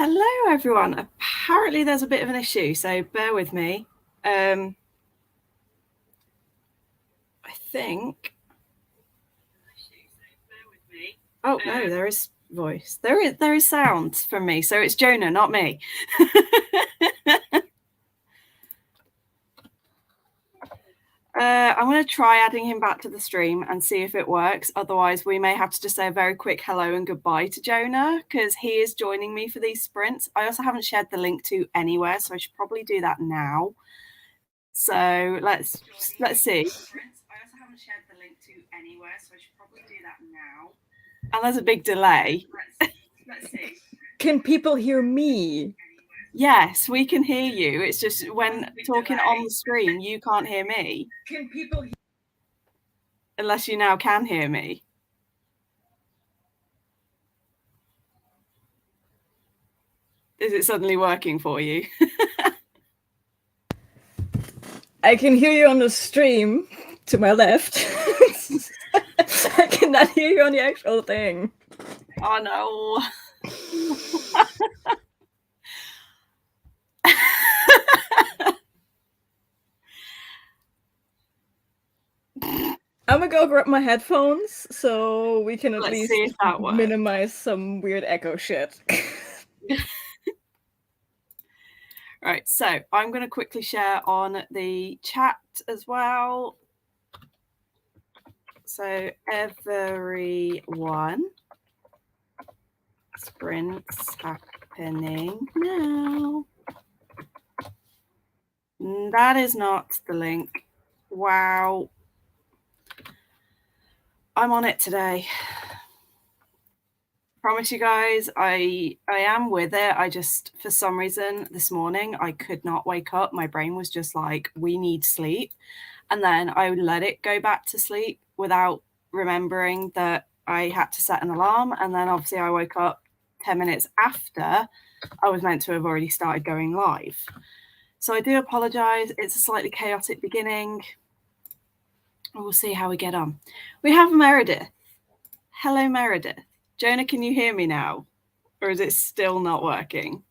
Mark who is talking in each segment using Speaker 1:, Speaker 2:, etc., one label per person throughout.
Speaker 1: Hello, everyone. Apparently there's a bit of an issue, so bear with me. I think... Oh, no, there is voice. There is sound from me, so it's Jonah, not me. I'm going to try adding him back to the stream and see if it works. Otherwise, we may have to just say a very quick hello and goodbye to Jonah because he is joining me for these sprints. I also haven't shared the link to anywhere, so I should probably do that now. So let's see. I also haven't shared the link to anywhere, so I should probably do that now. And there's a big delay. Let's see.
Speaker 2: Can people hear me?
Speaker 1: Yes, we can hear you. It's just when talking on the screen, you can't hear me.
Speaker 2: Can people hear?
Speaker 1: Unless you now can hear me. Is it suddenly working for you?
Speaker 2: I can hear you on the stream to my left. I cannot hear you on the actual thing.
Speaker 1: Oh no.
Speaker 2: I'm gonna go grab my headphones so we can at
Speaker 1: Let's
Speaker 2: least
Speaker 1: see if that works.
Speaker 2: Minimize some weird echo shit.
Speaker 1: Right, so I'm going to quickly share on the chat as well. So everyone, sprints happening now. That is not the link. Wow. I'm on it today. Promise you guys, I am with it. I just, for some reason, this morning, I could not wake up. My brain was just like, we need sleep. And then I would let it go back to sleep without remembering that I had to set an alarm. And then obviously I woke up 10 minutes after I was meant to have already started going live. So I do apologize. It's a slightly chaotic beginning. We'll see how we get on. We have Meredith. Hello, Meredith. Jonah, can you hear me now? Or is it still not working?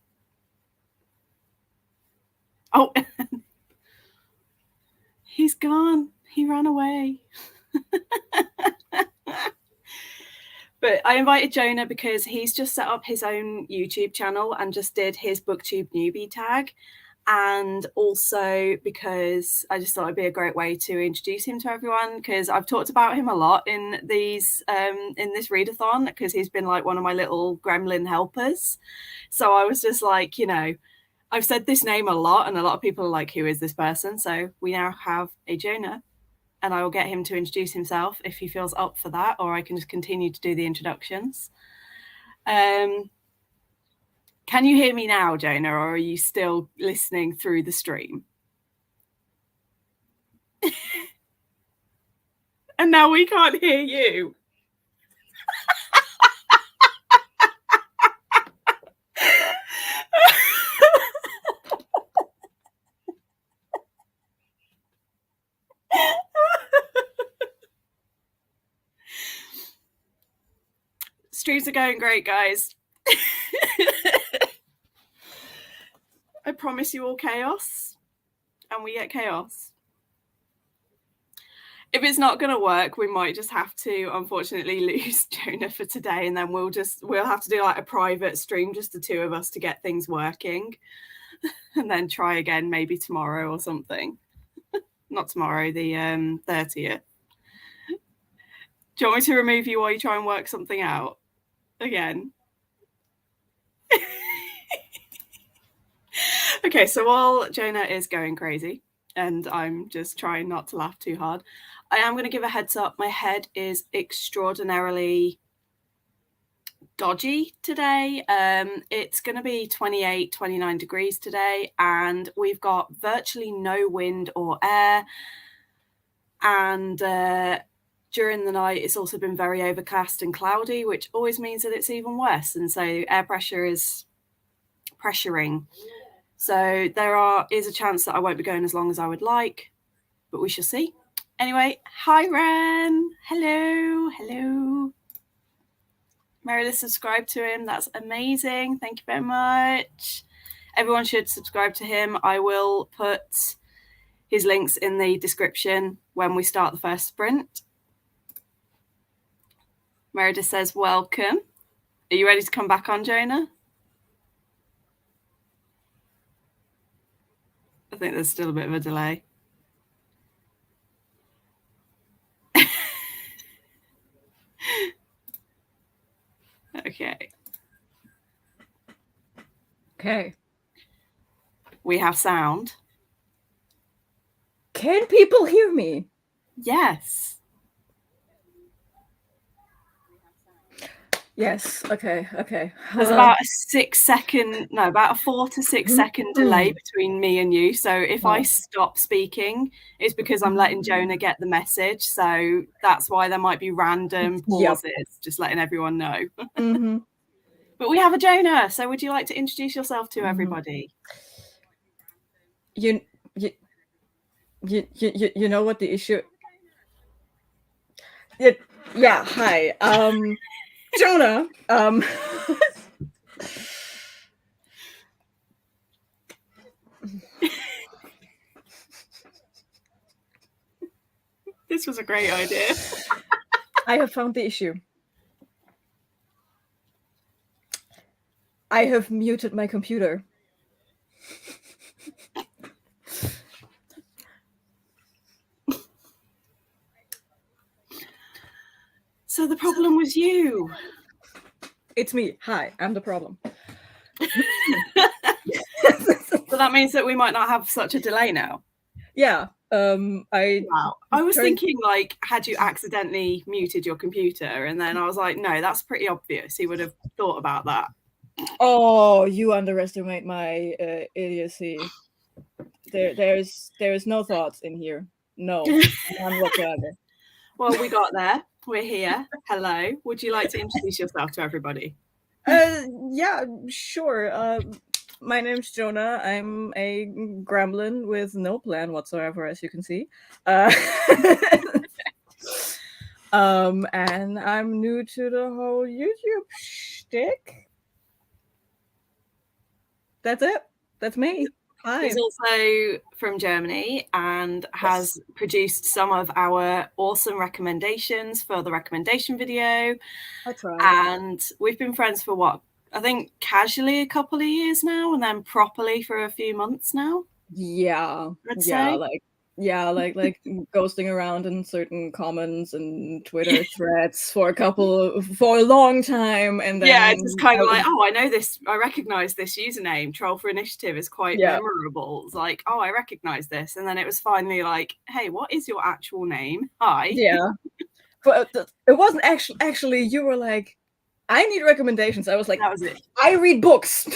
Speaker 1: Oh, he's gone. He ran away. But I invited Jonah because he's just set up his own YouTube channel and just did his BookTube newbie tag. And also because I just thought it'd be a great way to introduce him to everyone, because I've talked about him a lot in these in this readathon, because he's been like one of my little gremlin helpers. So I was just like, you know, I've said this name a lot and a lot of people are like, who is this person? So we now have a Jonah, and I will get him to introduce himself if he feels up for that, or I can just continue to do the introductions. Can you hear me now, Jonah, or are you still listening through the stream? And now we can't hear you. Streams are going great, guys. I promise you all chaos, and we get chaos. If it's not going to work, we might just have to, unfortunately, lose Jonah for today, and then we'll have to do like a private stream, just the two of us, to get things working, and then try again maybe tomorrow or something. Not tomorrow, the 30th. Do you want me to remove you while you try and work something out again? Okay, so while Jonah is going crazy and I'm just trying not to laugh too hard, I am going to give a heads up. My head is extraordinarily dodgy today. It's going to be 28, 29 degrees today, and we've got virtually no wind or air. And during the night, it's also been very overcast and cloudy, which always means that it's even worse. And so air pressure is pressuring. So there is a chance that I won't be going as long as I would like, but we shall see. Anyway, hi, Ren. Hello. Hello. Meredith subscribed to him. That's amazing. Thank you very much. Everyone should subscribe to him. I will put his links in the description when we start the first sprint. Meredith says, welcome. Are you ready to come back on, Jonah? I think there's still a bit of a delay. Okay.
Speaker 2: Okay.
Speaker 1: We have sound.
Speaker 2: Can people hear me?
Speaker 1: Yes.
Speaker 2: Yes. Okay.
Speaker 1: There's about a 4 to 6 second delay between me and you. So if I stop speaking, it's because I'm letting Jonah get the message. So that's why there might be random pauses, just letting everyone know. But we have a Jonah. So would you like to introduce yourself to everybody?
Speaker 2: You know what the issue? Yeah. Hi. Jonah.
Speaker 1: This was a great idea.
Speaker 2: I have found the issue. I have muted my computer.
Speaker 1: So the problem was you.
Speaker 2: It's me. Hi, I'm the problem.
Speaker 1: So that means that we might not have such a delay now.
Speaker 2: Yeah.
Speaker 1: I was thinking, like, had you accidentally muted your computer? And then I was like, no, that's pretty obvious. He would have thought about that.
Speaker 2: Oh, you underestimate my idiocy. There's no thoughts in here. No, none whatsoever.
Speaker 1: Well, we got there. We're here. Hello. Would you like to introduce yourself to everybody?
Speaker 2: Yeah, sure. My name's Jonah. I'm a gremlin with no plan whatsoever, as you can see. And I'm new to the whole YouTube shtick. That's it. That's me. Hi.
Speaker 1: He's also from Germany and has produced some of our awesome recommendations for the recommendation video.
Speaker 2: I tried.
Speaker 1: And we've been friends for what? I think casually a couple of years now, and then properly for a few months now.
Speaker 2: Yeah.
Speaker 1: I'd say.
Speaker 2: Like ghosting around in certain comments and Twitter threads for a long time, and then
Speaker 1: it's just kind of like, oh, I know this, I recognize this username. Troll for Initiative is quite memorable. It's like, oh, I recognize this, and then it was finally like, hey, what is your actual name? Hi.
Speaker 2: Yeah, but it wasn't actually. You were like, I need recommendations. I was like,
Speaker 1: that was it.
Speaker 2: I read books.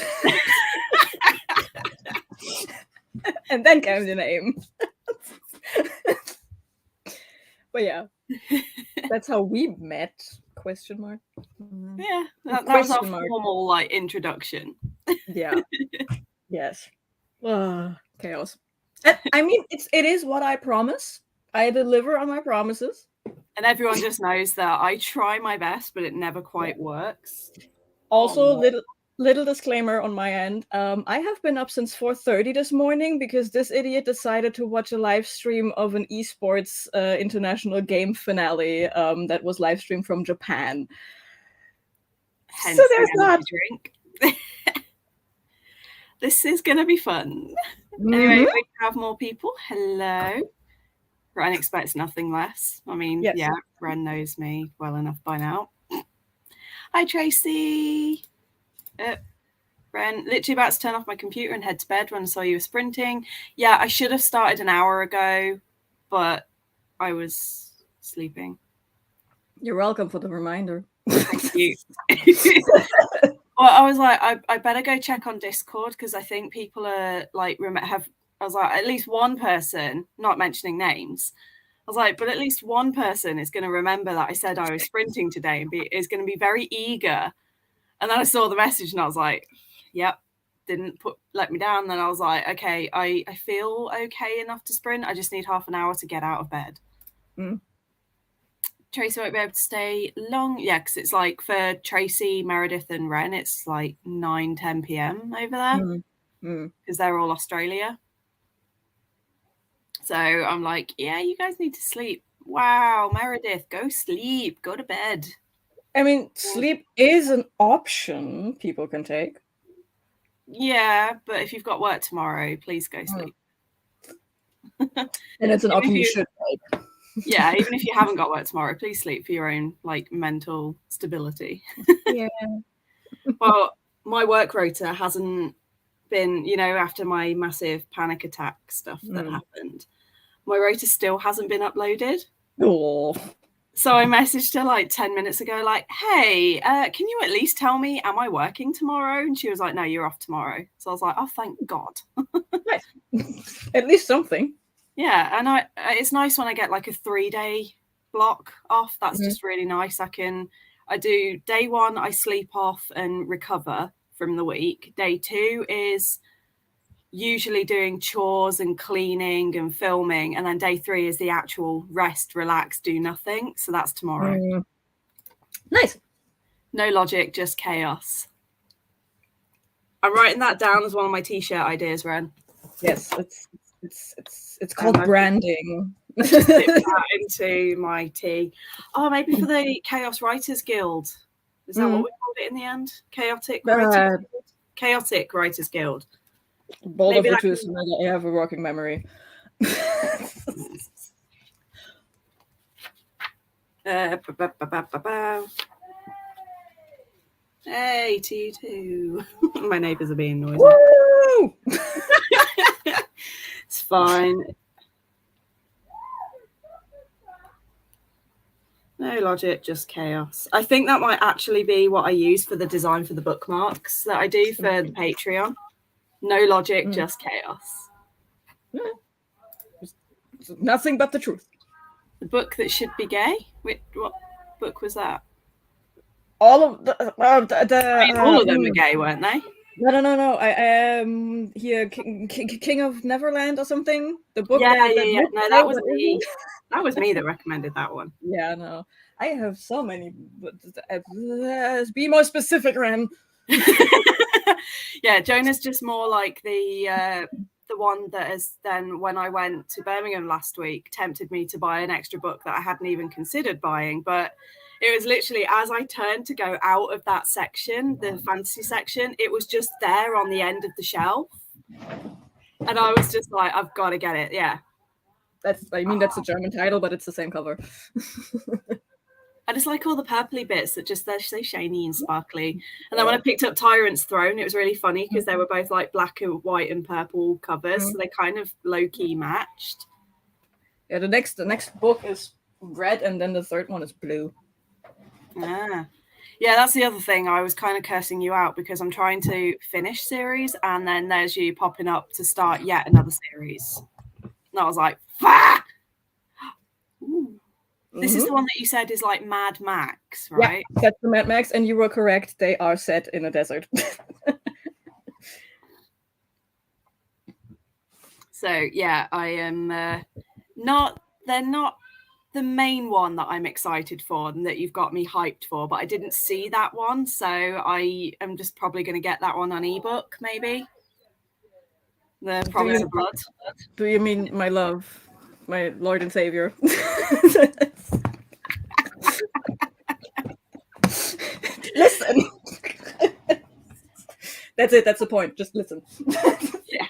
Speaker 2: And then came the name. But yeah, that's how we met. Question mark.
Speaker 1: Yeah, that was our formal like introduction.
Speaker 2: Yeah. Yes. Chaos. I mean, it is what I promise. I deliver on my promises.
Speaker 1: And everyone just knows that I try my best, but it never quite works.
Speaker 2: Also, little disclaimer on my end. I have been up since 4:30 this morning because this idiot decided to watch a live stream of an esports international game finale that was live streamed from Japan.
Speaker 1: Hence so there's not drink. This is gonna be fun. Anyway, we have more people. Hello. Ren expects nothing less. I mean, yeah, Ren knows me well enough by now. Hi, Tracy. Ren, literally about to turn off my computer and head to bed when I saw you were sprinting. Yeah, I should have started an hour ago, but I was sleeping.
Speaker 2: You're welcome for the reminder.
Speaker 1: Thank you. Well, I was like, I better go check on Discord because I think people are like I was like, at least one person, not mentioning names. I was like, but at least one person is going to remember that I said I was sprinting today and is going to be very eager. And then I saw the message and I was like, yep, didn't let me down. Then I was like, okay, I feel okay enough to sprint. I just need half an hour to get out of bed. Tracy won't be able to stay long. Yeah, because it's like for Tracy, Meredith, and Ren, it's like 9-10 p.m. over there because they're all Australia. So I'm like, yeah, you guys need to sleep. Wow, Meredith, go sleep, go to bed.
Speaker 2: I mean, sleep is an option people can take.
Speaker 1: Yeah, but if you've got work tomorrow, please go sleep.
Speaker 2: And it's an option you should take.
Speaker 1: Yeah, even if you haven't got work tomorrow, please sleep for your own like mental stability.
Speaker 2: Yeah.
Speaker 1: Well, my work rota hasn't been, after my massive panic attack stuff that happened, my rota still hasn't been uploaded.
Speaker 2: Oh.
Speaker 1: So I messaged her like 10 minutes ago, like, hey, can you at least tell me, am I working tomorrow? And she was like, no, you're off tomorrow. So I was like, oh, thank God.
Speaker 2: Nice. At least something.
Speaker 1: Yeah, and it's nice when I get like a 3-day block off. That's just really nice. I do day 1, I sleep off and recover from the week. Day 2 is usually doing chores and cleaning and filming, and then day 3 is the actual rest, relax, do nothing. So that's tomorrow.
Speaker 2: Nice.
Speaker 1: No logic, just chaos. I'm writing that down as one of my t-shirt ideas, Ren.
Speaker 2: Yes, it's called branding.
Speaker 1: Just dip that into my tea. Oh, maybe for the Chaos Writers Guild. Is that what we called it in the end? Chaotic Writers Guild? Chaotic Writers Guild.
Speaker 2: Both of it is I have a working memory.
Speaker 1: Hey, to you too. My neighbours are being noisy.
Speaker 2: Woo!
Speaker 1: It's fine. No logic, just chaos. I think that might actually be what I use for the design for the bookmarks that I do for the Patreon. No logic, just chaos.
Speaker 2: Nothing but the truth.
Speaker 1: The book that should be gay? Wait, what book was that?
Speaker 2: All of
Speaker 1: all of them were gay, weren't they?
Speaker 2: No. I here King of Neverland or something. The book.
Speaker 1: Yeah. No, that was me. That was me that recommended that one.
Speaker 2: Yeah, no. I have so many. Be more specific, Ren.
Speaker 1: Yeah, Jonah's just more like the one that has then, when I went to Birmingham last week, tempted me to buy an extra book that I hadn't even considered buying. But it was literally as I turned to go out of that section, the fantasy section, it was just there on the end of the shelf. And I was just like, I've got to get it. Yeah.
Speaker 2: That's a German title, but it's the same cover.
Speaker 1: I just like all the purpley bits that they're so shiny and sparkly. And then when I picked up Tyrant's Throne, it was really funny because they were both like black and white and purple covers. So they kind of low-key matched.
Speaker 2: Yeah, the next book is red and then the third one is blue.
Speaker 1: Yeah, that's the other thing. I was kind of cursing you out because I'm trying to finish series and then there's you popping up to start yet another series. And I was like, fuck! This is the one that you said is like Mad Max, right?
Speaker 2: Yeah, that's the Mad Max, and you were correct. They are set in a desert.
Speaker 1: So, yeah, I am they're not the main one that I'm excited for and that you've got me hyped for, but I didn't see that one. So I am just probably going to get that one on ebook, maybe. The Promise of Blood.
Speaker 2: Do you mean my love? My Lord and Savior. Listen. That's it. That's the point. Just listen.
Speaker 1: Yeah.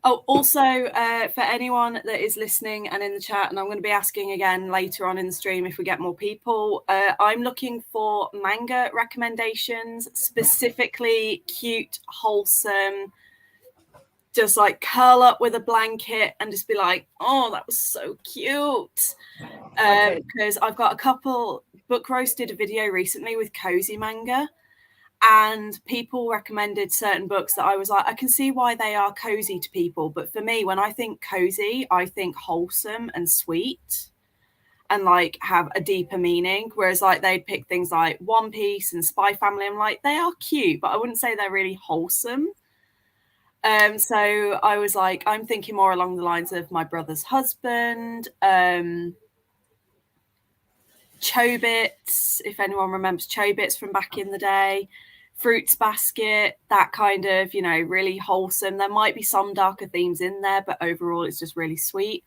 Speaker 1: Oh, also, for anyone that is listening and in the chat, and I'm going to be asking again later on in the stream if we get more people, I'm looking for manga recommendations, specifically cute, wholesome, just like curl up with a blanket and just be like, oh, that was so cute. Because I've got a couple. Book Roast did a video recently with cozy manga, and people recommended certain books that I was like, I can see why they are cozy to people, but for me, when I think cozy, I think wholesome and sweet and like have a deeper meaning. Whereas like they'd pick things like One Piece and Spy Family. I'm like, they are cute, but I wouldn't say they're really wholesome. So I was like, I'm thinking more along the lines of My Brother's Husband, Chobits, if anyone remembers Chobits from back in the day, Fruits Basket, that kind of, really wholesome. There might be some darker themes in there, but overall it's just really sweet.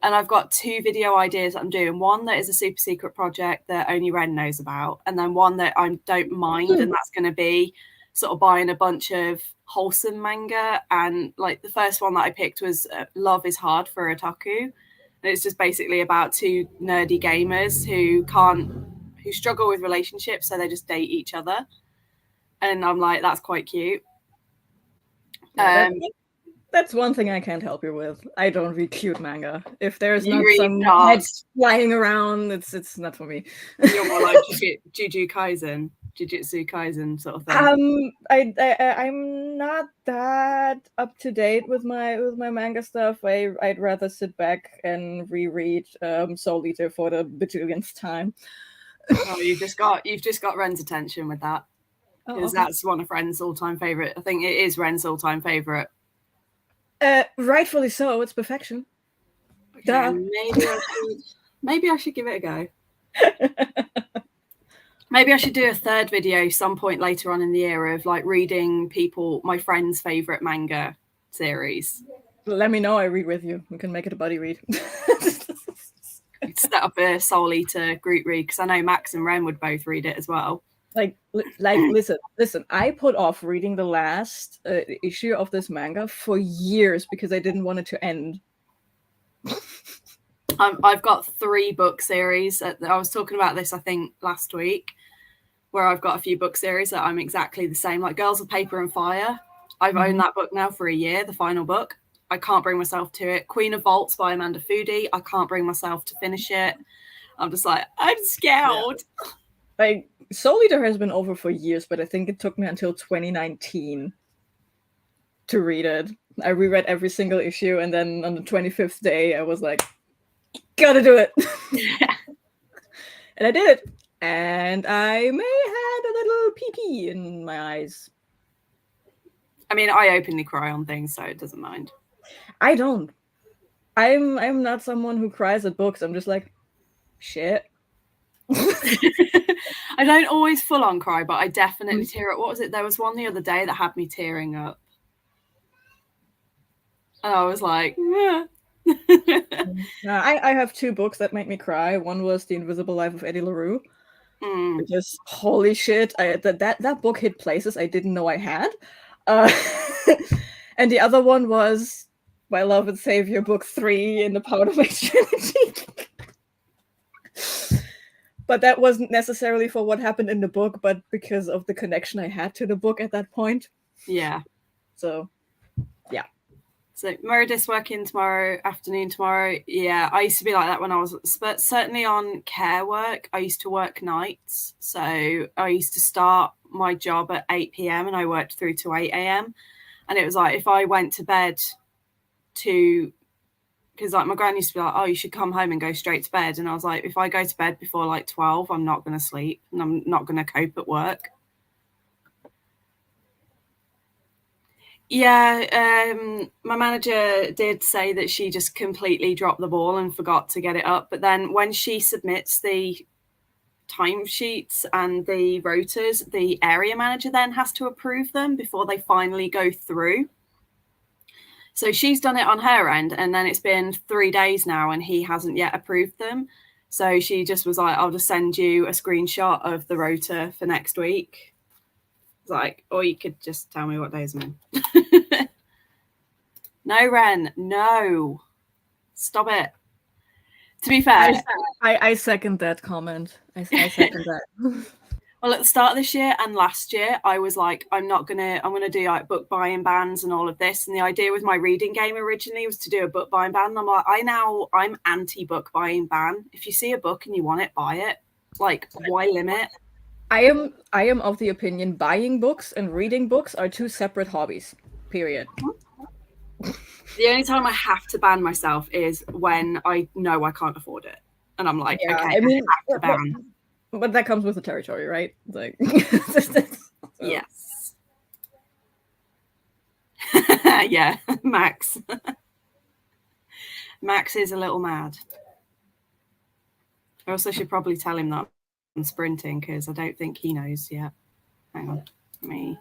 Speaker 1: And I've got 2 video ideas that I'm doing. One that is a super secret project that only Ren knows about, and then one that I don't mind, and that's going to be sort of buying a bunch of wholesome manga. And like the first one that I picked was Love is Hard for Otaku. And it's just basically about 2 nerdy gamers who struggle with relationships, so they just date each other. And I'm like, that's quite cute.
Speaker 2: That's one thing I can't help you with. I don't read cute manga. If there's not some
Speaker 1: heads
Speaker 2: flying around, it's not for me.
Speaker 1: You're more like Jujutsu Kaisen sort of thing.
Speaker 2: I'm not that up to date with my manga stuff. I'd rather sit back and reread Soul Eater for the bajillionth time.
Speaker 1: Oh, you've just got Ren's attention with that, because that's one of Ren's all-time favorite. I think it is Ren's all-time favorite.
Speaker 2: Rightfully so. It's perfection.
Speaker 1: Okay, maybe I should give it a go. Maybe I should do a 3rd video some point later on in the year of like reading my friends' favorite manga series.
Speaker 2: Let me know. I read with you. We can make it a buddy read.
Speaker 1: Set up a Soul Eater group read, because I know Max and Ren would both read it as well.
Speaker 2: Like, listen. I put off reading the last issue of this manga for years because I didn't want it to end.
Speaker 1: I've got 3 book series. I was talking about this, I think, last week, where I've got a few book series that I'm exactly the same. Like Girls of Paper and Fire. I've owned that book now for a year, the final book. I can't bring myself to it. Queen of Vaults by Amanda Foodie. I can't bring myself to finish it. I'm just like, I'm scared.
Speaker 2: Yeah. Like, Soul Eater has been over for years, but I think it took me until 2019 to read it. I reread every single issue, and then on the 25th day, I was like, gotta do it. And I did it. And I may have had a little pee-pee in my eyes.
Speaker 1: I mean, I openly cry on things, so it doesn't mind.
Speaker 2: I don't. I'm not someone who cries at books. I'm just like, shit.
Speaker 1: I don't always full on cry, but I definitely tear up. What was it? There was one the other day that had me tearing up. And I was like, yeah.
Speaker 2: I have 2 books that make me cry. One was The Invisible Life of Eddie LaRue. Because holy shit, that book hit places I didn't know I had. And the other one was My Love and Savior Book 3 in the Powder Mage trilogy. But that wasn't necessarily for what happened in the book, but because of the connection I had to the book at that point.
Speaker 1: Yeah.
Speaker 2: So, yeah.
Speaker 1: So Meredith's working afternoon tomorrow. Yeah, I used to be like that when I was, but certainly on care work, I used to work nights. So I used to start my job at 8 p.m. and I worked through to 8 a.m. And it was like, if I went to bed because like my gran used to be like, oh, you should come home and go straight to bed. And I was like, if I go to bed before like 12, I'm not going to sleep and I'm not going to cope at work. Yeah, my manager did say that she just completely dropped the ball and forgot to get it up. But then when she submits the timesheets and the rotas, the area manager then has to approve them before they finally go through. So she's done it on her end, and then it's been 3 days now and he hasn't yet approved them. So she just was like, I'll just send you a screenshot of the rota for next week. It's like, or you could just tell me what days I'm in. No, Ren, no. Stop it. To be fair.
Speaker 2: I second that comment. I second that.
Speaker 1: Well, at the start of this year and last year, I was like, I'm gonna do like book buying bans and all of this. And the idea with my reading game originally was to do a book buying ban. And I'm like, I'm anti book buying ban. If you see a book and you want it, buy it. Like, why limit?
Speaker 2: I am of the opinion buying books and reading books are 2 separate hobbies. Period.
Speaker 1: The only time I have to ban myself is when I know I can't afford it. And I'm like, yeah, okay, I mean, I have to ban.
Speaker 2: But that comes with the territory, right? Like,
Speaker 1: yes. Yeah, Max. Max is a little mad. I also should probably tell him that I'm sprinting because I don't think he knows yet. Hang on. Me.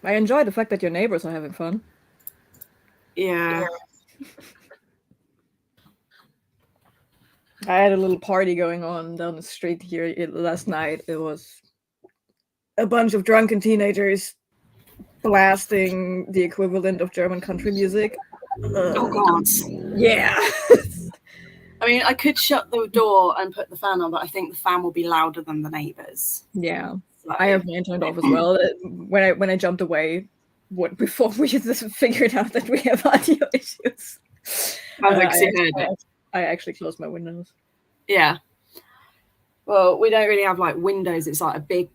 Speaker 2: I enjoy the fact that your neighbors are having fun.
Speaker 1: Yeah.
Speaker 2: I had a little party going on down the street here last night. It was a bunch of drunken teenagers blasting the equivalent of German country music.
Speaker 1: Oh God.
Speaker 2: Yeah.
Speaker 1: I mean, I could shut the door and put the fan on, but I think the fan will be louder than the neighbors.
Speaker 2: Yeah.
Speaker 1: So.
Speaker 2: I have mine turned off as well. When I jumped away, before we just figured out that we have audio issues. I actually closed my windows.
Speaker 1: Yeah. Well, we don't really have like windows. It's like a big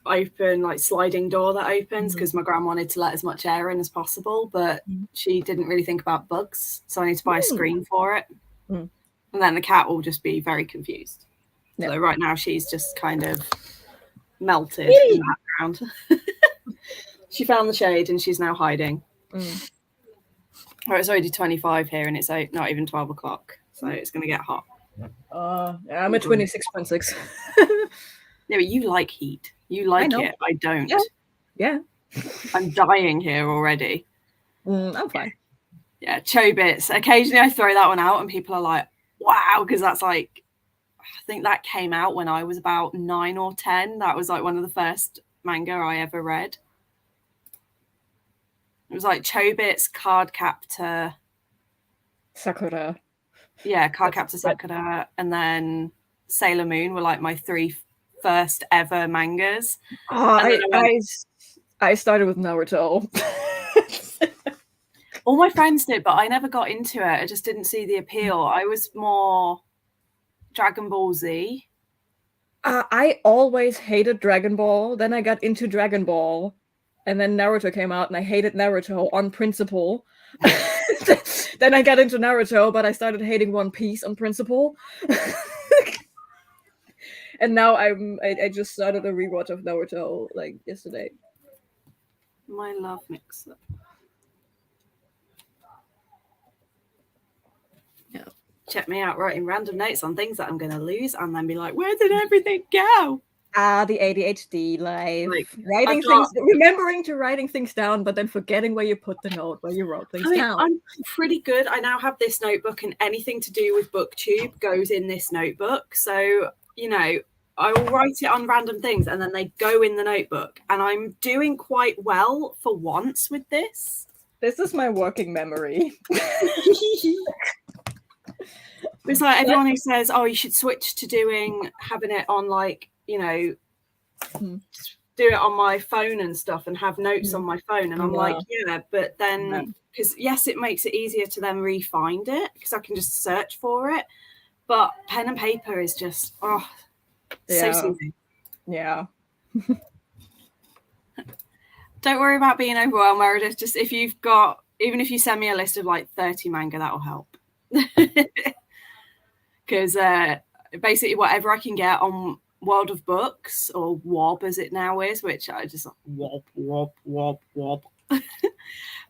Speaker 1: open, like sliding door that opens because my gran wanted to let as much air in as possible, but she didn't really think about bugs. So I need to buy a screen for it. And then the cat will just be very confused. So right now she's just kind of melted in the background. She found the shade and she's now hiding. Oh, it's already 25 here and it's not even 12 o'clock. So it's going to get hot.
Speaker 2: I'm at 26.6.
Speaker 1: Yeah, but you like heat. You like it. I don't.
Speaker 2: Yeah.
Speaker 1: I'm dying here already.
Speaker 2: I'm fine.
Speaker 1: Yeah, Chobits. Occasionally I throw that one out and people are like, wow, because that's like, I think that came out when I was about 9 or 10. That was like one of the first manga I ever read. It was like Chobits, Cardcaptor,
Speaker 2: Sakura.
Speaker 1: Yeah, Cardcaptor Sakura, and then Sailor Moon were like my 3 first ever mangas.
Speaker 2: I started with Naruto.
Speaker 1: All my friends did, but I never got into it. I just didn't see the appeal. I was more Dragon Ball Z.
Speaker 2: I always hated Dragon Ball. Then I got into Dragon Ball. And then Naruto came out and I hated Naruto on principle. Then I got into Naruto, but I started hating One Piece on principle. And now I just started a rewatch of Naruto like yesterday.
Speaker 1: My love mixer. Yeah. Check me out writing random notes on things that I'm going to lose and then be like, where did everything go?
Speaker 2: The ADHD life. Writing things, remembering to writing things down, but then forgetting where you put the note, where you wrote things down.
Speaker 1: I'm pretty good. I now have this notebook and anything to do with BookTube goes in this notebook. So, you know, I will write it on random things and then they go in the notebook. And I'm doing quite well for once with this.
Speaker 2: This is my working memory.
Speaker 1: It's like everyone who says, oh, you should switch to having it on like, you know, do it on my phone and stuff and have notes on my phone. And I'm like, yeah, but then, because yes, it makes it easier to then re-find it because I can just search for it. But pen and paper is just, so soothing.
Speaker 2: Yeah.
Speaker 1: Don't worry about being overwhelmed, Meredith. Just even if you send me a list of like 30 manga, that'll help. Because basically whatever I can get on World of Books, or WOB as it now is, which I just WOB. But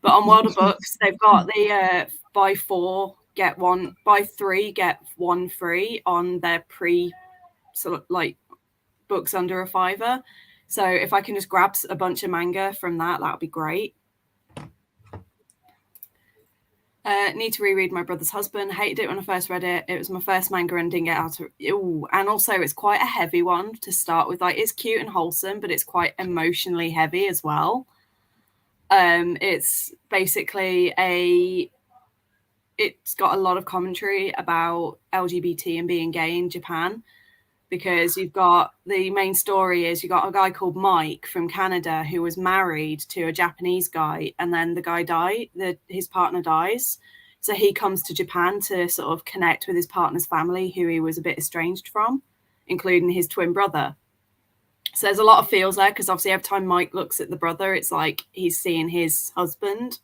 Speaker 1: on World of Books, they've got the buy 4 get 1, buy 3 get 1 free on their like books under $5. So if I can just grab a bunch of manga from that would be great. Need to reread My Brother's Husband. Hated it when I first read it. It was my first manga and didn't get out of it. And also it's quite a heavy one to start with. Like, it's cute and wholesome, but it's quite emotionally heavy as well. It's basically it's got a lot of commentary about LGBT and being gay in Japan, because you've got the main story is you've got a guy called Mike from Canada who was married to a Japanese guy, and then the guy his partner dies. So he comes to Japan to sort of connect with his partner's family, who he was a bit estranged from, including his twin brother. So there's a lot of feels there, because obviously every time Mike looks at the brother, it's like he's seeing his husband.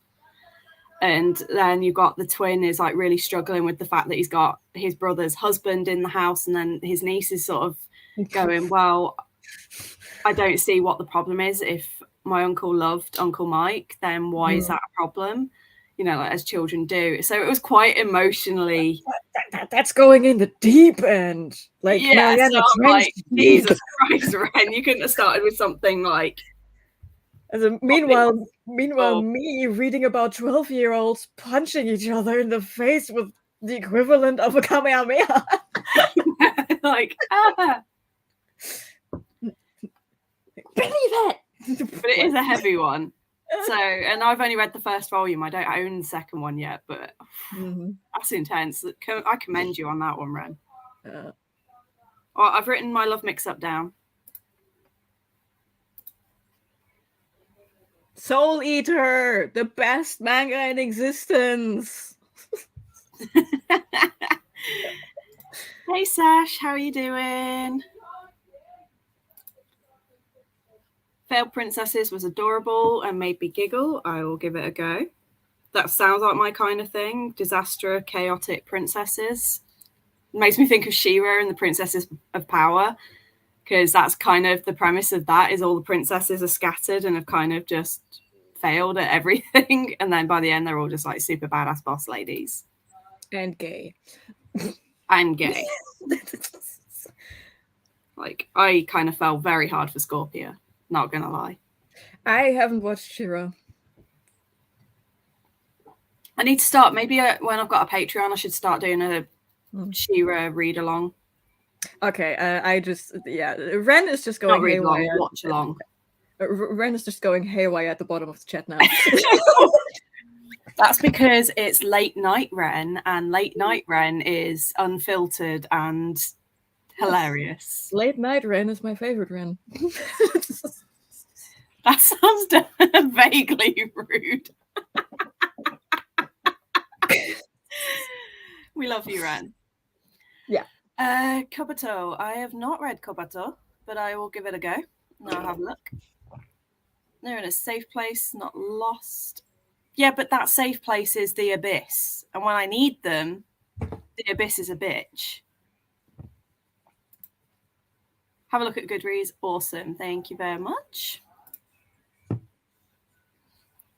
Speaker 1: And then you've got the twin is like really struggling with the fact that he's got his brother's husband in the house, and then his niece is sort of going, well, I don't see what the problem is. If my uncle loved Uncle Mike, then why is that a problem? like as children do. So it was quite emotionally.
Speaker 2: That's going in the deep end. Like Mariana
Speaker 1: so I'm
Speaker 2: Trench.
Speaker 1: like, Jesus Christ, Ren, you couldn't have started with something like.
Speaker 2: Meanwhile, me reading about 12-year-olds punching each other in the face with the equivalent of a Kamehameha.
Speaker 1: Like,
Speaker 2: Believe it!
Speaker 1: But it is a heavy one. So, and I've only read the first volume. I don't own the second one yet, but that's intense. I commend you on that one, Ren. Well, I've written my love mix-up down.
Speaker 2: Soul Eater, the best manga in existence.
Speaker 1: Hey Sash, how are you doing? Failed Princesses was adorable and made me giggle. I will give it a go. That sounds like my kind of thing. Disaster, chaotic princesses. It makes me think of She-Ra and the Princesses of Power, because that's kind of the premise of that, is all the princesses are scattered and have kind of just failed at everything. And then by the end, they're all just like super badass boss ladies.
Speaker 2: And gay.
Speaker 1: And gay. Like, I kind of fell very hard for Scorpia. Not gonna lie.
Speaker 2: I haven't watched She-Ra.
Speaker 1: I need to start. Maybe when I've got a Patreon, I should start doing a She-Ra read along.
Speaker 2: Okay, Ren is just going haywire.
Speaker 1: Long, watch along.
Speaker 2: Ren is just going haywire at the bottom of the chat now.
Speaker 1: That's because it's late night Ren, and late night Ren is unfiltered and hilarious.
Speaker 2: Late night Ren is my favorite Ren.
Speaker 1: That sounds vaguely rude. We love you, Ren.
Speaker 2: Yeah.
Speaker 1: Kobato. I have not read Kobato, but I will give it a go. I'll have a look. They're in a safe place, not lost. Yeah, but that safe place is the Abyss. And when I need them, the Abyss is a bitch. Have a look at Goodreads. Awesome. Thank you very much.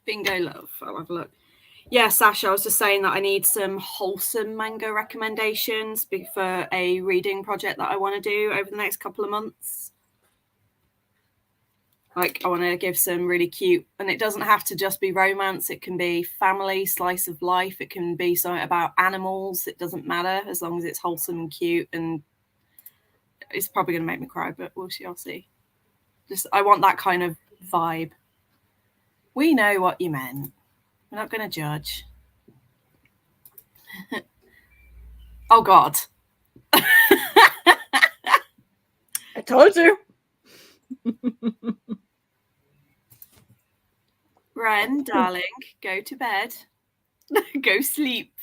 Speaker 1: Bingo love. I'll have a look. Yeah, Sasha, I was just saying that I need some wholesome manga recommendations for a reading project that I want to do over the next couple of months. Like, I want to give some really cute, and it doesn't have to just be romance. It can be family, slice of life. It can be something about animals. It doesn't matter as long as it's wholesome and cute. And it's probably going to make me cry, but we'll see. I'll see. I want that kind of vibe. We know what you meant. We're not going to judge. Oh, God.
Speaker 2: I told you.
Speaker 1: Ren, darling, go to bed. Go sleep.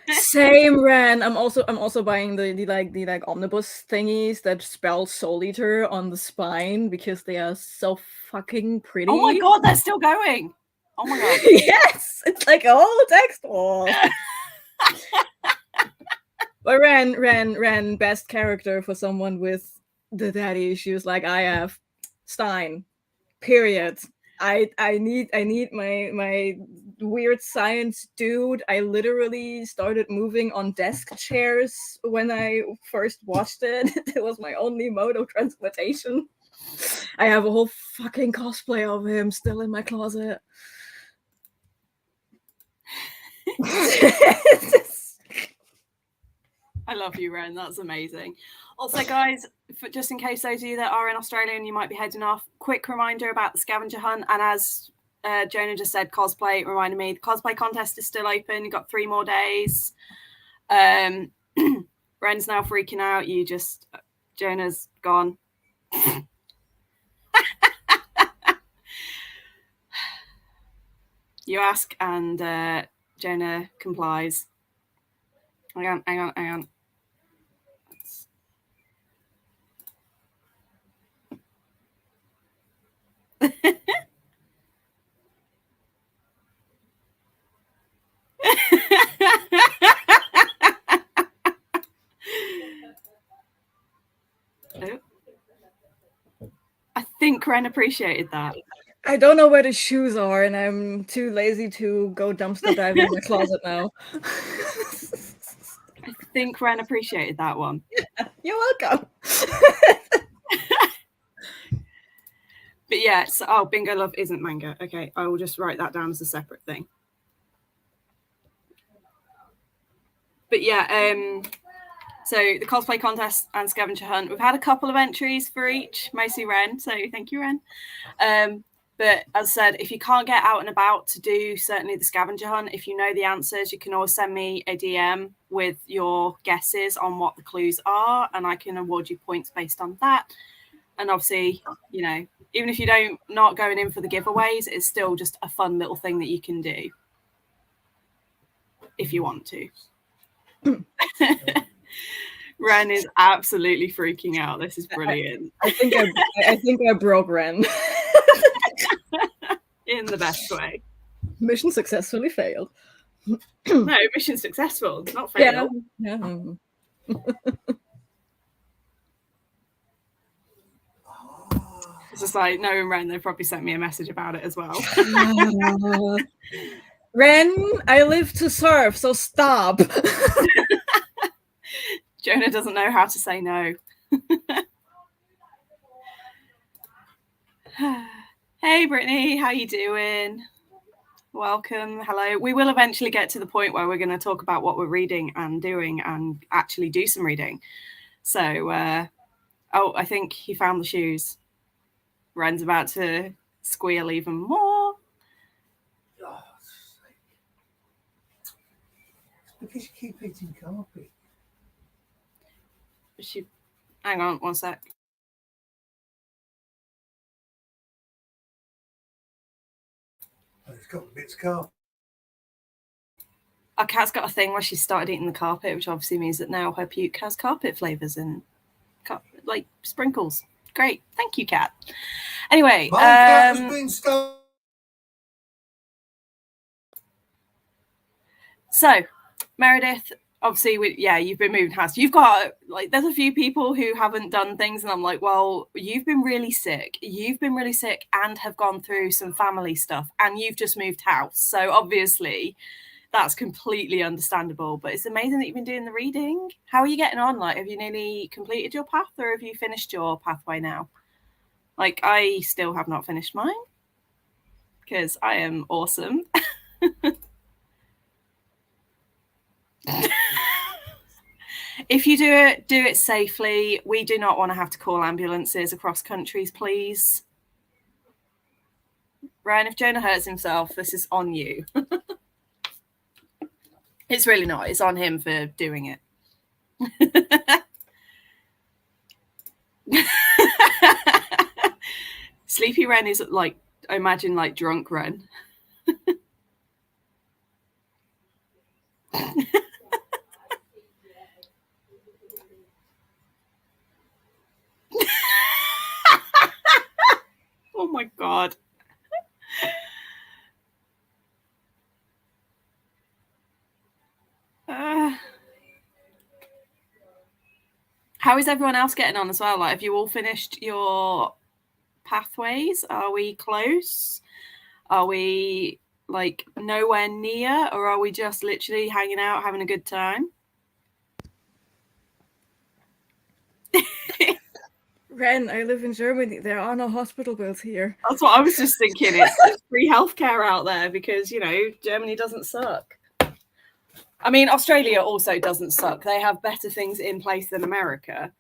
Speaker 2: Same, Ren. I'm also buying the omnibus thingies that spell Soul Eater on the spine because they are so fucking pretty.
Speaker 1: Oh my God, they're still going. Oh my God.
Speaker 2: Yes, it's like a whole text wall. But Ren, best character for someone with the daddy issues like I have. Stein. Period. I need my weird science dude. I literally started moving on desk chairs when I first watched it. It was my only mode of transportation. I have a whole fucking cosplay of him still in my closet.
Speaker 1: I love you, Ren. That's amazing. Also, guys, just in case those of you that are in Australia and you might be heading off, quick reminder about the scavenger hunt. And as Jonah just said, cosplay, it reminded me, the cosplay contest is still open. You've got 3 more days. Ren's now freaking out. Jonah's gone. You ask and Jonah complies. Hang on. I think Ren appreciated that.
Speaker 2: I don't know where the shoes are, and I'm too lazy to go dumpster dive in my closet now.
Speaker 1: I think Ren appreciated that one.
Speaker 2: You're welcome.
Speaker 1: But yeah, so, Bingo Love isn't manga. Okay, I will just write that down as a separate thing. But yeah, so the cosplay contest and scavenger hunt, we've had a couple of entries for each, mostly Ren, so thank you, Ren. But as I said, if you can't get out and about to do certainly the scavenger hunt, if you know the answers, you can always send me a DM with your guesses on what the clues are, and I can award you points based on that. And obviously, you know, even if you don't not going in for the giveaways, it's still just a fun little thing that you can do if you want to. Ren is absolutely freaking out. This is brilliant.
Speaker 2: I think I broke Ren.
Speaker 1: In the best way.
Speaker 2: Mission successfully failed.
Speaker 1: No, mission successful, not failed.
Speaker 2: Yeah.
Speaker 1: It's just like, knowing Ren, they probably sent me a message about it as well.
Speaker 2: Ren, I live to serve, so stop.
Speaker 1: Jonah doesn't know how to say no. Hey, Brittany, how you doing? Welcome. Hello. We will eventually get to the point where we're going to talk about what we're reading and doing and actually do some reading. So, I think he found the shoes. Ren's about to squeal even more.
Speaker 3: Oh, because you keep eating carpet.
Speaker 1: Hang on one sec.
Speaker 3: Oh, it's got bits of carpet.
Speaker 1: Our cat's got a thing where she started eating the carpet, which obviously means that now her puke has carpet flavours and like sprinkles. Great. Thank you, cat. Anyway.
Speaker 3: My cat has been stolen.
Speaker 1: So, Meredith, obviously, you've been moving house. You've got, like, there's a few people who haven't done things, and I'm like, well, you've been really sick. You've been really sick and have gone through some family stuff, and you've just moved house. So, obviously, that's completely understandable. But it's amazing that you've been doing the reading. How are you getting on? Like, have you nearly completed your path, or have you finished your pathway now? Like, I still have not finished mine, because I am awesome. If you do it safely. We do not want to have to call ambulances across countries, please. Ryan, if Jonah hurts himself, this is on you. It's really not. It's on him for doing it. Sleepy Ren is like, I imagine, like drunk Ren. Oh my God. How is everyone else getting on as well? Like, have you all finished your pathways? Are we close? Are we like nowhere near, or are we just literally hanging out, having a good time?
Speaker 2: Ren, I live in Germany. There are no hospital bills here.
Speaker 1: That's what I was just thinking. It's free healthcare out there because, you know, Germany doesn't suck. I mean, Australia also doesn't suck. They have better things in place than America.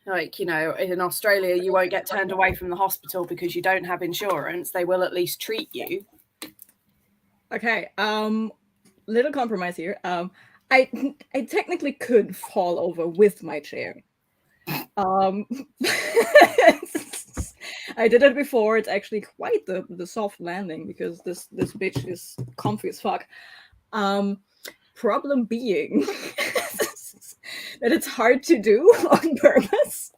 Speaker 1: Like, you know, in Australia, you won't get turned away from the hospital because you don't have insurance. They will at least treat you.
Speaker 2: Okay, little compromise here. I technically could fall over with my chair. I did it before. It's actually quite the soft landing because this bitch is comfy as fuck. Problem being that it's hard to do on purpose.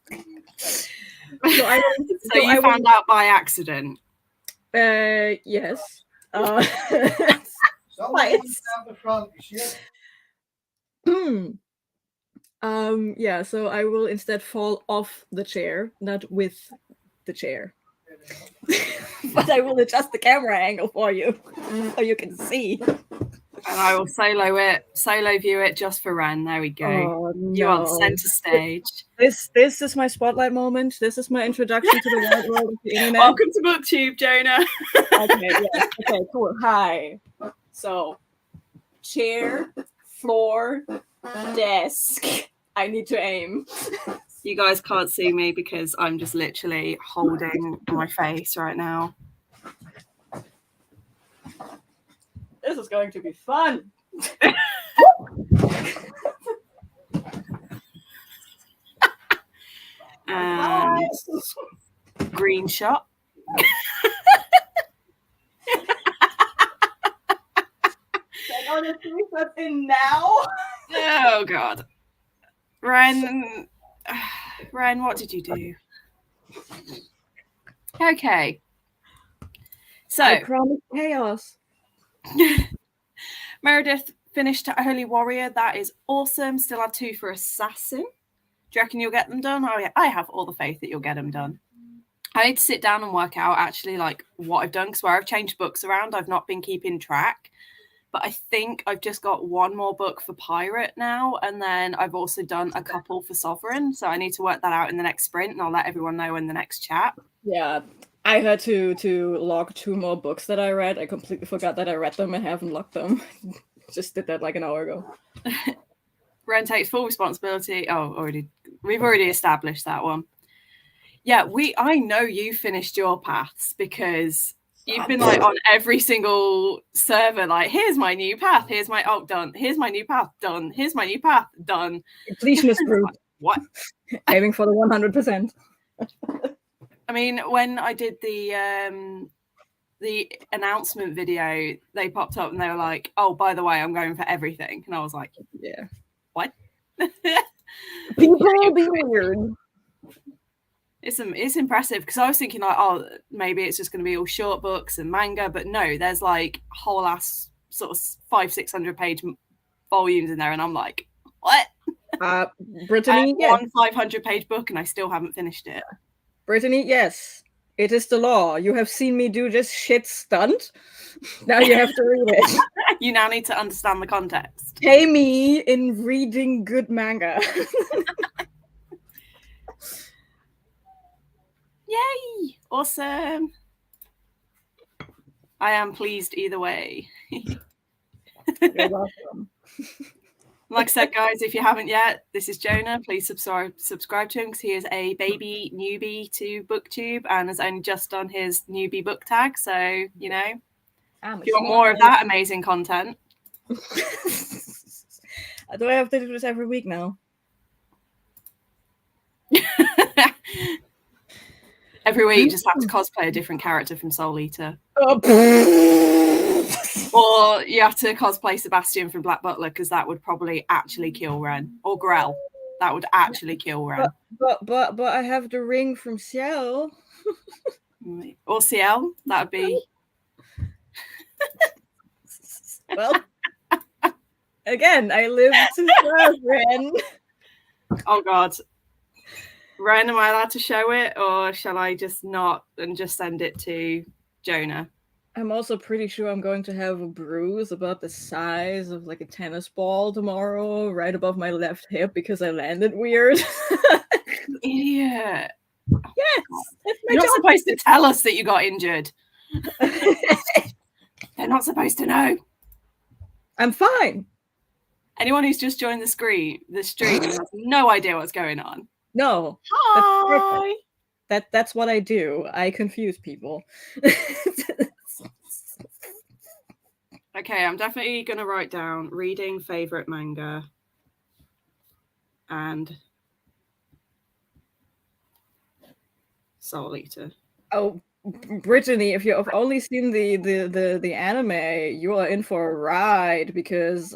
Speaker 1: So you found out by accident?
Speaker 2: Yes. Yeah, so I will instead fall off the chair, not with the chair. But I will adjust the camera angle for you so you can see.
Speaker 1: And I will solo view it just for Ren. There we go.
Speaker 2: Oh,
Speaker 1: You are the
Speaker 2: no.
Speaker 1: center stage.
Speaker 2: This is my spotlight moment. This is my introduction to the wide world of the internet.
Speaker 1: Welcome to BookTube, Jonah.
Speaker 2: Okay, yes. Okay, cool. Hi. So, chair, floor, desk. I need to aim.
Speaker 1: You guys can't see me because I'm just literally holding my face right now.
Speaker 2: This is going to be fun.
Speaker 1: And green shot.
Speaker 2: I know the three that's in now.
Speaker 1: Oh God, Ren, what did you do? Okay, so
Speaker 2: I promise chaos.
Speaker 1: Meredith finished Holy Warrior. That is awesome. Still have 2 for Assassin. Do you reckon you'll get them done? Oh yeah, I have all the faith that you'll get them done. I need to sit down and work out actually like what I've done, because where I've changed books around, I've not been keeping track. But I think I've just got 1 more book for Pirate now, and then I've also done a couple for Sovereign. So I need to work that out in the next sprint, and I'll let everyone know in the next chat.
Speaker 2: Yeah, I had to log 2 more books that I read. I completely forgot that I read them and haven't logged them. Just did that like an hour ago.
Speaker 1: Ren takes full responsibility. Oh, we've already established that one. Yeah, I know you finished your paths because you've been like on every single server, like, here's my new path, here's my done, here's my new path, done, here's my new path, done.
Speaker 2: Completion is proved.
Speaker 1: What?
Speaker 2: Aiming for the 100%.
Speaker 1: I mean, when I did the announcement video, they popped up and they were like, oh, by the way, I'm going for everything. And I was like,
Speaker 2: yeah.
Speaker 1: What?
Speaker 2: People be weird.
Speaker 1: It's impressive, because I was thinking like, oh, maybe it's just going to be all short books and manga, but no, there's like whole ass sort of 500-600 page volumes in there, and I'm like, what?
Speaker 2: Brittany,
Speaker 1: I have 1 500 page book and I still haven't finished it.
Speaker 2: Brittany, yes, it is the law. You have seen me do this shit stunt. Now you have to read it.
Speaker 1: You now need to understand the context.
Speaker 2: Pay me in reading good manga.
Speaker 1: Yay! Awesome. I am pleased either way.
Speaker 2: You're welcome.
Speaker 1: Like I said, guys, if you haven't yet, this is Jonah. Please subscribe to him, because he is a baby newbie to BookTube and has only just done his newbie book tag. So, you know, if you want more of that amazing content.
Speaker 2: Do I have to do this every week now?
Speaker 1: Every week, you just have to cosplay a different character from Soul Eater.
Speaker 2: Oh.
Speaker 1: Or you have to cosplay Sebastian from Black Butler, because that would probably actually kill Ren. Or Grell. That would actually kill Ren.
Speaker 2: But I have the ring from Ciel.
Speaker 1: Or CL. That would be...
Speaker 2: Well, again, I live to serve, Ren.
Speaker 1: Oh, God. Ren, am I allowed to show it, or shall I just not and just send it to Jonah?
Speaker 2: I'm also pretty sure I'm going to have a bruise about the size of like a tennis ball tomorrow, right above my left hip, because I landed weird.
Speaker 1: Idiot.
Speaker 2: Yes.
Speaker 1: You're not supposed to tell us that you got injured. They're not supposed to know.
Speaker 2: I'm fine.
Speaker 1: Anyone who's just joined the stream has no idea what's going on.
Speaker 2: No.
Speaker 1: Hi.
Speaker 2: That's what I do. I confuse people.
Speaker 1: Okay, I'm definitely going to write down reading favorite manga and Soul Eater.
Speaker 2: Oh, Brittany, if you've only seen the anime, you are in for a ride, because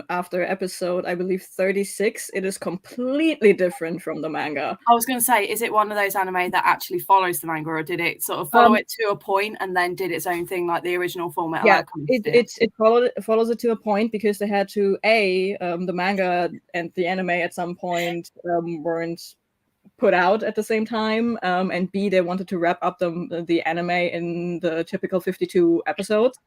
Speaker 2: after episode, I believe 36, it is completely different from the manga.
Speaker 1: I was going to say, is it one of those anime that actually follows the manga, or did it sort of follow it to a point and then did its own thing like the original format?
Speaker 2: Yeah, it follows it to a point, because they had to the manga and the anime at some point weren't put out at the same time, and B, they wanted to wrap up the anime in the typical 52 episodes.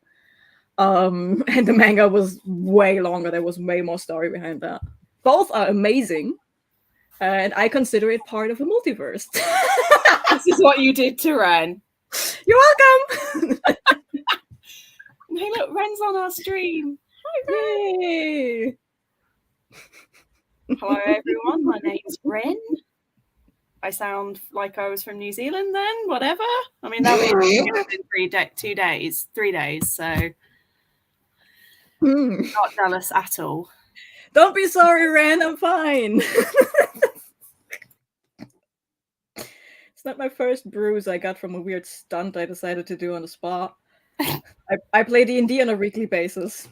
Speaker 2: And the manga was way longer. There was way more story behind that. Both are amazing, and I consider it part of a multiverse.
Speaker 1: This is what you did to Ren.
Speaker 2: You're welcome.
Speaker 1: Hey, look, Ren's on our stream. Hi, Ren.
Speaker 2: Yay.
Speaker 1: Hello, everyone. My name's Ren. I sound like I was from New Zealand then, whatever. I mean, that was in 3 days, so not jealous at all.
Speaker 2: Don't be sorry, Ren. I'm fine. It's not my first bruise I got from a weird stunt I decided to do on the spot. I play D&D on a weekly basis.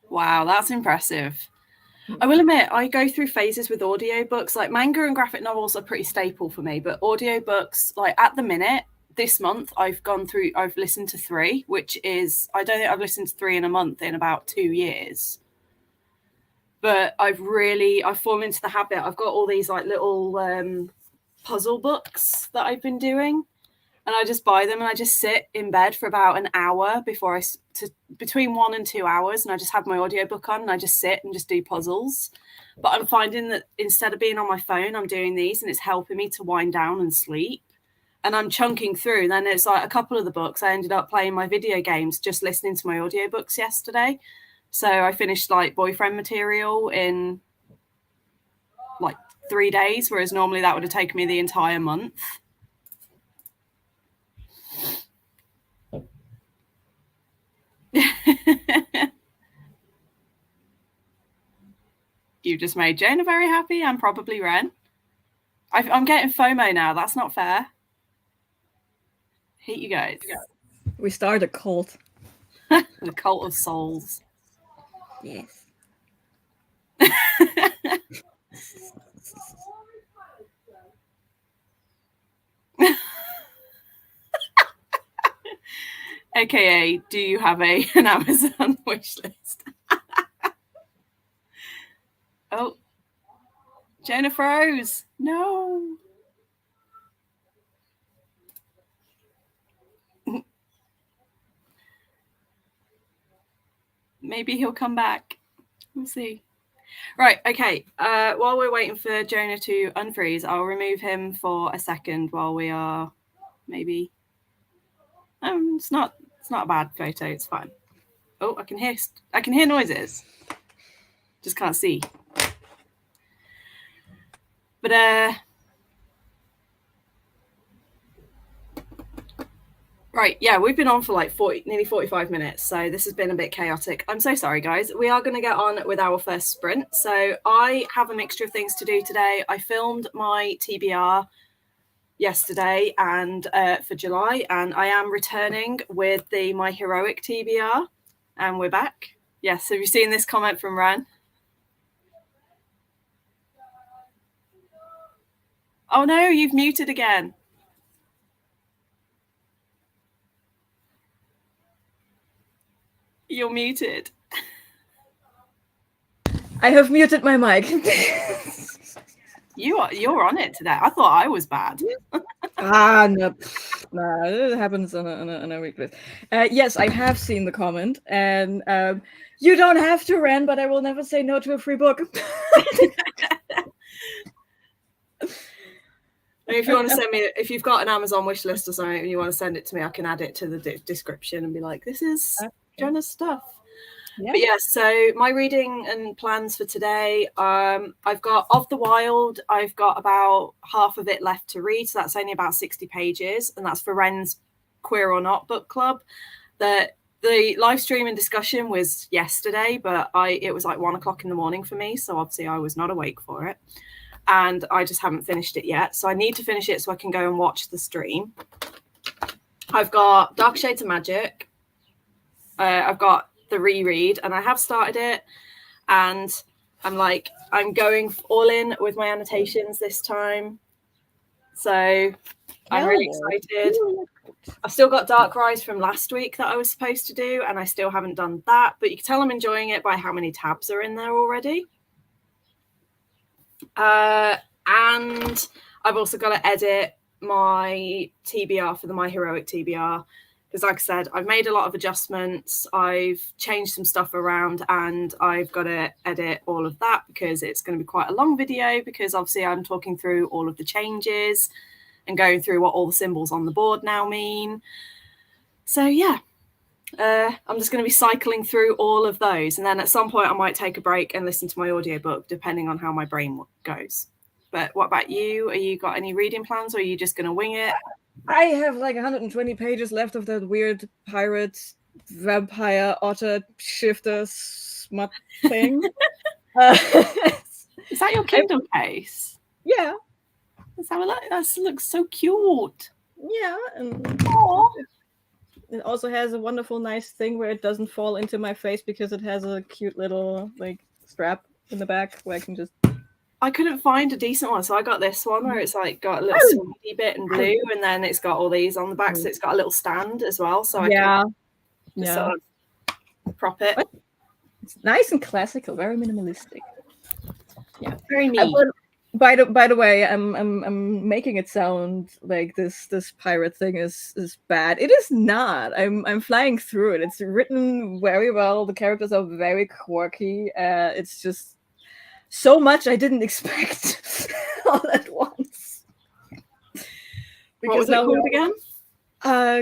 Speaker 1: Wow, that's impressive. I will admit, I go through phases with audiobooks. Like manga and graphic novels are pretty staple for me, but audiobooks, like at the minute, this month, I've listened to 3, which is, I don't think I've listened to 3 in a month in about 2 years. But I've fallen into the habit. I've got all these like little puzzle books that I've been doing. And I just buy them and I just sit in bed for about an hour between 1 and 2 hours. And I just have my audiobook on and I just sit and just do puzzles. But I'm finding that instead of being on my phone, I'm doing these and it's helping me to wind down and sleep. And I'm chunking through. Then it's like a couple of the books. I ended up playing my video games, just listening to my audiobooks yesterday. So I finished like Boyfriend Material in like 3 days, whereas normally that would have taken me the entire month. You just made Jonah very happy and probably Ren. I'm getting FOMO now. That's not fair. Hate you guys.
Speaker 2: We started a cult.
Speaker 1: The cult of souls.
Speaker 2: Yes.
Speaker 1: AKA, do you have an Amazon wish list? Oh, Jonah froze. No. Maybe he'll come back. We'll see. Right, okay. While we're waiting for Jonah to unfreeze, I'll remove him for a second while we are maybe. It's not a bad photo. It's fine. Oh, I can hear noises. Just can't see. But right, yeah, we've been on for like nearly 45 minutes, so this has been a bit chaotic. I'm so sorry, guys. We are going to get on with our first sprint. So I have a mixture of things to do today. I filmed my TBR yesterday and for July, and I am returning with my heroic TBR, and we're back. Yes, have you seen this comment from Ran? Oh no, you've muted again. You're muted.
Speaker 2: I have muted my mic.
Speaker 1: You're on it today. I thought I was bad.
Speaker 2: No, it happens on a weekly. Yes, I have seen the comment, and you don't have to, Ren, but I will never say no to a free book.
Speaker 1: If you want to send me, if you've got an Amazon wish list or something and you want to send it to me, I can add it to the description and be like, this is Jonah's stuff. Yeah. But yeah, so my reading and plans for today, I've got Of the Wild. I've got about half of it left to read. So that's only about 60 pages. And that's for Ren's Queer or Not book club. The live stream and discussion was yesterday, but it was like 1 o'clock in the morning for me. So obviously I was not awake for it. And I just haven't finished it yet. So I need to finish it so I can go and watch the stream. I've got Dark Shades of Magic. I've got the reread, and I have started it. And I'm going all in with my annotations this time. So I'm really excited. I've still got Dark Rise from last week that I was supposed to do, and I still haven't done that. But you can tell I'm enjoying it by how many tabs are in there already. And I've also got to edit my TBR for the My Heroic TBR because, like I said, I've made a lot of adjustments. I've changed some stuff around, and I've got to edit all of that because it's going to be quite a long video. Because obviously, I'm talking through all of the changes and going through what all the symbols on the board now mean. So yeah. I'm just going to be cycling through all of those, and then at some point I might take a break and listen to my audiobook depending on how my brain goes. But what about you? Are you got any reading plans, or are you just going to wing it?
Speaker 2: I have like 120 pages left of that weird pirate vampire otter shifter smut thing.
Speaker 1: Is that your Kindle case?
Speaker 2: Yeah.
Speaker 1: That looks so cute.
Speaker 2: Yeah, and
Speaker 1: Aww.
Speaker 2: it also has a wonderful, nice thing where it doesn't fall into my face because it has a cute little like strap in the back where I can just.
Speaker 1: I couldn't find a decent one, so I got this one where it's like got a little sweetie bit in blue, and then it's got all these on the back, so it's got a little stand as well. So I can just sort of prop it.
Speaker 2: It's nice and classical, very minimalistic.
Speaker 1: Yeah, very neat.
Speaker 2: By the way, I'm making it sound like this pirate thing is bad. It is not. I'm flying through it. It's written very well. The characters are very quirky. It's just so much I didn't expect all at once.
Speaker 1: What was it called again?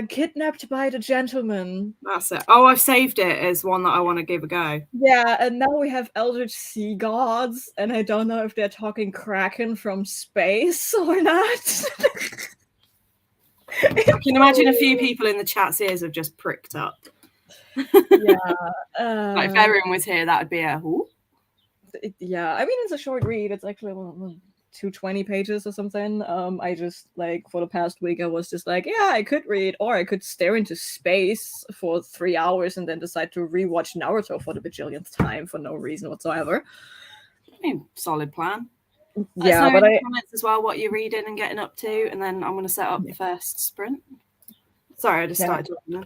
Speaker 2: Kidnapped by the Gentleman.
Speaker 1: That's it. Oh, I've saved it as one that I want to give a go.
Speaker 2: Yeah, and now we have Eldritch Sea Gods, and I don't know if they're talking Kraken from space or not.
Speaker 1: I can imagine a few people in the chat's ears have just pricked up.
Speaker 2: Yeah.
Speaker 1: Like if Erin was here, that would be a who?
Speaker 2: Yeah, I mean, it's a short read. It's actually 220 pages or something. I just like for the past week I was just like, yeah, I could read, or I could stare into space for 3 hours and then decide to rewatch Naruto for the bajillionth time for no reason whatsoever.
Speaker 1: I mean, solid plan.
Speaker 2: Yeah, but I
Speaker 1: comments as well what you're reading and getting up to, and then I'm going to set up the first sprint. Sorry, I just started talking.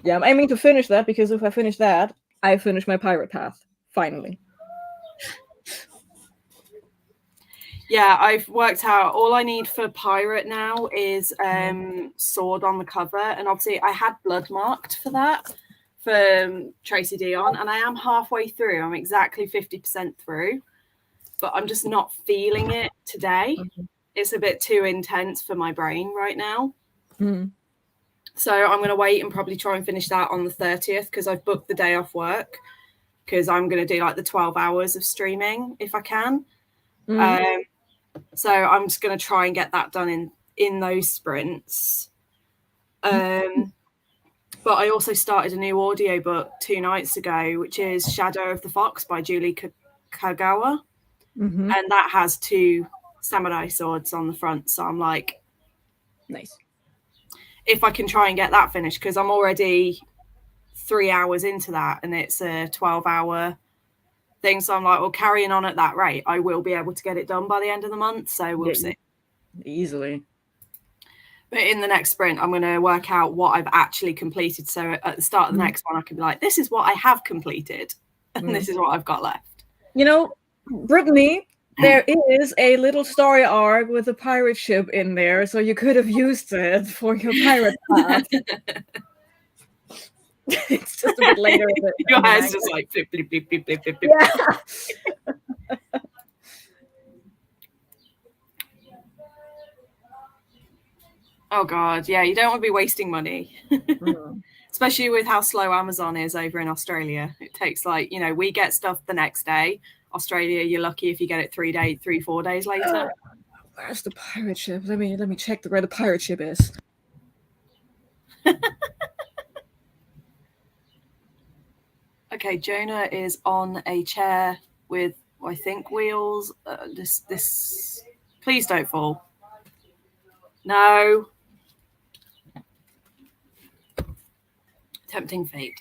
Speaker 2: Yeah, I'm aiming to finish that because if I finish that, I finish my pirate path finally.
Speaker 1: Yeah, I've worked out all I need for pirate now is sword on the cover, and obviously I had blood marked for that for Tracy Dion, and I am halfway through. I'm exactly 50% through, but I'm just not feeling it today. It's a bit too intense for my brain right now. So I'm going to wait and probably try and finish that on the 30th because I've booked the day off work because I'm going to do like the 12 hours of streaming if I can. So I'm just going to try and get that done in those sprints. But I also started a new audiobook 2 nights ago, which is Shadow of the Fox by Julie Kagawa. And that has 2 samurai swords on the front. So I'm like,
Speaker 2: nice.
Speaker 1: If I can try and get that finished, because I'm already 3 hours into that and it's a 12-hour thing. So I'm like, well, carrying on at that rate, I will be able to get it done by the end of the month. So we'll see. Easily. But in the next sprint, I'm going to work out what I've actually completed. So at the start of the next one, I can be like, this is what I have completed. And this is what I've got left.
Speaker 2: You know, Brittany, there is a little story arc with a pirate ship in there. So you could have used it for your pirate path. It's just a bit later.
Speaker 1: Your hair's just like flip, flip, flip, flip, flip, flip.
Speaker 2: Yeah.
Speaker 1: Oh God, yeah, you don't want to be wasting money. Especially with how slow Amazon is over in Australia. It takes like, you know, we get stuff the next day. Australia, you're lucky if you get it 3-4 days later.
Speaker 2: Where's the pirate ship? Let me check where the pirate ship is.
Speaker 1: Okay, Jonah is on a chair with, I think, wheels. This. Please don't fall. No. Tempting fate.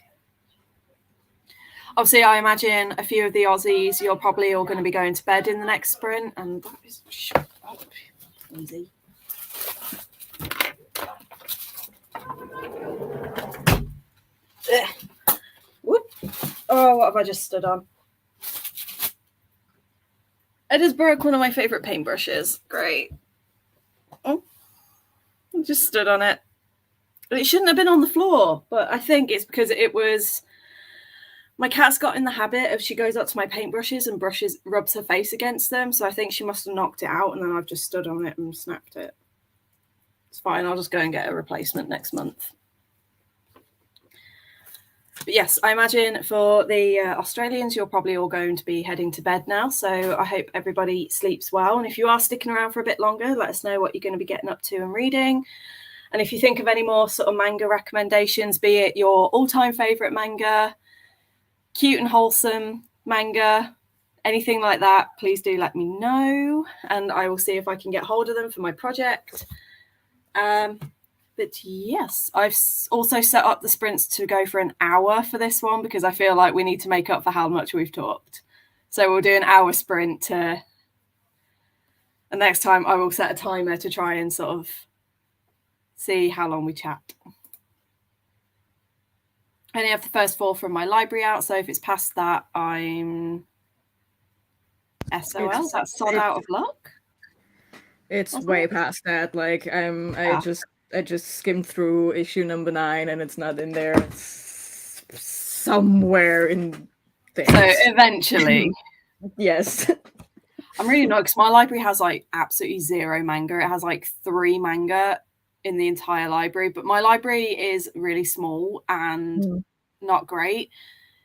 Speaker 1: Obviously, I imagine a few of the Aussies, you're probably all going to be going to bed in the next sprint, and that is shut up. Easy. Whoop. Oh, what have I just stood on? I just broke one of my favourite paintbrushes. Great. Oh, I just stood on it. It shouldn't have been on the floor, but I think it's because it was... My cat's got in the habit of she goes up to my paintbrushes and rubs her face against them, so I think she must have knocked it out, and then I've just stood on it and snapped it. It's fine, I'll just go and get a replacement next month. But yes, I imagine for the Australians, you're probably all going to be heading to bed now, so I hope everybody sleeps well. And if you are sticking around for a bit longer, let us know what you're going to be getting up to and reading. And if you think of any more sort of manga recommendations, be it your all-time favourite manga, cute and wholesome manga, anything like that, please do let me know, and I will see if I can get hold of them for my project. But yes, I've also set up the sprints to go for an hour for this one because I feel like we need to make up for how much we've talked. So we'll do an hour sprint and next time I will set a timer to try and sort of see how long we chat. I only have the first 4 from my library out, so if it's past that, I'm SOL. That's sod out of luck.
Speaker 2: It's way past that. Like I just skimmed through issue number 9 and it's not in there. It's somewhere in there.
Speaker 1: So eventually.
Speaker 2: Yes.
Speaker 1: I'm really annoyed because my library has like absolutely 0 manga. It has like 3 manga in the entire library, but my library is really small and not great.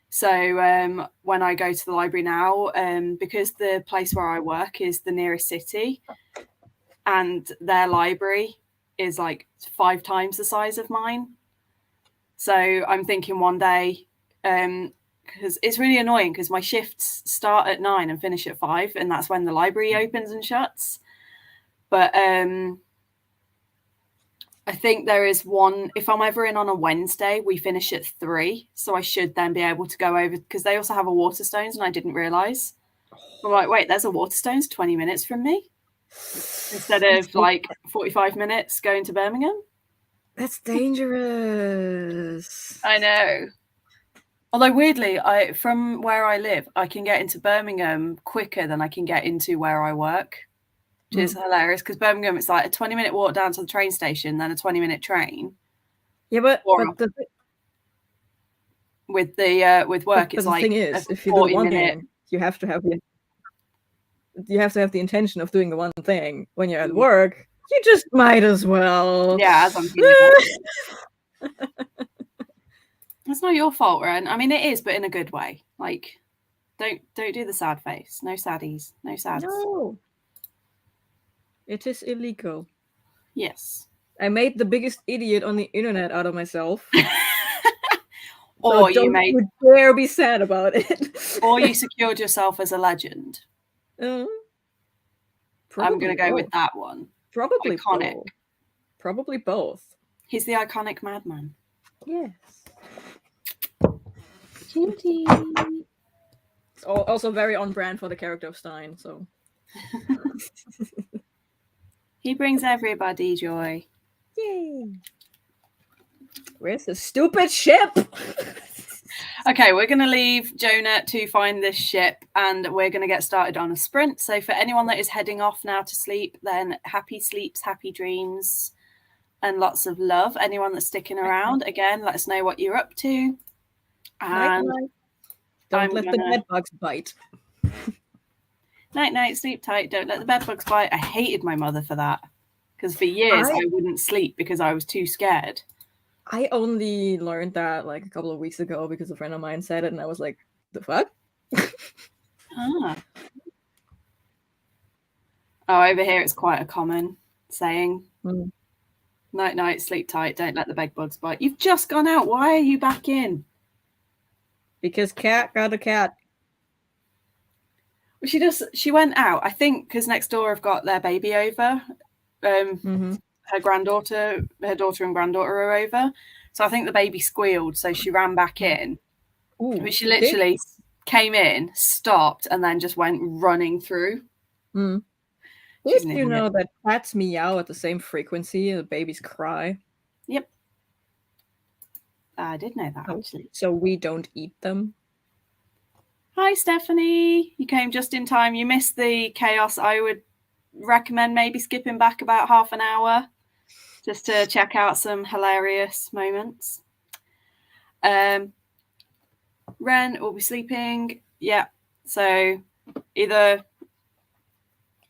Speaker 1: So when I go to the library now, because the place where I work is the nearest city, and their library is like 5 times the size of mine. So I'm thinking one day, because it's really annoying because my shifts start at 9 and finish at 5, and that's when the library opens and shuts. But I think there is one, if I'm ever in on a Wednesday, we finish at 3. So I should then be able to go over, because they also have a Waterstones and I didn't realise. I'm like, wait, there's a Waterstones 20 minutes from me? Instead of like 45 minutes going to Birmingham?
Speaker 2: That's dangerous.
Speaker 1: I know. Although weirdly, from where I live, I can get into Birmingham quicker than I can get into where I work. Which is hilarious because Birmingham, it's like a 20-minute walk down to the train station, then a 20-minute train.
Speaker 2: Yeah, but
Speaker 1: with work, it's
Speaker 2: the
Speaker 1: like
Speaker 2: thing is, if you do one thing, you have to have the intention of doing the one thing. When you're at work, you just might as well.
Speaker 1: Yeah, as I'm It's not your fault, Ren. I mean, it is, but in a good way. Like, don't do the sad face. No saddies. No sads.
Speaker 2: No. It is illegal.
Speaker 1: Yes.
Speaker 2: I made the biggest idiot on the internet out of myself.
Speaker 1: Or
Speaker 2: so you dare be sad about it.
Speaker 1: Or you secured yourself as a legend.
Speaker 2: I'm
Speaker 1: going to go with that one.
Speaker 2: Probably
Speaker 1: iconic.
Speaker 2: Both. Probably both.
Speaker 1: He's the iconic madman.
Speaker 2: Yes.
Speaker 1: Cutie.
Speaker 2: It's also very on brand for the character of Stein, so.
Speaker 1: He brings everybody joy.
Speaker 2: Yay. Where's the stupid ship?
Speaker 1: Okay, we're going to leave Jonah to find this ship and we're going to get started on a sprint. So for anyone that is heading off now to sleep, then happy sleeps, happy dreams, and lots of love. Anyone that's sticking around, again, let us know what you're up to. And
Speaker 2: night. Don't let the bed bugs bite.
Speaker 1: Night, sleep tight. Don't let the bed bugs bite. I hated my mother for that. Because for years I wouldn't sleep because I was too scared.
Speaker 2: I only learned that like a couple of weeks ago because a friend of mine said it and I was like, the fuck?
Speaker 1: Oh, over here it's quite a common saying. Night, sleep tight. Don't let the bed bugs bite. You've just gone out. Why are you back in?
Speaker 2: Because cat got a cat.
Speaker 1: Well, she went out, I think, because next door have got their baby over. Her daughter and granddaughter are over. So I think the baby squealed, so she ran back in.
Speaker 2: Ooh,
Speaker 1: but she literally came in, stopped, and then just went running through.
Speaker 2: Did you know that cats meow at the same frequency as babies cry?
Speaker 1: Yep. I did know that, actually.
Speaker 2: So we don't eat them?
Speaker 1: Hi, Stephanie. You came just in time. You missed the chaos. I would recommend maybe skipping back about half an hour just to check out some hilarious moments. Ren will be sleeping. Yeah. So either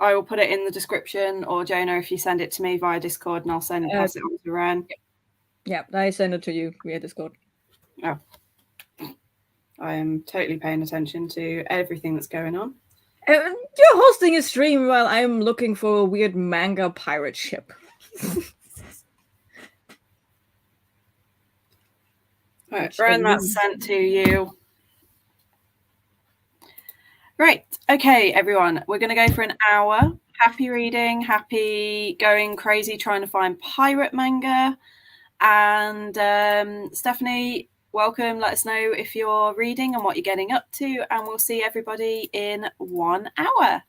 Speaker 1: I will put it in the description, or Jonah, if you send it to me via Discord, and I'll pass it on to Ren.
Speaker 2: Yeah, I send it to you via Discord.
Speaker 1: Oh. I am totally paying attention to everything that's going on.
Speaker 2: You're hosting a stream while I'm looking for a weird manga pirate ship.
Speaker 1: Right, Ren, that's sent to you. Right. Okay, everyone. We're going to go for an hour. Happy reading, happy going crazy trying to find pirate manga. And Stephanie, welcome. Let us know if you're reading and what you're getting up to. And we'll see everybody in 1 hour.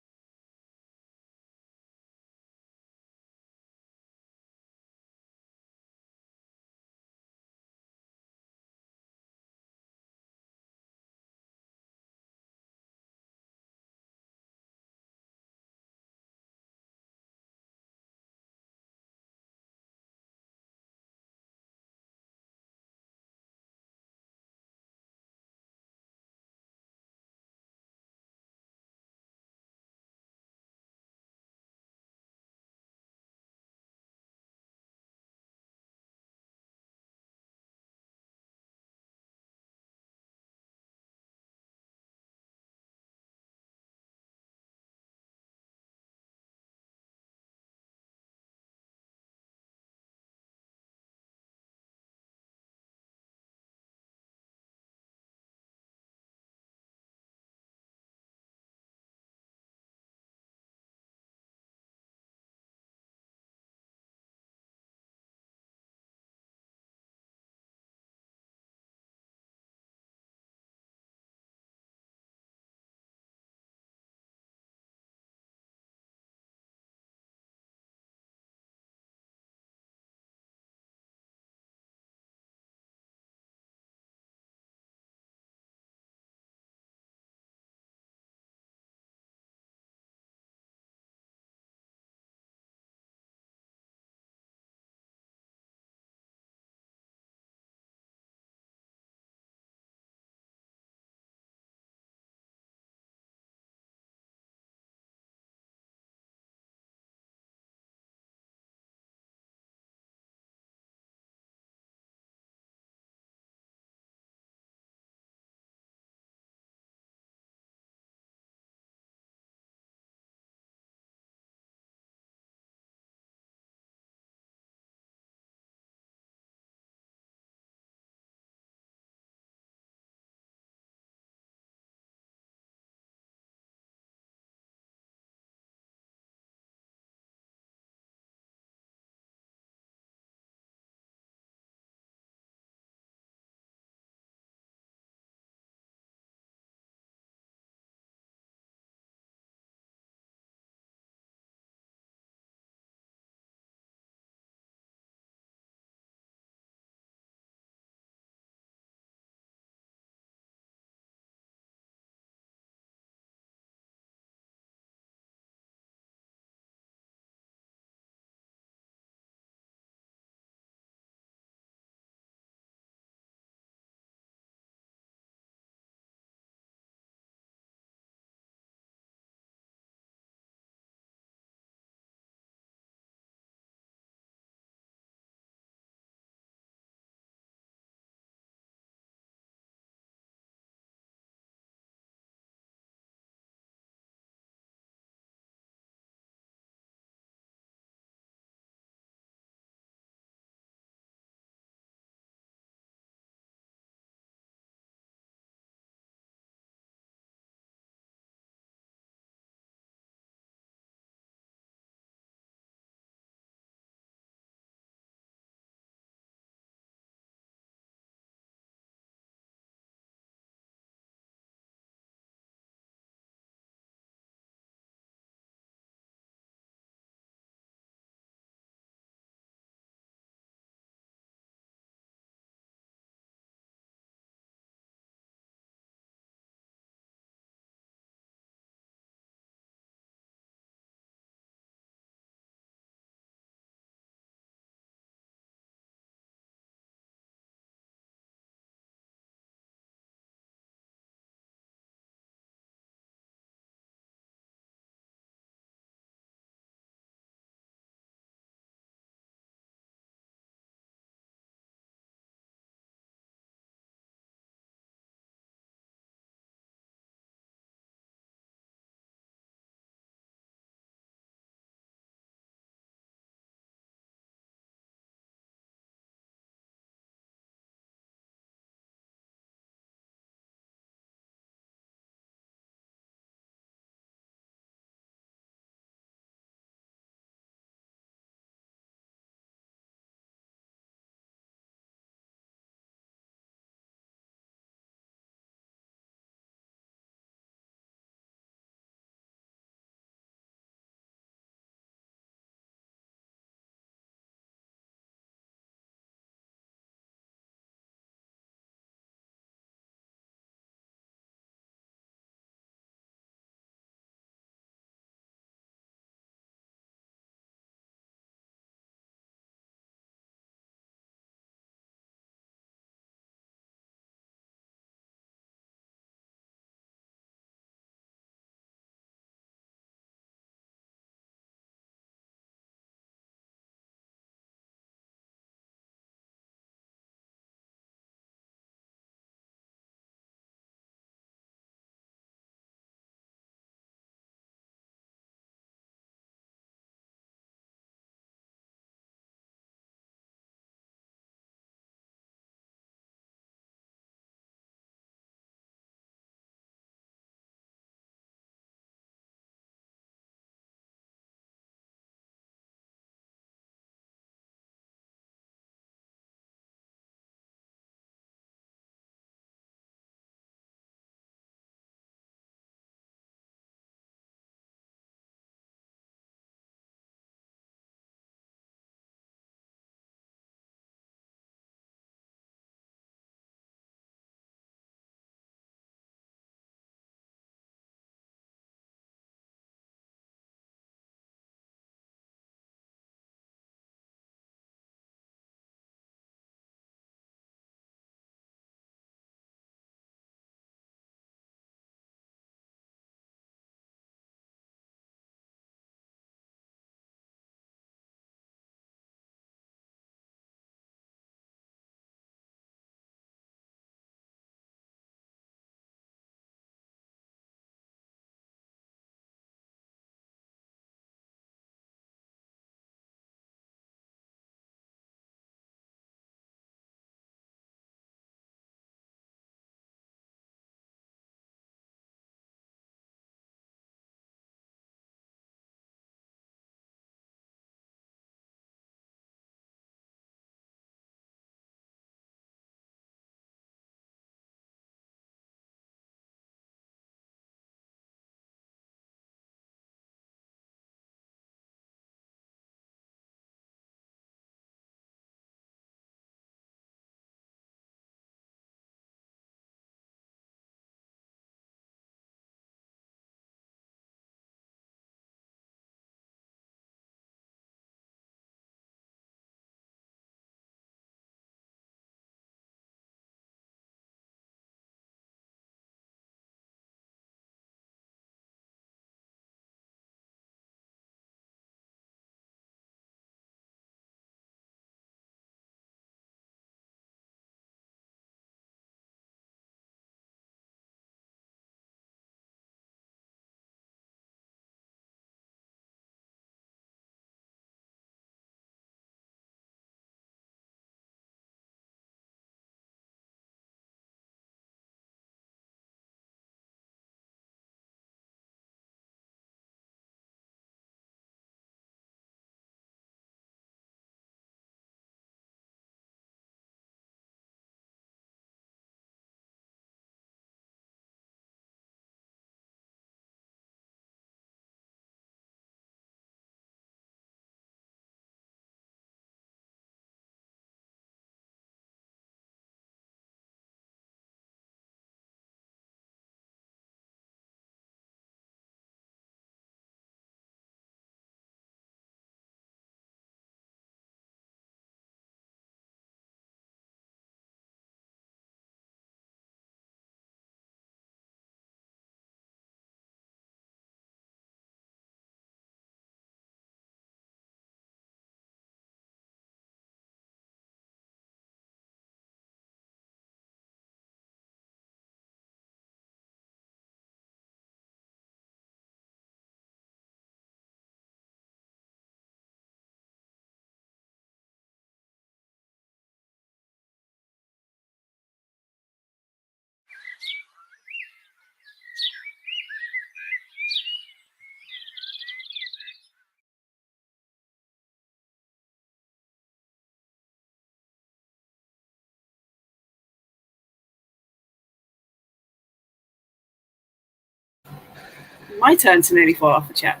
Speaker 1: my turn to nearly fall off the chair.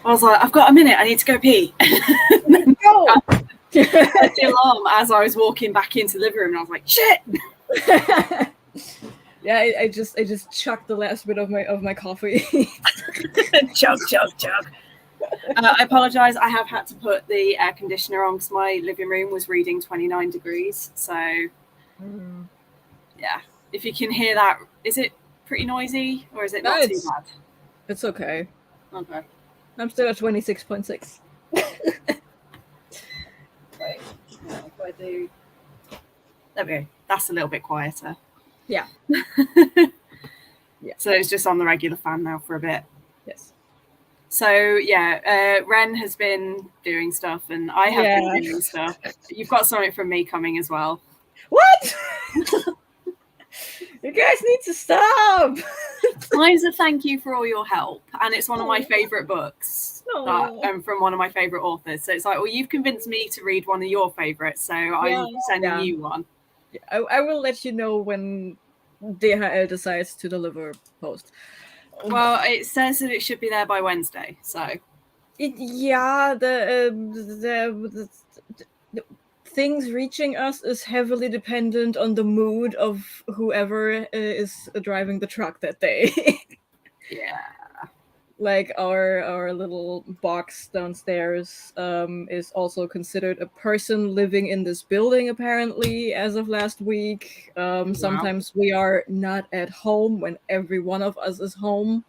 Speaker 1: I was like, I've got a minute, I need to go pee.
Speaker 2: Go!
Speaker 1: The alarm as I was walking back into the living room, and I was like, shit!
Speaker 2: Yeah, I just chucked the last bit of my coffee.
Speaker 1: Chug. I apologise, I have had to put the air conditioner on because my living room was reading 29 degrees. So, yeah. If you can hear that, is it pretty noisy or is it not too bad?
Speaker 2: It's okay.
Speaker 1: Okay.
Speaker 2: I'm still at 26.6.
Speaker 1: Right. What do I do? There we go. That's a little bit quieter.
Speaker 2: Yeah.
Speaker 1: So it's just on the regular fan now for a bit.
Speaker 2: Yes.
Speaker 1: So yeah, Ren has been doing stuff and I have been doing stuff. You've got something from me coming as well.
Speaker 2: What? You guys need to stop.
Speaker 1: Mine's a thank you for all your help, and it's one of my favorite books from one of my favorite authors. So it's like, well, you've convinced me to read one of your favorites, so I'm sending you one.
Speaker 2: Yeah, I will let you know when DHL decides to deliver post.
Speaker 1: Well, it says that it should be there by Wednesday, so
Speaker 2: the things reaching us is heavily dependent on the mood of whoever is driving the truck that day.
Speaker 1: Yeah.
Speaker 2: Like our little box downstairs is also considered a person living in this building, apparently, as of last week. Sometimes we are not at home when every one of us is home.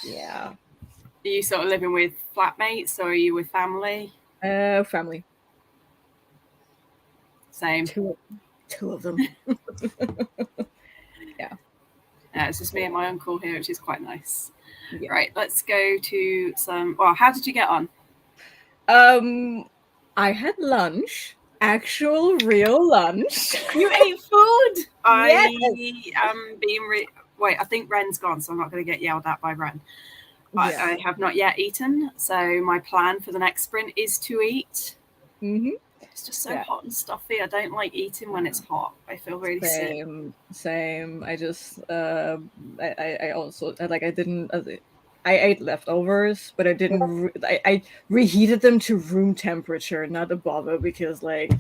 Speaker 2: Yeah.
Speaker 1: Are you sort of living with flatmates or are you with family?
Speaker 2: Family.
Speaker 1: Same.
Speaker 2: Two of them. Yeah.
Speaker 1: It's just me and my uncle here, which is quite nice. Yeah. Right, let's go to some. Well, how did you get on?
Speaker 2: I had lunch. Actual real lunch.
Speaker 1: You ate food?
Speaker 2: Yes.
Speaker 1: I am being wait, I think Ren's gone, so I'm not going to get yelled at by Ren. I have not yet eaten, so my plan for the next sprint is to eat.
Speaker 2: Mm-hmm.
Speaker 1: It's just so hot and stuffy. I don't like eating when it's hot. I feel really sick.
Speaker 2: Same. I just I also like I didn't. I ate leftovers, but I didn't. I reheated them to room temperature, not above it, because like.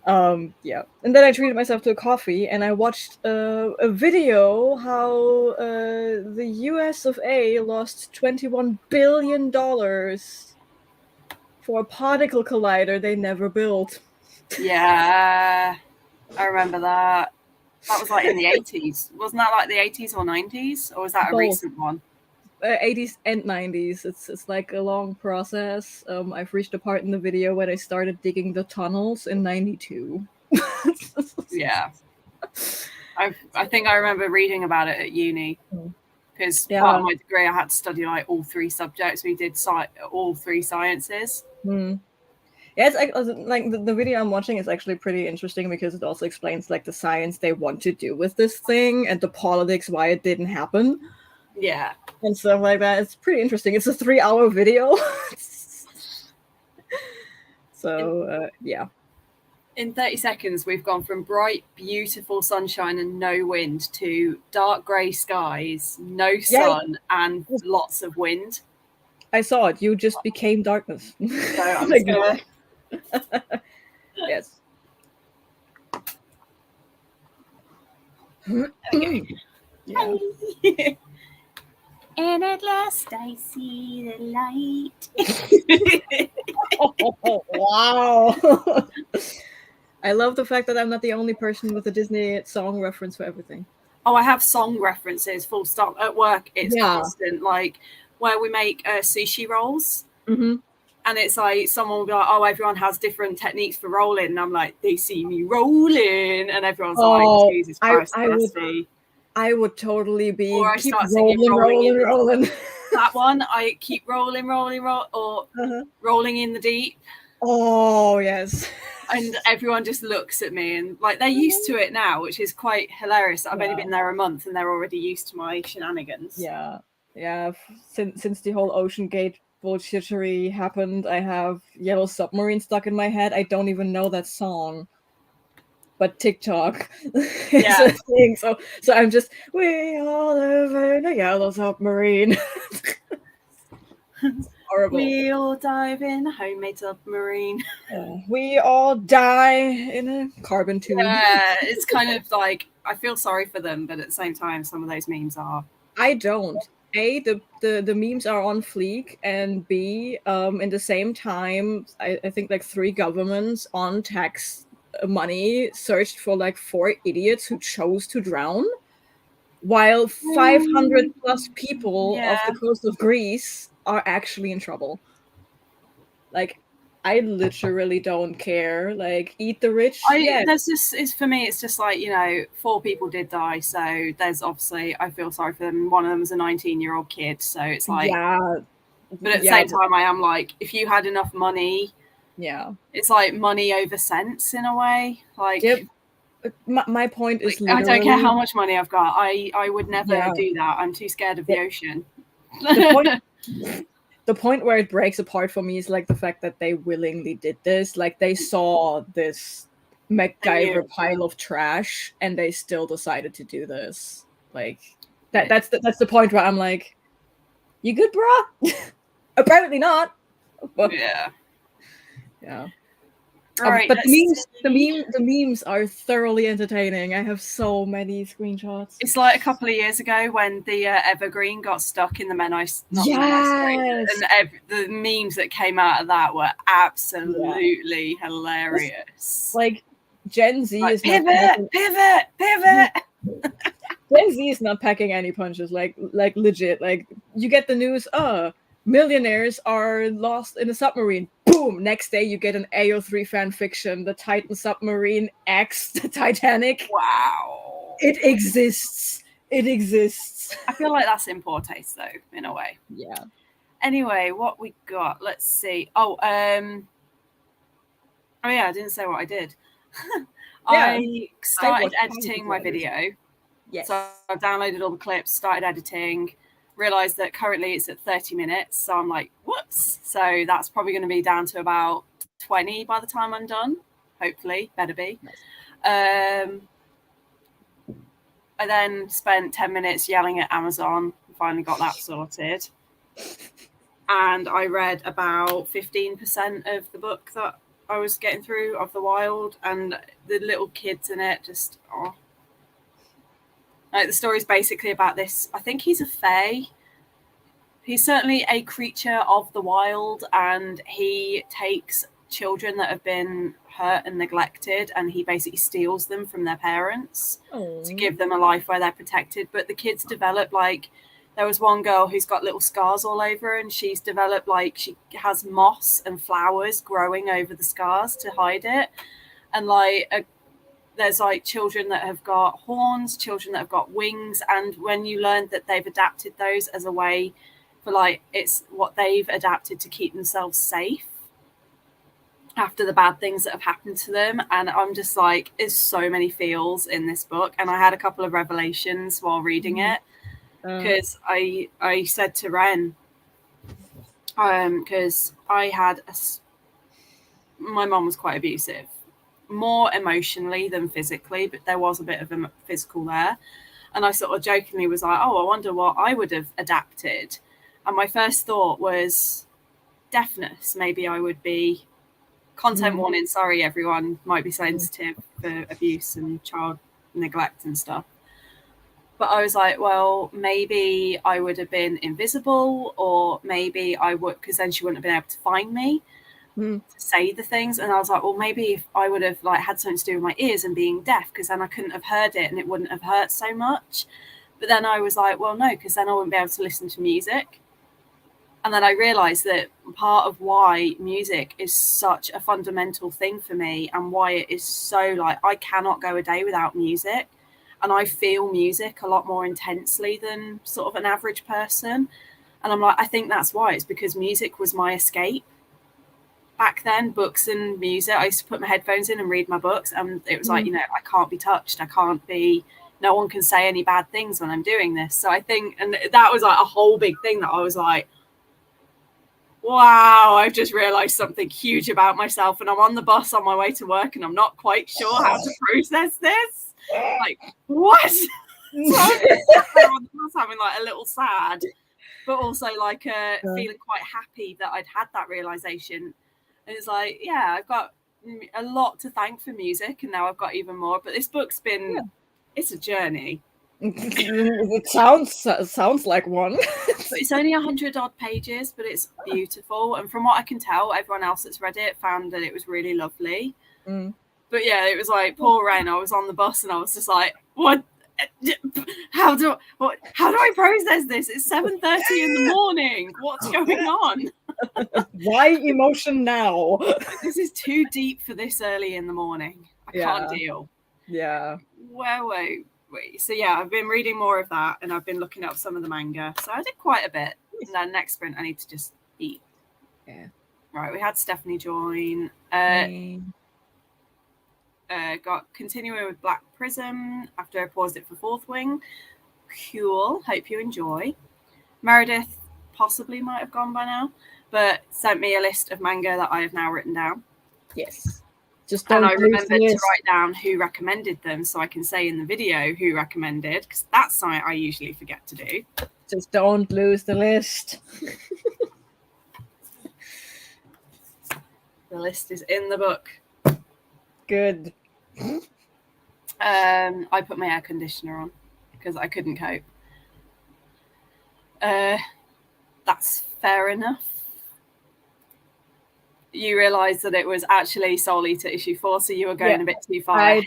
Speaker 2: Yeah, and then I treated myself to a coffee, and I watched a video how the US of A lost $21 billion for a particle collider they never built.
Speaker 1: Yeah, I remember that. That was like in the 80s. Wasn't that like the 80s or 90s? Or was that a recent one?
Speaker 2: 80s and 90s. It's like a long process. I've reached a part in the video when I started digging the tunnels in 92.
Speaker 1: Yeah. I think I remember reading about it at uni. Because part of my degree I had to study like all three subjects. We did all three sciences.
Speaker 2: Yeah, it's like the video I'm watching is actually pretty interesting because it also explains like the science they want to do with this thing and the politics why it didn't happen.
Speaker 1: Yeah.
Speaker 2: And stuff like that. It's pretty interesting. It's a 3-hour video. So, yeah.
Speaker 1: In 30 seconds, we've gone from bright, beautiful sunshine and no wind to dark grey skies, no sun, and lots of wind.
Speaker 2: I saw it. You just became darkness.
Speaker 1: So I'm just gonna...
Speaker 2: Yes.
Speaker 1: Okay.
Speaker 2: Yeah.
Speaker 1: And at last I see the light.
Speaker 2: Oh, wow. I love the fact that I'm not the only person with a Disney song reference for everything.
Speaker 1: Oh, I have song references, full stop. At work, it's constant. Like where we make sushi rolls.
Speaker 2: Mm-hmm.
Speaker 1: And it's like someone will be like, oh, everyone has different techniques for rolling. And I'm like, they see me rolling. And everyone's like, Jesus Christ,
Speaker 2: I would totally be.
Speaker 1: Or I start singing rolling. That one, I keep rolling, or rolling in the deep.
Speaker 2: Oh, yes.
Speaker 1: And everyone just looks at me and like they're used to it now, which is quite hilarious. I've only been there a month and they're already used to my shenanigans.
Speaker 2: Yeah. Since the whole Ocean Gate bullshittery happened, I have Yellow Submarine stuck in my head. I don't even know that song. but TikTok
Speaker 1: Yeah.
Speaker 2: is a thing. So I'm just, we all live in a yellow submarine. Horrible.
Speaker 1: We all dive in a homemade submarine.
Speaker 2: We all die in a carbon tube.
Speaker 1: Yeah, it's kind of like, I feel sorry for them, but at the same time, some of those memes are.
Speaker 2: I don't. A, the memes are on fleek, and B, in the same time, I think like 3 governments on tax money searched for like 4 idiots who chose to drown, while 500 plus people off the coast of Greece are actually in trouble. Like, I literally don't care. Like, eat the rich.
Speaker 1: There's just, it's for me, it's just like, 4 people did die, so there's obviously, I feel sorry for them. One of them was a 19-year-old kid, so it's like, but at the same time, I am like, if you had enough money, it's like money over sense in a way. Like,
Speaker 2: my point is,
Speaker 1: I don't care how much money I've got. I would never do that. I'm too scared of the ocean.
Speaker 2: The point where it breaks apart for me is like the fact that they willingly did this. Like, they saw this MacGyver pile of trash and they still decided to do this. Like, that's the point where I'm like, you good, bro? Apparently not. But, yeah.
Speaker 1: All right,
Speaker 2: but the memes are thoroughly entertaining. I have so many screenshots.
Speaker 1: It's like a couple of years ago when the Evergreen got stuck in the the memes that came out of that were absolutely hilarious.
Speaker 2: Like, Gen Z is
Speaker 1: pivot.
Speaker 2: Gen Z is not packing any punches. Like legit. Like, you get the news, millionaires are lost in a submarine. Boom! Next day, you get an AO3 fan fiction. The Titan submarine X the Titanic.
Speaker 1: Wow!
Speaker 2: It exists. It exists.
Speaker 1: I feel like that's in poor taste, though, in a way.
Speaker 2: Yeah.
Speaker 1: Anyway, what we got? Let's see. Oh yeah, I didn't say what I did. I started editing my video.
Speaker 2: Yes.
Speaker 1: So I've downloaded all the clips, started editing. Realized that currently it's at 30 minutes, so I'm like, whoops. So that's probably going to be down to about 20 by the time I'm done. Hopefully, better be. I then spent 10 minutes yelling at Amazon. Finally got that sorted. And I read about 15% of the book that I was getting through of The Wild, and the little kids in it just, Like, the story's basically about this. I think he's a fae. He's certainly a creature of the wild, and he takes children that have been hurt and neglected, and he basically steals them from their parents to give them a life where they're protected. But the kids develop, like, there was one girl who's got little scars all over her, and she's developed, like, she has moss and flowers growing over the scars to hide it. And, like, there's like children that have got horns, children that have got wings, and when you learn that they've adapted those as a way for, like, it's what they've adapted to keep themselves safe after the bad things that have happened to them. And I'm just like, there's so many feels in this book, and I had a couple of revelations while reading it, because I said to Ren, because I had my mom was quite abusive, more emotionally than physically, but there was a bit of a physical there. And I sort of jokingly was like, I wonder what I would have adapted. And my first thought was deafness. Maybe I would be, content warning, sorry everyone, might be sensitive for abuse and child neglect and stuff. But I was like, well, maybe I would have been invisible, or maybe I would, because then she wouldn't have been able to find me to say the things. And I was like, well, maybe if I would have, like, had something to do with my ears and being deaf, because then I couldn't have heard it and it wouldn't have hurt so much. But then I was like, well, no, because then I wouldn't be able to listen to music. And then I realized that part of why music is such a fundamental thing for me, and why it is so, like, I cannot go a day without music, and I feel music a lot more intensely than sort of an average person. And I'm like, I think that's why. It's because music was my escape. Back then, books and music, I used to put my headphones in and read my books, and it was like, I can't be touched. No one can say any bad things when I'm doing this. So I think, and that was like a whole big thing that I was like, wow, I've just realized something huge about myself, and I'm on the bus on my way to work and I'm not quite sure how to process this. Like, what? So I was on the bus having like a little sad, but also like feeling quite happy that I'd had that realization. And it's like, yeah, I've got a lot to thank for music, and now I've got even more. But this book's been, it's a journey.
Speaker 2: It sounds like one.
Speaker 1: But it's only 100 odd pages, but it's beautiful. And from what I can tell, everyone else that's read it found that it was really lovely.
Speaker 2: Mm.
Speaker 1: But yeah, it was like poor Ren. I was on the bus and I was just like, what? How do I process this? It's 7:30 in the morning. What's going on?
Speaker 2: Why emotion now?
Speaker 1: This is too deep for this early in the morning. I can't deal.
Speaker 2: Yeah.
Speaker 1: Wait. So yeah, I've been reading more of that, and I've been looking up some of the manga. So I did quite a bit. And then next sprint, I need to just eat.
Speaker 2: Yeah.
Speaker 1: Right, we had Stephanie join. Got continuing with Black Prism after I paused it for Fourth Wing. Cool. Hope you enjoy. Meredith possibly might have gone by now, but sent me a list of manga that I have now written down.
Speaker 2: Yes. Just
Speaker 1: and I remembered to write down who recommended them so I can say in the video who recommended, because that's something I usually forget to do.
Speaker 2: Just don't lose the list.
Speaker 1: The list is in the book.
Speaker 2: Good.
Speaker 1: I put my air conditioner on because I couldn't cope. That's fair enough. You realised that it was actually Soul Eater issue 4, so you were going a bit too far ahead.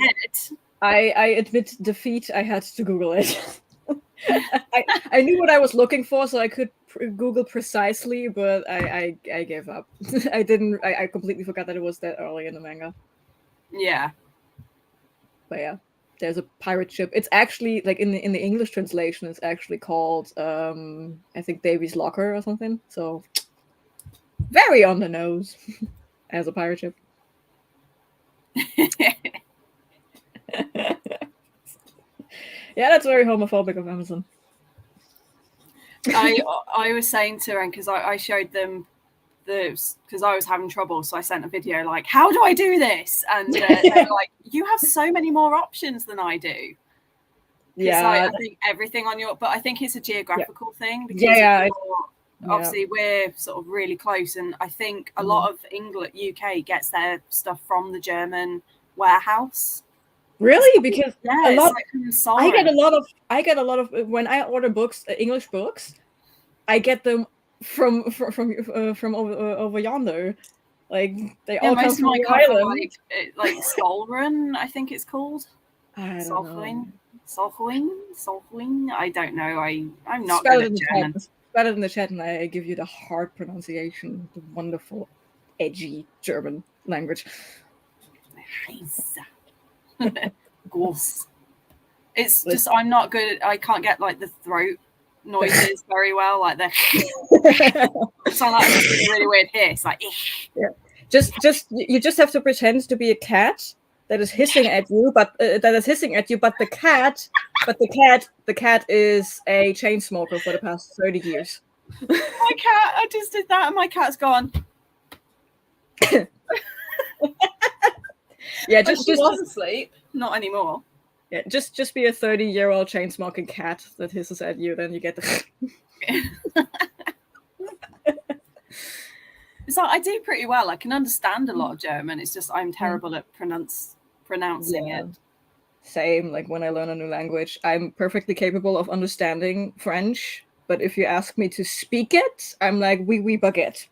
Speaker 2: I admit defeat. I had to Google it. I knew what I was looking for, so I could Google precisely, but I gave up. I completely forgot that it was that early in the manga.
Speaker 1: Yeah.
Speaker 2: But yeah, there's a pirate ship. It's actually like in the English translation, it's actually called I think Davy's Locker or something. So very on the nose as a pirate ship. Yeah, that's very homophobic of Amazon.
Speaker 1: I was saying to Ren, because I showed them because I was having trouble, so I sent a video like, how do I do this? And they were like, you have so many more options than I do. Yeah, like, I think everything on your, but I think it's a geographical thing, because obviously we're sort of really close, and I think a lot of England, UK gets their stuff from the German warehouse.
Speaker 2: Really? Because
Speaker 1: I get
Speaker 2: a lot of when I order books, English books, I get them from over yonder. Like they all come from the island.
Speaker 1: Like Solrun, I think it's called.
Speaker 2: I don't know.
Speaker 1: Solwing. I don't know. I'm not
Speaker 2: good
Speaker 1: at German.
Speaker 2: Spell it in the chat, and I give you the hard pronunciation, the wonderful, edgy German language.
Speaker 1: Gross. It's just I'm not good. I can't get like the throat noises very well. Like the sound like a really weird hiss. Like
Speaker 2: you just have to pretend to be a cat that is hissing at you, but the cat is a chain smoker for the past 30 years.
Speaker 1: My cat, I just did that, and my cat's gone.
Speaker 2: Yeah, just
Speaker 1: was asleep. Not anymore.
Speaker 2: Yeah, just be a 30-year-old chain smoking cat that hisses at you, then you get the.
Speaker 1: So I do pretty well. I can understand a lot of German. It's just I'm terrible at pronouncing it.
Speaker 2: Same. Like when I learn a new language, I'm perfectly capable of understanding French, but if you ask me to speak it, I'm like oui baguette.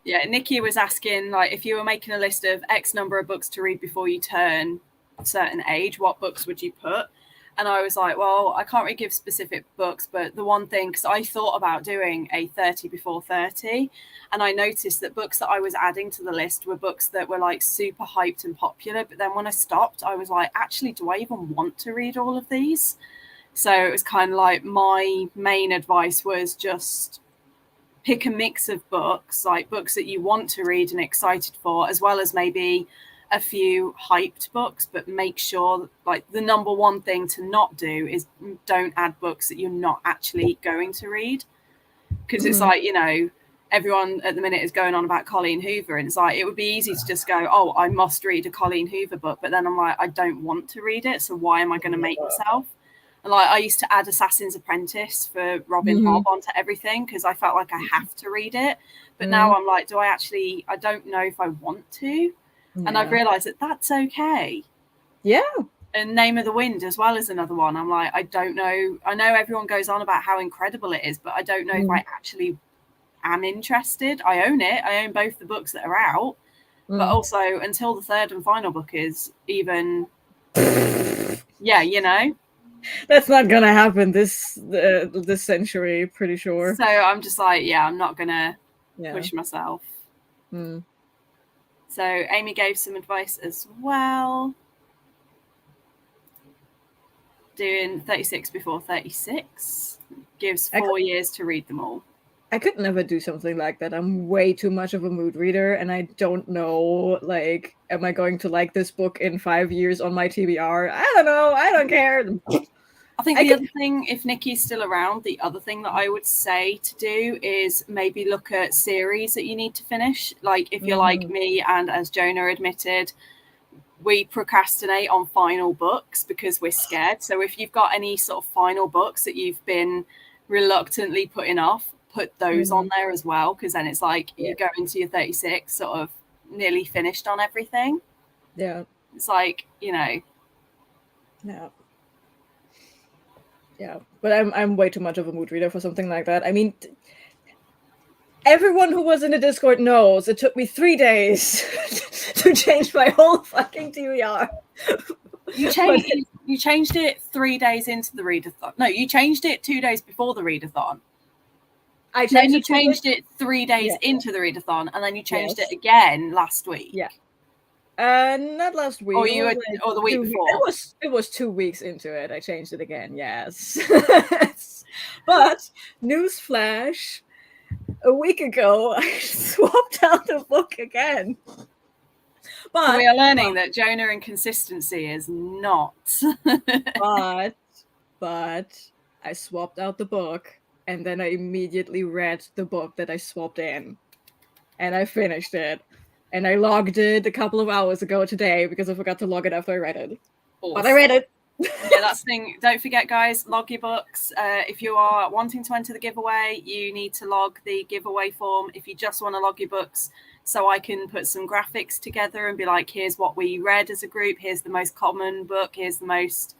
Speaker 1: Yeah, Nikki was asking, like, if you were making a list of X number of books to read before you turn a certain age, what books would you put? And I was like, well, I can't really give specific books, but the one thing, because I thought about doing a 30 before 30, and I noticed that books that I was adding to the list were books that were like super hyped and popular. But then when I stopped, I was like, actually, do I even want to read all of these? So it was kind of like my main advice was just pick a mix of books, like books that you want to read and excited for, as well as maybe a few hyped books, but make sure, like, the number one thing to not do is don't add books that you're not actually going to read. because it's like, you know, everyone at the minute is going on about Colleen Hoover, and it's like it would be easy to just go, oh, I must read a Colleen Hoover book, but then I'm like, I don't want to read it, so why am I going to make myself? And like I used to add Assassin's Apprentice for Robin Hobb onto everything because I felt like I have to read it, but now I'm like, I don't know if I want to, and I've realized that that's okay. And Name of the Wind as well is another one. I'm like, I don't know, I know everyone goes on about how incredible it is, but I don't know if I actually am interested. I own it. I own both the books that are out, but also until the third and final book is even, yeah, you know,
Speaker 2: that's not gonna happen this century, pretty sure.
Speaker 1: So I'm just like, yeah, I'm not gonna push myself. So Amy gave some advice as well. Doing 36 before 36 gives 4 years to read them all.
Speaker 2: I could never do something like that. I'm way too much of a mood reader, and I don't know, like, am I going to like this book in 5 years on my TBR? I don't know. I don't care.
Speaker 1: I think the other thing, if Nikki's still around, the other thing that I would say to do is maybe look at series that you need to finish. Like if you're like me, and as Jonah admitted, we procrastinate on final books because we're scared. So if you've got any sort of final books that you've been reluctantly putting off, put those on there as well, because then it's like you go into your 36 sort of nearly finished on everything. It's like, you know.
Speaker 2: But I'm way too much of a mood reader for something like that. I mean, everyone who was in the Discord knows it took me 3 days to change my whole fucking TBR.
Speaker 1: You changed it 3 days into the readathon. No, you changed it 2 days before the readathon. Then you changed it 3 days into the readathon, and then you changed it again last week.
Speaker 2: Not last week.
Speaker 1: Or the week before.
Speaker 2: It was 2 weeks into it. I changed it again. Yes. But newsflash, a week ago I swapped out the book again. But
Speaker 1: so we are learning that Jonah and consistency is not.
Speaker 2: but I swapped out the book, and then I immediately read the book that I swapped in, and I finished it. And I logged it a couple of hours ago today because I forgot to log it after I read it. Awesome. But I read it.
Speaker 1: Yeah, that's the thing. Don't forget, guys, log your books. If you are wanting to enter the giveaway, you need to log the giveaway form. If you just want to log your books so I can put some graphics together and be like, here's what we read as a group, here's the most common book, here's the most,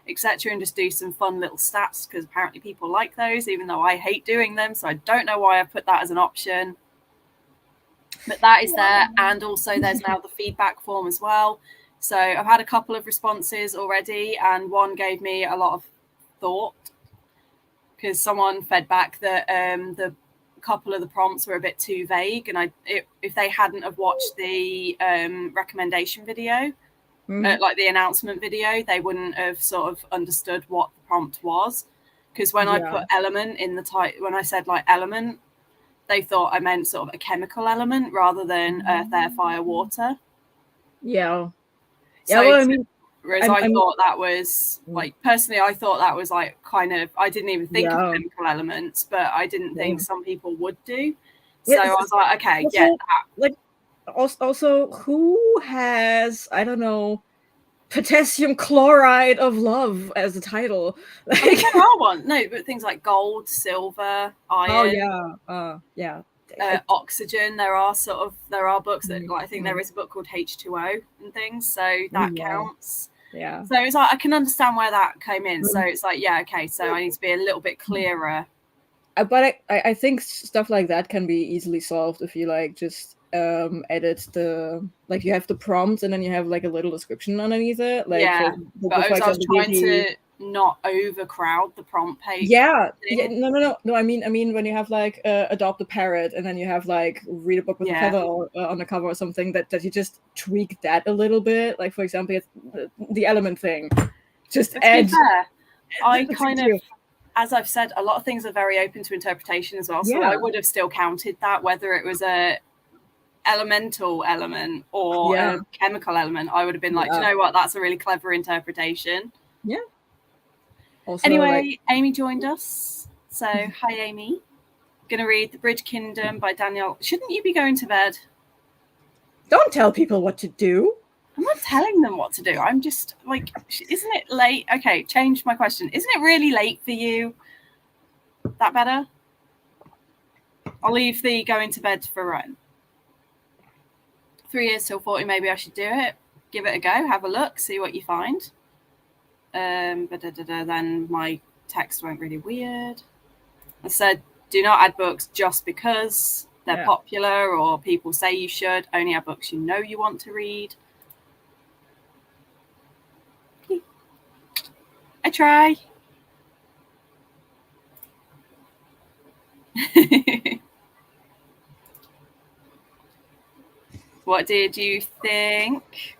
Speaker 1: etc., and just do some fun little stats, because apparently people like those, even though I hate doing them. So I don't know why I put that as an option. But that is there, and also there's now the feedback form as well. So I've had a couple of responses already, and one gave me a lot of thought, because someone fed back that the couple of the prompts were a bit too vague, and if they hadn't have watched the recommendation video, like the announcement video, they wouldn't have sort of understood what the prompt was. Because when I put element in the title, when I said like element, they thought I meant sort of a chemical element rather than earth, air, fire, water.
Speaker 2: Well,
Speaker 1: I mean, whereas I thought that was like, personally, I thought that was like kind of, I didn't even think of chemical elements, but I didn't think some people would do. So I was like, okay,
Speaker 2: also, like, also, who has, I don't know, potassium chloride of love as a title?
Speaker 1: Like, there are one. No, but things like gold, silver, iron. Oxygen. There are books that, like, I think there is a book called H2O and things, so that counts.
Speaker 2: Yeah.
Speaker 1: So it's like I can understand where that came in. So it's like, yeah, okay. So I need to be a little bit clearer.
Speaker 2: But I think stuff like that can be easily solved if you like just edit the, like, you have the prompt and then you have like a little description underneath it. Like,
Speaker 1: yeah, but I was trying to not overcrowd the prompt page.
Speaker 2: No. I mean when you have like adopt a parrot and then you have like read a book with a feather on the cover or something, that you just tweak that a little bit. Like, for example, it's the element thing. Just add.
Speaker 1: I kind of, as I've said, a lot of things are very open to interpretation as well. So I would have still counted that, whether it was a elemental element or a chemical element. I would have been like, do you know what? That's a really clever interpretation.
Speaker 2: Yeah. Also,
Speaker 1: anyway, Amy joined us. So hi, Amy. Gonna read The Bridge Kingdom by Danielle. Shouldn't you be going to bed?
Speaker 2: Don't tell people what to do.
Speaker 1: I'm not telling them what to do. I'm just like, isn't it late? Okay, change my question. Isn't it really late for you? That better? I'll leave the going to bed for Ren. 3 years till 40, maybe I should do it. Give it a go, have a look, see what you find. Then my text went really weird. I said, do not add books just because they're popular or people say you should. Only add books you know you want to read. I try. What did you think?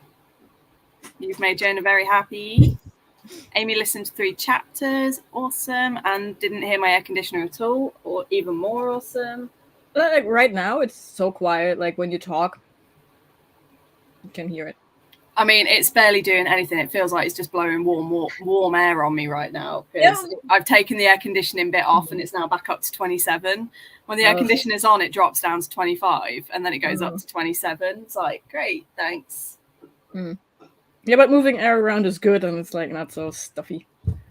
Speaker 1: You've made Jonah very happy. Amy listened to 3 chapters. Awesome. And didn't hear my air conditioner at all, or even more awesome.
Speaker 2: Like right now, it's so quiet. Like when you talk, you can hear it.
Speaker 1: I mean, it's barely doing anything. It feels like it's just blowing warm air on me right now. Because I've taken the air conditioning bit off and it's now back up to 27. When the air conditioner's on, it drops down to 25 and then it goes up to 27. It's like, great, thanks.
Speaker 2: Yeah, but moving air around is good and it's like not so stuffy.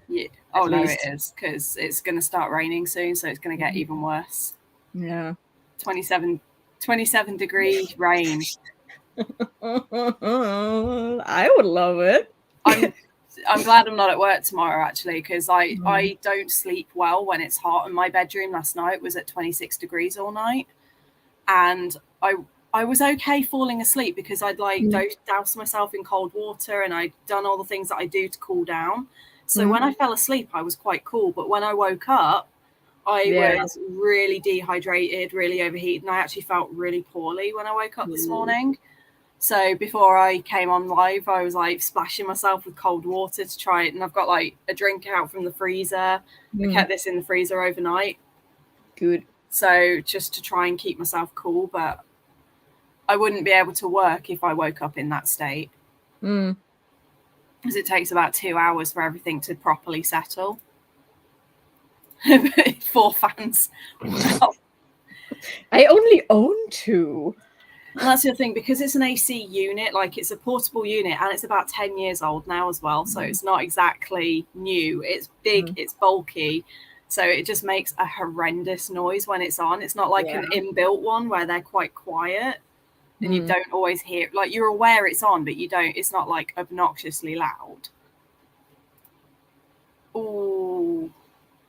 Speaker 1: Yeah. Oh, no, it is, because it's going to start raining soon, so it's going to get even worse.
Speaker 2: Yeah.
Speaker 1: 27 degree rain.
Speaker 2: I would love it.
Speaker 1: I'm glad I'm not at work tomorrow, actually, because I don't sleep well when it's hot. And my bedroom last night was at 26 degrees all night. And I was okay falling asleep because I'd doused myself in cold water and I'd done all the things that I do to cool down. So when I fell asleep, I was quite cool. But when I woke up, I was really dehydrated, really overheated. And I actually felt really poorly when I woke up this morning. So before I came on live, I was like splashing myself with cold water to try it. And I've got like a drink out from the freezer. I kept this in the freezer overnight.
Speaker 2: Good.
Speaker 1: So just to try and keep myself cool. But I wouldn't be able to work if I woke up in that state. Because it takes about 2 hours for everything to properly settle. 4 fans. Wow.
Speaker 2: I only own 2.
Speaker 1: And that's the thing, because it's an AC unit, like it's a portable unit and it's about 10 years old now as well. So it's not exactly new. It's big, it's bulky. So it just makes a horrendous noise when it's on. It's not like an inbuilt one where they're quite quiet and you don't always hear, like you're aware it's on, but you don't, it's not like obnoxiously loud. Oh,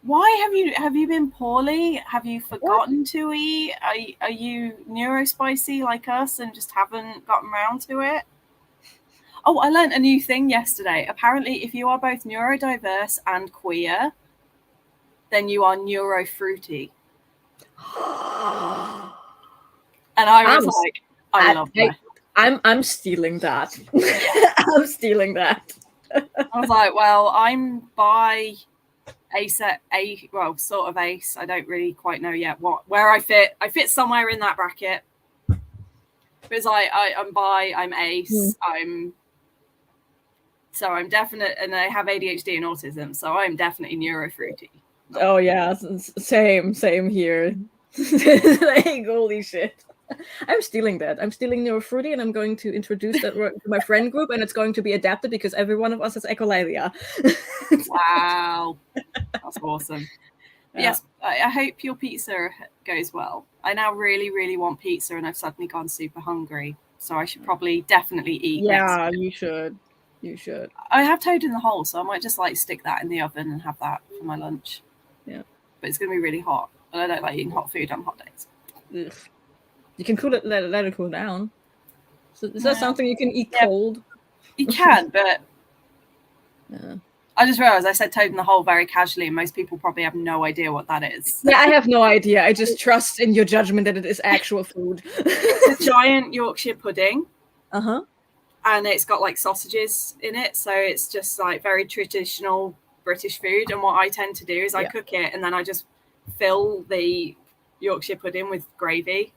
Speaker 1: why have you been poorly? Have you forgotten to eat? Are you neurospicy like us and just haven't gotten around to it? Oh, I learned a new thing yesterday. Apparently, if you are both neurodiverse and queer, then you are neurofruity. And I was like, I love that.
Speaker 2: I'm stealing that. I'm stealing that.
Speaker 1: I was like, well, I'm bi ace at a well, sort of ace. I don't really quite know yet where I fit. I fit somewhere in that bracket. Because I'm bi, I'm ace, I'm definite, and I have ADHD and autism, so I'm definitely neurofruity.
Speaker 2: Oh yeah, same here. Like holy shit. I'm stealing that. I'm stealing neurofruity, and I'm going to introduce that to my friend group, and it's going to be adapted because every one of us has echolalia.
Speaker 1: Wow, that's awesome. Yeah. Yes, I hope your pizza goes well. I now really, really want pizza, and I've suddenly gone super hungry, so I should probably definitely eat.
Speaker 2: Yeah, you should. You should.
Speaker 1: I have toad in the hole, so I might just like stick that in the oven and have that for my lunch.
Speaker 2: Yeah,
Speaker 1: but it's gonna be really hot, and I don't like eating hot food on hot days.
Speaker 2: Ugh. You can cool it, let it cool down. So is that something you can eat cold?
Speaker 1: You can, but I just realized I said toad in the hole very casually, and most people probably have no idea what that is.
Speaker 2: Yeah, I have no idea. I just trust in your judgment that it is actual food.
Speaker 1: It's a giant Yorkshire pudding.
Speaker 2: And
Speaker 1: it's got like sausages in it, so it's just like very traditional British food. And what I tend to do is I cook it and then I just fill the Yorkshire pudding with gravy.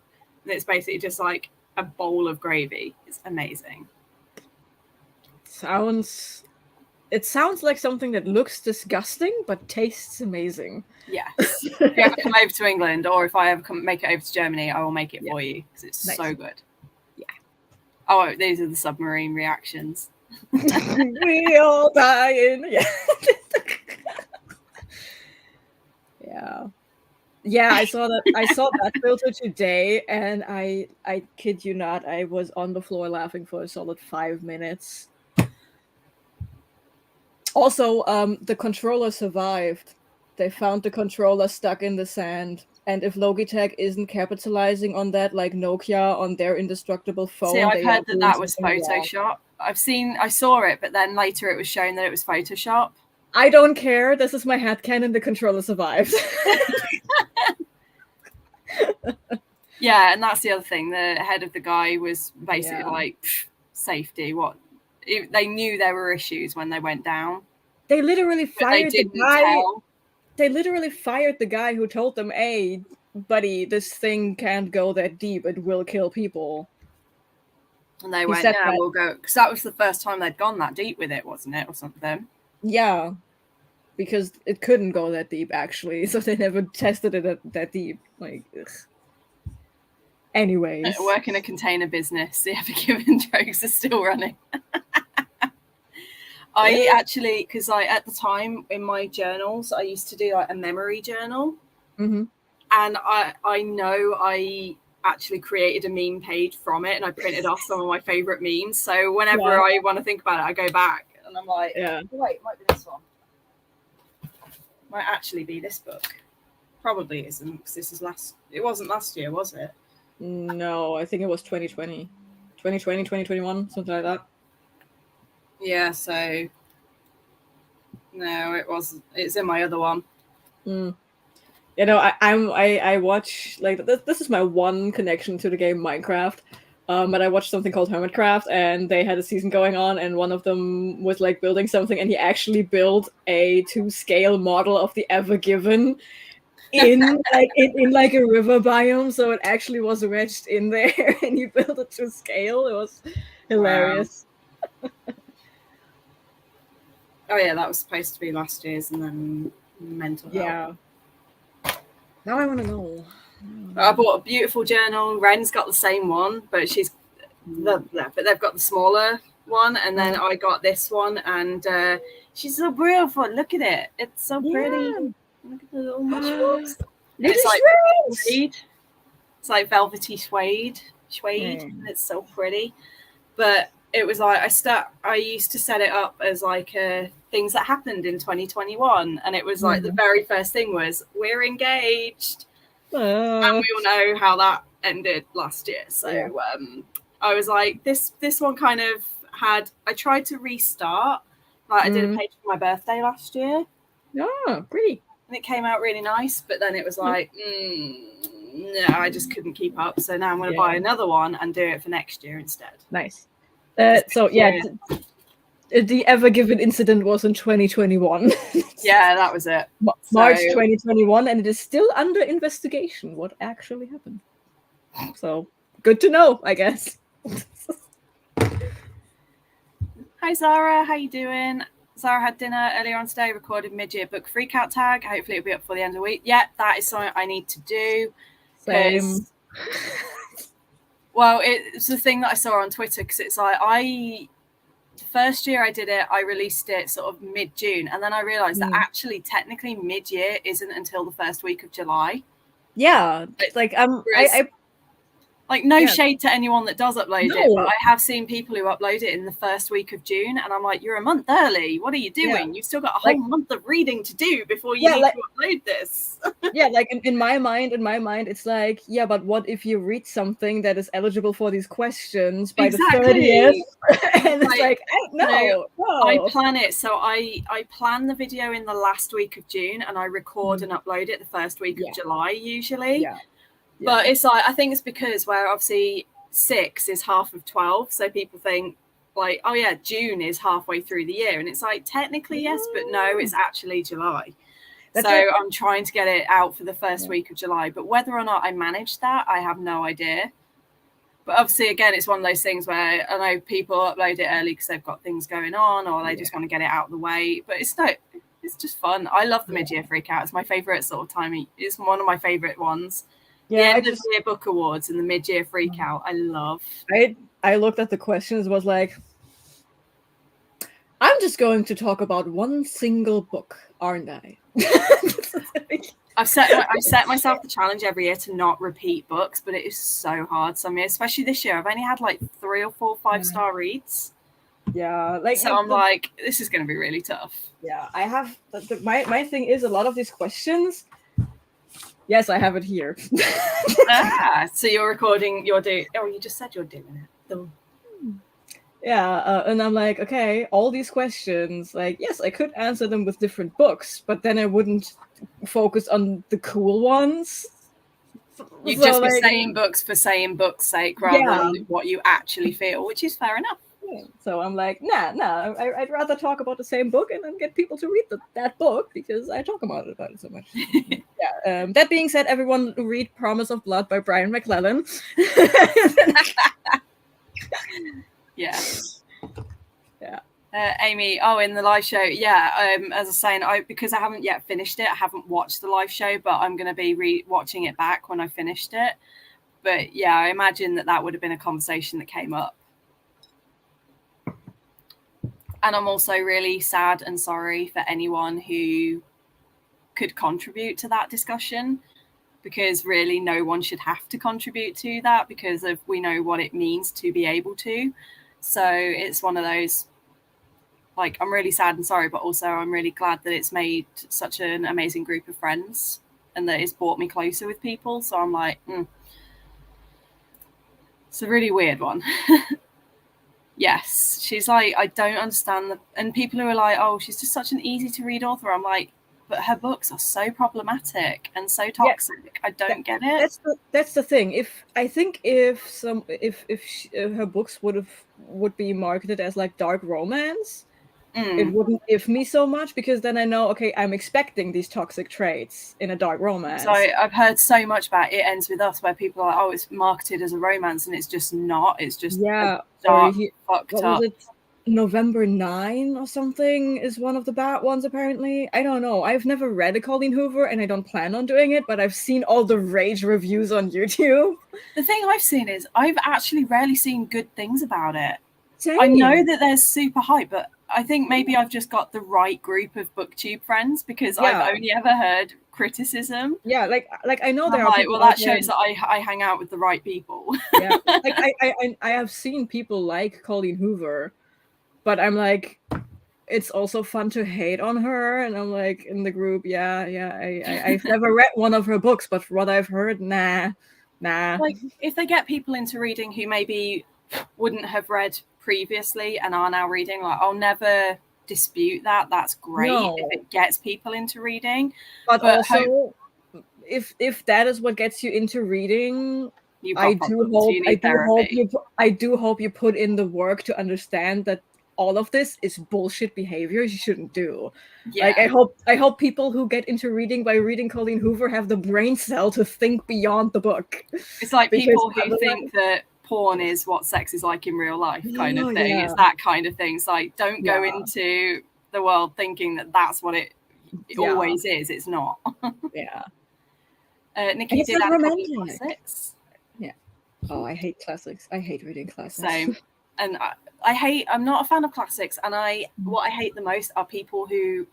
Speaker 1: And it's basically just like a bowl of gravy. It's amazing.
Speaker 2: Sounds it sounds like something that looks disgusting but tastes amazing.
Speaker 1: Yes. If you ever come over to England, or if I ever make it over to Germany, I will make it for you because it's so good.
Speaker 2: Yeah.
Speaker 1: Oh, these are the submarine reactions.
Speaker 2: We all dying. Yeah. Yeah, I saw that filter today, and I kid you not, I was on the floor laughing for a solid 5 minutes. Also, the controller survived. They found the controller stuck in the sand, and if Logitech isn't capitalizing on that, like Nokia on their indestructible phone,
Speaker 1: See, I've
Speaker 2: they
Speaker 1: heard
Speaker 2: are
Speaker 1: that was
Speaker 2: something wrong.
Speaker 1: Photoshop. I saw it, but then later it was shown that it was Photoshop.
Speaker 2: I don't care. This is my headcanon. The controller survived.
Speaker 1: Yeah, and that's the other thing. The head of the guy was basically like, safety. What? They knew there were issues when they went down.
Speaker 2: They literally fired the guy.
Speaker 1: Tell.
Speaker 2: They literally fired the guy who told them, "Hey, buddy, this thing can't go that deep. It will kill people."
Speaker 1: And they went, "Yeah, we'll go." Because that was the first time they'd gone that deep with it, wasn't it, or something?
Speaker 2: Yeah, because it couldn't go that deep actually, so they never tested it that deep. Like, ugh. Anyways,
Speaker 1: work in a container business. The Ever Given jokes are still running. I actually, because at the time in my journals, I used to do like a memory journal, and I know I actually created a meme page from it, and I printed off some of my favorite memes. So whenever I want to think about it, I go back and I'm like, wait, it might be this one. Might actually be this book. Probably isn't, because this is it wasn't last year, was it?
Speaker 2: No, I think it was 2020, 2021, something like that.
Speaker 1: Yeah, so no, it wasn't. It's in my other one.
Speaker 2: You know, I watch, like, this is my one connection to the game Minecraft. But I watched something called Hermitcraft, and they had a season going on, and one of them was like building something, and he actually built a 2-scale model of the Ever Given in like a river biome, so it actually was wedged in there, and he built it to scale. It was hilarious.
Speaker 1: Wow. Oh yeah, that was supposed to be last year's, and then mental health.
Speaker 2: Yeah. Now I want to know.
Speaker 1: I bought a beautiful journal. Ren's got the same one, but but they've got the smaller one, and then I got this one, and she's so beautiful. Look at it; it's so pretty. Look at the little mushrooms. It's like suede. It's like velvety suede. It's so pretty. But it was like I used to set it up as like things that happened in 2021, and it was like the very first thing was we're engaged. And we all know how that ended last year. So I was like, this one kind of had. I tried to restart. Like I did a page for my birthday last year.
Speaker 2: Oh, pretty.
Speaker 1: And it came out really nice, but then it was like, no, I just couldn't keep up. So now I'm going to buy another one and do it for next year instead.
Speaker 2: Nice. So yeah, the Ever Given incident was in 2021.
Speaker 1: Yeah, that was it.
Speaker 2: March 2021, and it is still under investigation what actually happened. So good to know, I guess.
Speaker 1: Hi Zara, how you doing? Zara had dinner earlier on today, recorded mid-year book freakout tag. Hopefully it'll be up before the end of the week. Yeah, that is something I need to do.
Speaker 2: Same.
Speaker 1: Well, it's the thing that I saw on Twitter, because it's like the first year I did it, I released it sort of mid-June, and then I realized that actually technically mid-year isn't until the first week of July.
Speaker 2: Yeah, it's like
Speaker 1: like no shade to anyone that does upload it, but I have seen people who upload it in the first week of June, and I'm like, you're a month early. What are you doing? Yeah. You've still got a whole month of reading to do before you need to upload this.
Speaker 2: Yeah, like in my mind, it's like, yeah, but what if you read something that is eligible for these questions by the 30th? And it's like, no.
Speaker 1: I plan it. So I plan the video in the last week of June, and I record and upload it the first week of July usually. Yeah. But it's like, I think it's because where obviously 6 is half of 12. So people think like, oh yeah, June is halfway through the year. And it's like, technically, yes, but no, it's actually July. So I'm trying to get it out for the first week of July. But whether or not I manage that, I have no idea. But obviously, again, it's one of those things where I know people upload it early because they've got things going on or they just want to get it out of the way. But it's just fun. I love the mid-year freak out. It's my favourite sort of time. It's one of my favourite ones. The end of year book awards and the mid-year freak out, I love.
Speaker 2: I looked at the questions, was like, I'm just going to talk about one single book, aren't I?
Speaker 1: I've set myself the challenge every year to not repeat books, but it is so hard. So especially this year, I've only had like 3 or 4 5-star reads.
Speaker 2: Yeah,
Speaker 1: so I'm like, this is going to be really tough.
Speaker 2: Yeah, I have my thing is a lot of these questions. Yes, I have it here.
Speaker 1: So you're recording. You just said you're doing it.
Speaker 2: Yeah, and I'm like, okay, all these questions, like, yes, I could answer them with different books, but then I wouldn't focus on the cool ones.
Speaker 1: You'd just be saying books for saying books' sake rather than what you actually feel, which is fair enough.
Speaker 2: Yeah. So I'm like, nah, I'd rather talk about the same book and then get people to read that book because I talk about it so much. Yeah. That being said, everyone read Promise of Blood by Brian McClellan.
Speaker 1: Yeah.
Speaker 2: Yeah.
Speaker 1: Amy, in the live show, as I was saying, because I haven't yet finished it, I haven't watched the live show, but I'm going to be watching it back when I finished it. But yeah, I imagine that would have been a conversation that came up. And I'm also really sad and sorry for anyone who could contribute to that discussion, because really no one should have to contribute to that because we know what it means to be able to. So it's one of those, like, I'm really sad and sorry, but also I'm really glad that it's made such an amazing group of friends and that it's brought me closer with people. So I'm like, it's a really weird one. Yes, she's like, I don't understand and people who are like, oh, she's just such an easy to read author. I'm like, but her books are so problematic and so toxic. Yeah, I don't get it.
Speaker 2: That's the thing. If her books would be marketed as like dark romance, it wouldn't give me so much because then I know, okay, I'm expecting these toxic traits in a dark romance.
Speaker 1: So I've heard so much about It Ends With Us where people are like, oh, it's marketed as a romance and it's just not. It's just dark, fucked up.
Speaker 2: November 9 or something is one of the bad ones, apparently. I don't know. I've never read a Colleen Hoover and I don't plan on doing it, but I've seen all the rage reviews on YouTube.
Speaker 1: The thing I've seen is I've actually rarely seen good things about it.
Speaker 2: Same.
Speaker 1: I know that there's super hype, but I think maybe I've just got the right group of booktube friends because I've only ever heard criticism.
Speaker 2: Yeah, like I know there are
Speaker 1: like, well, that shows that I hang out with the right people.
Speaker 2: Yeah, like I have seen people like Colleen Hoover, but I'm like, it's also fun to hate on her, and I'm like in the group, I've never read one of her books, but for what I've heard, nah.
Speaker 1: Like, if they get people into reading who maybe wouldn't have read previously and are now reading, like, I'll never dispute that. That's great if it gets people into reading.
Speaker 2: But also, if that is what gets you into reading, I do hope you put in the work to understand that all of this is bullshit behaviors you shouldn't do. Yeah. Like, I hope people who get into reading by reading Colleen Hoover have the brain cell to think beyond the book.
Speaker 1: It's like people who think that porn is what sex is like in real life kind of thing. It's that kind of thing. It's like, don't go into the world thinking that that's what it always is. It's not.
Speaker 2: Yeah.
Speaker 1: Nikki did add classics.
Speaker 2: Yeah. Oh, I hate classics. I hate reading classics.
Speaker 1: Same. And I'm not a fan of classics, and what I hate the most are people who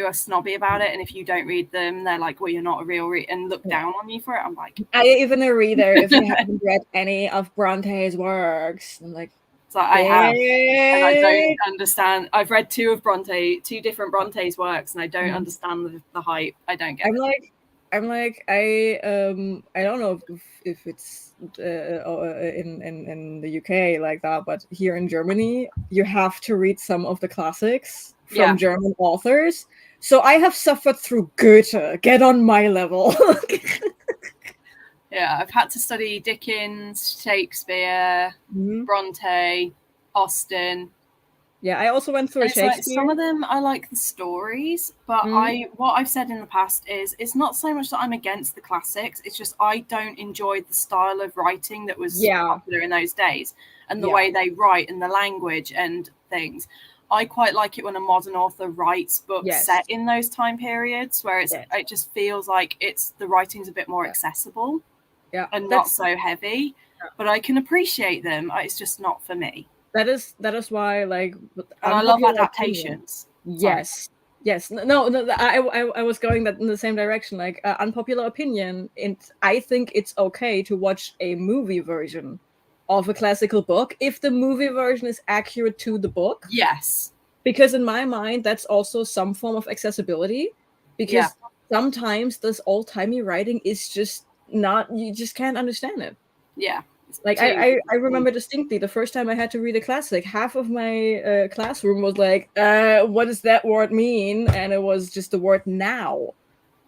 Speaker 1: are snobby about it, and if you don't read them, they're like, well, you're not a real reader, and look down on you for it. I'm like,
Speaker 2: I even a reader if you haven't read any of Bronte's works. I'm like,
Speaker 1: so I have, and I don't understand. I've read two different Bronte's works, and I don't understand the hype. I don't get it.
Speaker 2: I don't know if it's in the UK like that, but here in Germany, you have to read some of the classics from German authors. So I have suffered through Goethe. Get on my level.
Speaker 1: Yeah, I've had to study Dickens, Shakespeare, Bronte, Austen,
Speaker 2: Yeah, I also went through a
Speaker 1: It's like
Speaker 2: Shakespeare.
Speaker 1: some of them I like the stories, but what I've said in the past is it's not so much that I'm against the classics, it's just I don't enjoy the style of writing that was popular in those days and the way they write and the language and things. I quite like it when a modern author writes books set in those time periods where it just feels like the writing's a bit more accessible and not so heavy. But I can appreciate them. It's just not for me.
Speaker 2: That is why, like,
Speaker 1: and I love adaptations.
Speaker 2: Yes. No, I was going in the same direction. Like, unpopular opinion, I think it's okay to watch a movie version of a classical book if the movie version is accurate to the book.
Speaker 1: Yes.
Speaker 2: Because in my mind, that's also some form of accessibility. Because sometimes this old-timey writing is just not, you just can't understand it.
Speaker 1: Yeah.
Speaker 2: Like, I remember distinctly the first time I had to read a classic, half of my classroom was like, what does that word mean? And it was just the word now.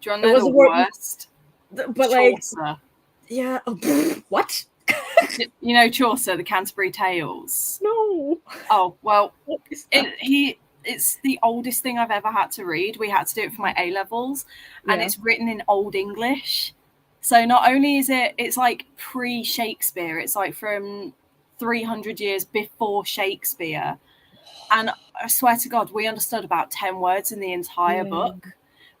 Speaker 1: Do you want to know the worst?
Speaker 2: But
Speaker 1: Chaucer.
Speaker 2: Like, yeah. What?
Speaker 1: You know Chaucer, the Canterbury Tales?
Speaker 2: No.
Speaker 1: Oh, well, it's the oldest thing I've ever had to read. We had to do it for my A-levels, and it's written in Old English. So not only is it's like pre-Shakespeare, it's like from 300 years before Shakespeare. And I swear to God, we understood about 10 words in the entire book.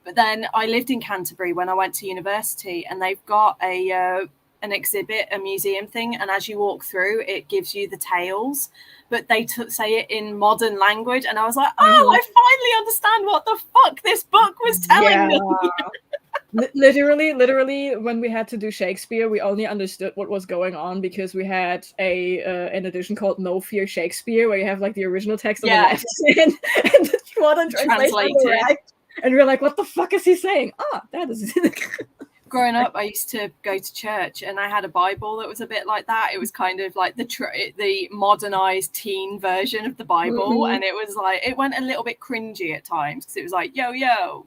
Speaker 1: But then I lived in Canterbury when I went to university, and they've got an exhibit, a museum thing. And as you walk through, it gives you the tales, but they say it in modern language. And I was like, oh, I finally understand what the fuck this book was telling me.
Speaker 2: Literally, when we had to do Shakespeare, we only understood what was going on because we had an edition called No Fear Shakespeare, where you have like the original text on the left and the modern translation on the right. And we were like, what the fuck is he saying? That is
Speaker 1: Growing up, I used to go to church, and I had a Bible that was a bit like that. It was kind of like the modernized teen version of the Bible, and it was like it went a little bit cringy at times because it was like yo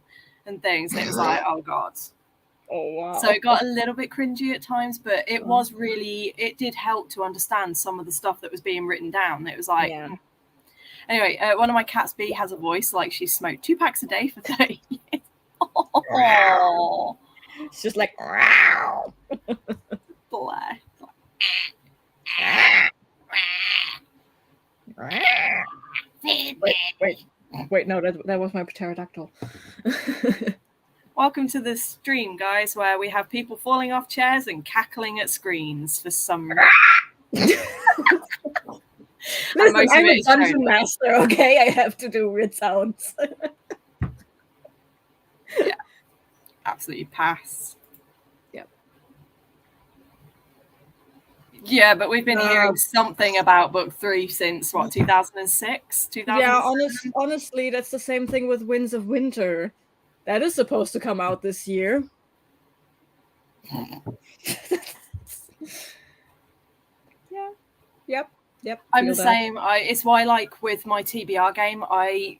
Speaker 1: and things. And it was like, oh god.
Speaker 2: Oh wow.
Speaker 1: So it got a little bit cringy at times, but it was really, it did help to understand some of the stuff that was being written down. It was like anyway, one of my cats, B, has a voice like she smoked 2 packs a day for 30 years. Oh.
Speaker 2: It's just like wow.
Speaker 1: Bleh.
Speaker 2: Wait, no, that was my pterodactyl.
Speaker 1: Welcome to the stream, guys, where we have people falling off chairs and cackling at screens for some reason.
Speaker 2: Listen, I'm a dungeon master, okay? I have to do weird sounds.
Speaker 1: Yeah. Absolutely pass.
Speaker 2: Yep.
Speaker 1: Yeah, but we've been hearing something about book 3 since, what, 2006? 2007?
Speaker 2: Yeah, honestly, that's the same thing with Winds of Winter. That is supposed to come out this year. Yep.
Speaker 1: I'm the same. It's why, like, with my TBR game,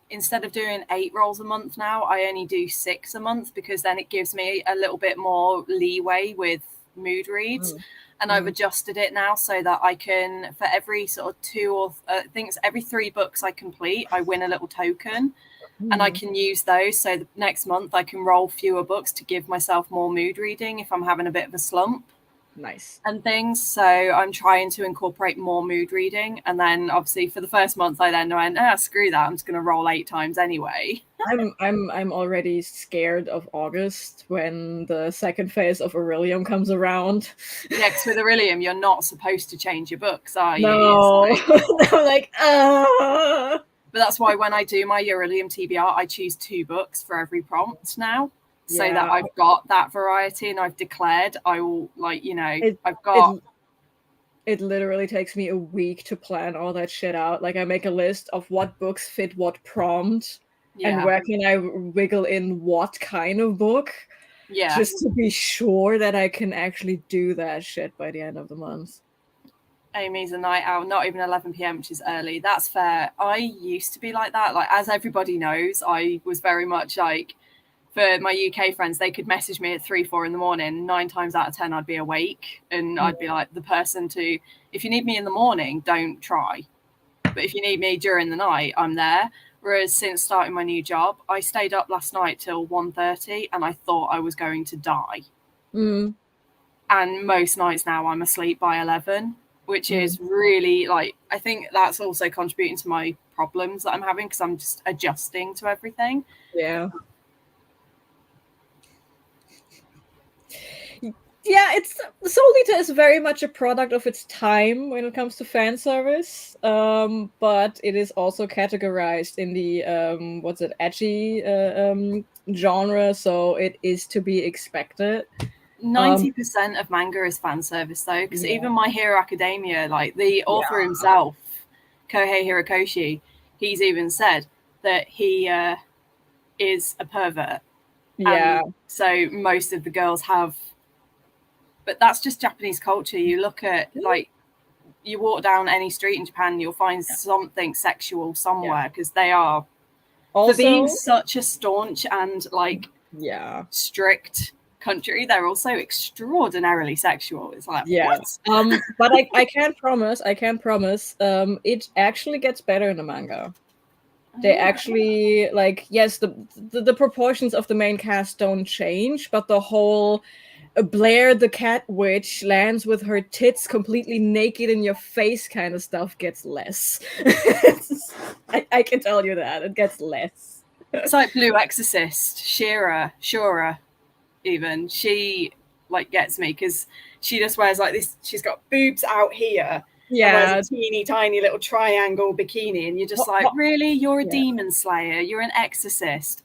Speaker 1: instead of doing 8 rolls a month now, I only do 6 a month, because then it gives me a little bit more leeway with mood reads. And I've adjusted it now so that I can, for every sort of 2 or I think it's every 3 books I complete, I win a little token. And I can use those. So the next month I can roll fewer books to give myself more mood reading if I'm having a bit of a slump.
Speaker 2: Nice.
Speaker 1: And things. So I'm trying to incorporate more mood reading. And then obviously for the first month I then went, screw that, I'm just gonna roll 8 times anyway.
Speaker 2: I'm already scared of August when the second phase of Aurelium comes around.
Speaker 1: Yeah, because with Aurelium you're not supposed to change your books, are you?
Speaker 2: No. I'm like,
Speaker 1: But that's why when I do my Aurelium TBR, I choose 2 books for every prompt now. So that I've got that variety, and I've declared I will, like, I've got...
Speaker 2: It literally takes me a week to plan all that shit out. Like, I make a list of what books fit what prompt, and where can I wiggle in what kind of book, just to be sure that I can actually do that shit by the end of the month.
Speaker 1: Amy's a night owl, not even 11 p.m, which is early. That's fair. I used to be like that. Like, as everybody knows, I was very much like... For my UK friends, they could message me at 3-4 in the morning. 9 times out of 10, I'd be awake, and I'd be like the person to, if you need me in the morning, don't try. but if you need me during the night, I'm there. Whereas since starting my new job, I stayed up last night till 1:30 and I thought I was going to die.
Speaker 2: Mm.
Speaker 1: And most nights now I'm asleep by 11, which is really, like, I think that's also contributing to my problems that I'm having because I'm just adjusting to everything.
Speaker 2: Yeah. Yeah, Soul Eater is very much a product of its time when it comes to fan service, but it is also categorized in the edgy genre, so it is to be expected.
Speaker 1: 90% of manga is fan service though, because even My Hero Academia, like the author himself, Kohei Hirokoshi, he's even said that he is a pervert.
Speaker 2: Yeah.
Speaker 1: And so most of the girls have, but that's just Japanese culture. You look at, like, you walk down any street in Japan, you'll find something sexual somewhere because they are,
Speaker 2: also,
Speaker 1: for being such a staunch and like strict country, they're also extraordinarily sexual. It's like, what?
Speaker 2: But I can't promise, it actually gets better in the manga. They actually, like, yes, the proportions of the main cast don't change, but the whole Blair the cat witch lands with her tits completely naked in your face kind of stuff gets less. I can tell you that. It gets less.
Speaker 1: It's like Blue Exorcist, Shura, even. She, like, gets me because she just wears, like, this, she's got boobs out here.
Speaker 2: Yeah.
Speaker 1: Wears a teeny tiny little triangle bikini, and you're just like, really? You're a demon slayer. You're an exorcist.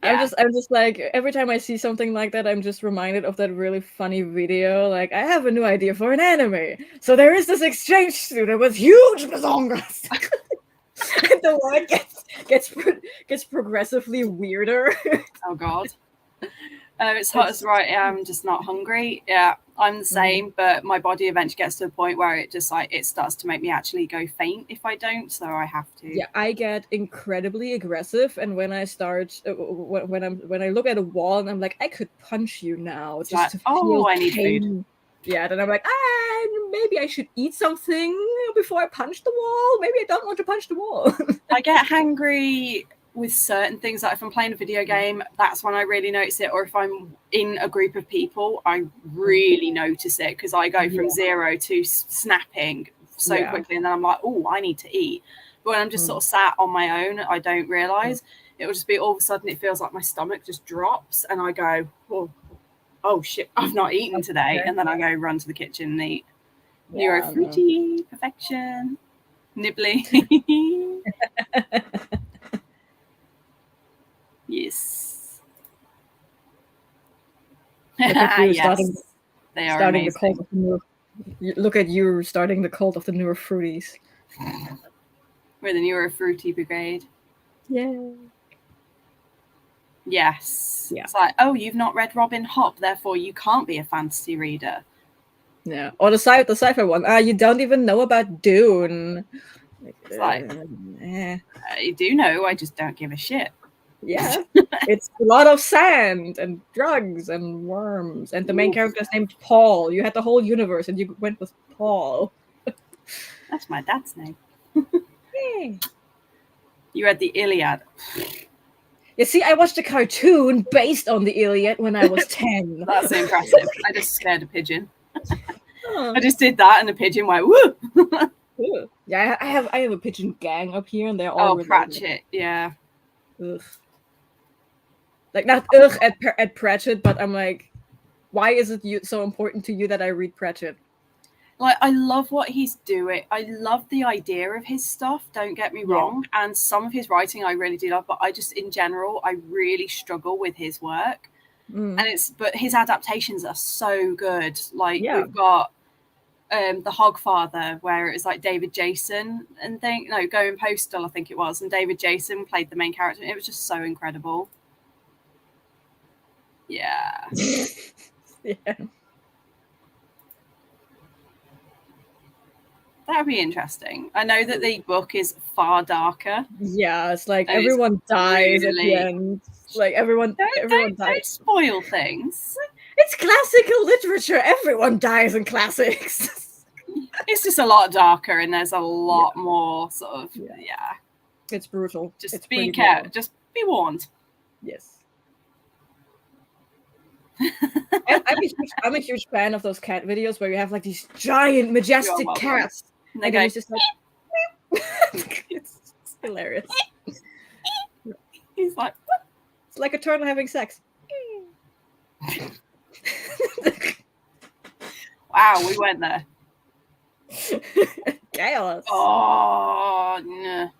Speaker 2: I'm just like, every time I see something like that, I'm just reminded of that really funny video. Like, I have a new idea for an anime. So there is this exchange student with huge bazongas. And the word gets progressively weirder.
Speaker 1: Oh God. It's hot as right. I'm just not hungry. Yeah, I'm the same, but my body eventually gets to a point where it just, like, it starts to make me actually go faint if I don't, so I have to.
Speaker 2: Yeah, I get incredibly aggressive, and when I start, when I look at a wall and I'm like, I could punch you now,
Speaker 1: It's
Speaker 2: just
Speaker 1: like,
Speaker 2: to feel
Speaker 1: I need
Speaker 2: pain.
Speaker 1: food.
Speaker 2: Yeah, then I'm like, maybe I should eat something before I punch the wall. Maybe I don't want to punch the wall.
Speaker 1: I get hangry with certain things. Like if I'm playing a video game, that's when I really notice it. Or if I'm in a group of people, I really notice it because I go from 0 to snapping so quickly. And then I'm like, oh, I need to eat. But when I'm just sort of sat on my own, I don't realize. It will just be all of a sudden it feels like my stomach just drops and I go, oh shit, I've not eaten today. And then I go run to the kitchen and eat. Neuro fruity, perfection, nibbly. Yes.
Speaker 2: Look at you
Speaker 1: starting
Speaker 2: the cult of the neuro. Look at you starting the cult of the neuro fruities.
Speaker 1: We're the neuro fruity brigade.
Speaker 2: Yeah.
Speaker 1: Yes. Yeah. It's like, oh, you've not read Robin Hobb, therefore you can't be a fantasy reader.
Speaker 2: Yeah. Or the sci-fi one. You don't even know about Dune.
Speaker 1: It's like, I do know, I just don't give a shit.
Speaker 2: Yeah. It's a lot of sand and drugs and worms. And the main character is named Paul. You had the whole universe and you went with Paul.
Speaker 1: That's my dad's name.
Speaker 2: Yeah.
Speaker 1: You read the Iliad.
Speaker 2: You see, I watched a cartoon based on the Iliad when I was 10.
Speaker 1: That's impressive. I just scared a pigeon. I just did that and the pigeon went, woo!
Speaker 2: Yeah, I have a pigeon gang up here and they're all
Speaker 1: Pratchett, yeah.
Speaker 2: Ugh. Like, not at Pratchett, but I'm like, why is it so important to you that I read Pratchett?
Speaker 1: Like, I love what he's doing. I love the idea of his stuff, don't get me wrong. And some of his writing I really do love, but I just, in general, I really struggle with his work. And but his adaptations are so good. Like, we've got the Hogfather, where it was like David Jason and Going Postal, I think it was. And David Jason played the main character. It was just so incredible. Yeah.
Speaker 2: Yeah.
Speaker 1: That would be interesting. I know that the book is far darker.
Speaker 2: Yeah, it's like everyone dies at the end. Like everyone dies.
Speaker 1: Don't spoil things.
Speaker 2: It's classical literature. Everyone dies in classics.
Speaker 1: It's just a lot darker, and there's a lot more sort of
Speaker 2: It's brutal.
Speaker 1: Just
Speaker 2: it's
Speaker 1: be
Speaker 2: brutal.
Speaker 1: careful. Just be warned.
Speaker 2: Yes. I'm a huge fan of those cat videos where you have like these giant, majestic cats,
Speaker 1: and
Speaker 2: then it's just like it's hilarious.
Speaker 1: He's like,
Speaker 2: what? It's like a turtle having sex.
Speaker 1: Wow, we went there.
Speaker 2: Chaos.
Speaker 1: Oh no.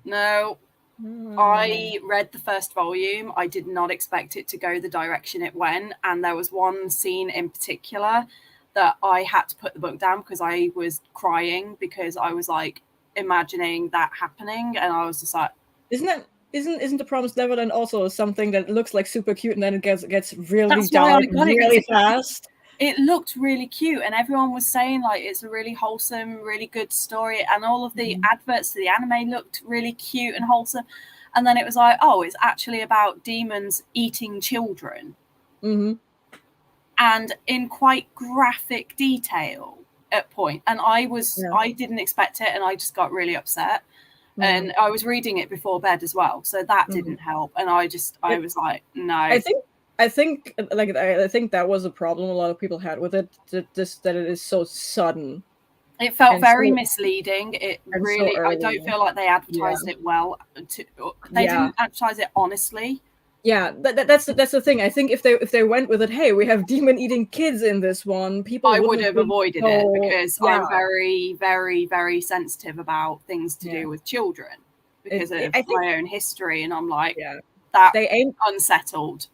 Speaker 1: No. I read the first volume. I did not expect it to go the direction it went. And there was one scene in particular that I had to put the book down because I was crying because I was like imagining that happening. And I was just like,
Speaker 2: isn't the Promised Neverland also something that looks like super cute and then it gets really dark really fast?
Speaker 1: It looked really cute, and everyone was saying like it's a really wholesome, really good story, and all of the adverts to the anime looked really cute and wholesome. And then it was like, oh, it's actually about demons eating children, and in quite graphic detail at point. And I didn't expect it, and I just got really upset. And I was reading it before bed as well, so that didn't help. And I was like, no.
Speaker 2: I think that was a problem a lot of people had with it. That it is so sudden.
Speaker 1: It felt very misleading. It really, I don't feel like they advertised it well. They didn't advertise it honestly.
Speaker 2: Yeah, that's the thing. I think if they went with it, hey, we have demon eating kids in this one, people
Speaker 1: would have avoided it because I'm very, very, very sensitive about things to do with children because of my own history, and I'm like, that unsettled.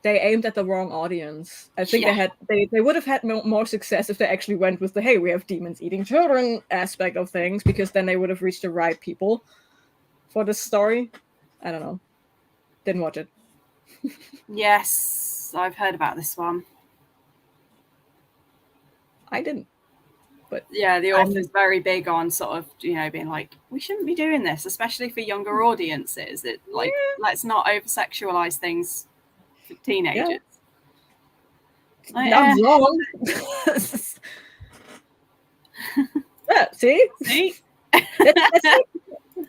Speaker 2: They aimed at the wrong audience. I think they would have had more success if they actually went with the hey, we have demons eating children aspect of things, because then they would have reached the right people for this story. I don't know. Didn't watch it.
Speaker 1: Yes, I've heard about this one.
Speaker 2: I didn't. But
Speaker 1: yeah, the author's very big on sort of, being like, we shouldn't be doing this, especially for younger audiences. Let's not over-sexualize things for teenagers.
Speaker 2: Not wrong. See?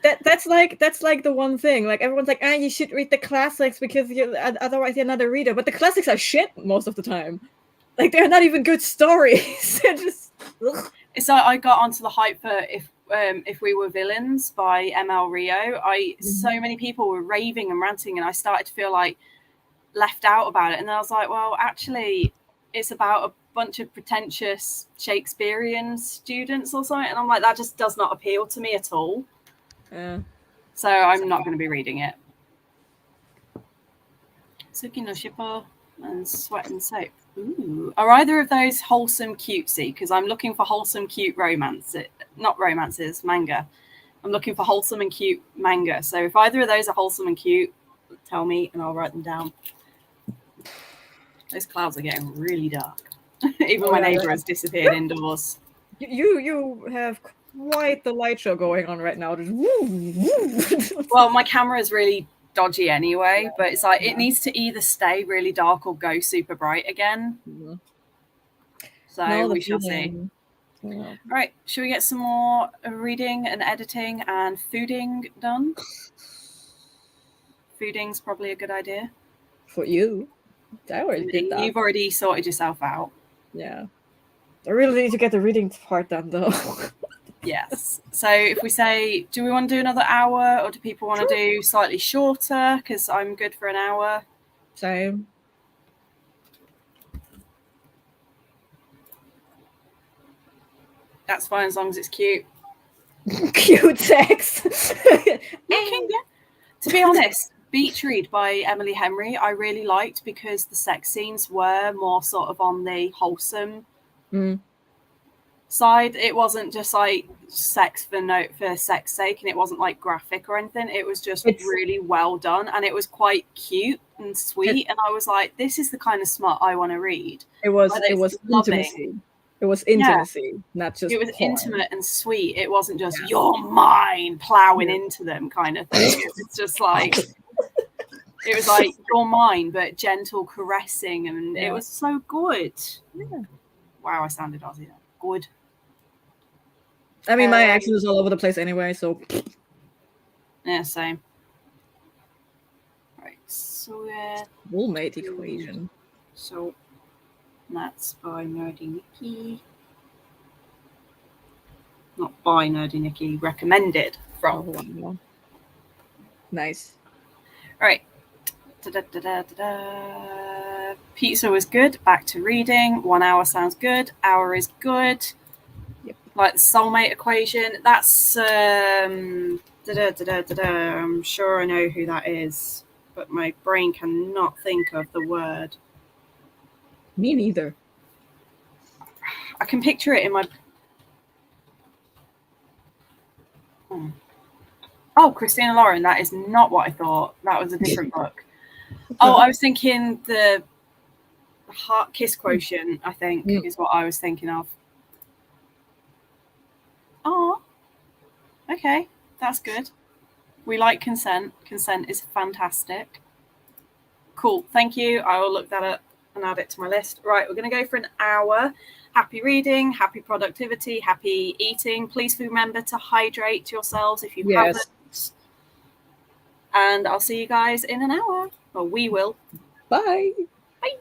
Speaker 2: That's like the one thing. Like everyone's like, you should read the classics because otherwise you're not a reader. But the classics are shit most of the time. Like they're not even good stories. They're just. Ugh.
Speaker 1: So I got onto the hype for If We Were Villains by ML Rio. So many people were raving and ranting, and I started to feel like left out about it. And then I was like, well, actually, it's about a bunch of pretentious Shakespearean students or something. And I'm like, that just does not appeal to me at all. So I'm not going to be reading it. Suki no Shippo and Sweat and Soap. Ooh. Are either of those wholesome cutesy? Because I'm looking for wholesome cute romance. Not romances, manga. I'm looking for wholesome and cute manga. So if either of those are wholesome and cute, tell me and I'll write them down. Those clouds are getting really dark. Even my neighbor has disappeared indoors.
Speaker 2: You have quite the light show going on right now. Just
Speaker 1: well, my camera is really dodgy anyway, but it's like it needs to either stay really dark or go super bright again. So we shall see. All right, should we get some more reading and editing and fooding done? Fooding's probably a good idea.
Speaker 2: For you. I already did that.
Speaker 1: You've already sorted yourself out.
Speaker 2: Yeah. I really need to get the reading part done, though.
Speaker 1: Yes. So if we say, do we want to do another hour, or do people want to do slightly shorter? Because I'm good for an hour.
Speaker 2: Same.
Speaker 1: That's fine as long as it's cute.
Speaker 2: Cute sex.
Speaker 1: To be honest, Beach Read by Emily Henry, I really liked because the sex scenes were more sort of on the wholesome side. It wasn't just like sex for sex sake, and it wasn't like graphic or anything. It was just really well done, and it was quite cute and sweet. And I was like, this is the kind of smut I want to read.
Speaker 2: It was intimacy. It was intimacy, not just.
Speaker 1: It was intimate and sweet. It wasn't just you're mine plowing into them kind of thing. It's just like it was like you're mine, but gentle caressing, and it was so good.
Speaker 2: Yeah.
Speaker 1: Wow, I sounded Aussie there. good.
Speaker 2: I mean, my accent is all over the place anyway, so.
Speaker 1: Yeah, same. Right, so
Speaker 2: Roommate equation.
Speaker 1: So that's by Nerdy Nikki. Not by Nerdy Nikki, recommended from.
Speaker 2: Oh, wow. Nice.
Speaker 1: All right. Da-da-da-da-da-da. Pizza was good. Back to reading. 1 hour sounds good. Hour is good.
Speaker 2: Yep.
Speaker 1: Like the soulmate equation. That's da-da-da-da-da-da. I'm sure I know who that is, but my brain cannot think of the word.
Speaker 2: Me neither.
Speaker 1: I can picture it in my. Oh, Christina Lauren. That is not what I thought. That was a different book. Oh, I was thinking the heart kiss quotient, I think, is what I was thinking of. Oh, okay. That's good. We like consent. Consent is fantastic. Cool. Thank you. I will look that up and add it to my list. Right, we're going to go for an hour. Happy reading, happy productivity, happy eating. Please remember to hydrate yourselves if you haven't. And I'll see you guys in an hour. Well, we will.
Speaker 2: Bye.
Speaker 1: Bye.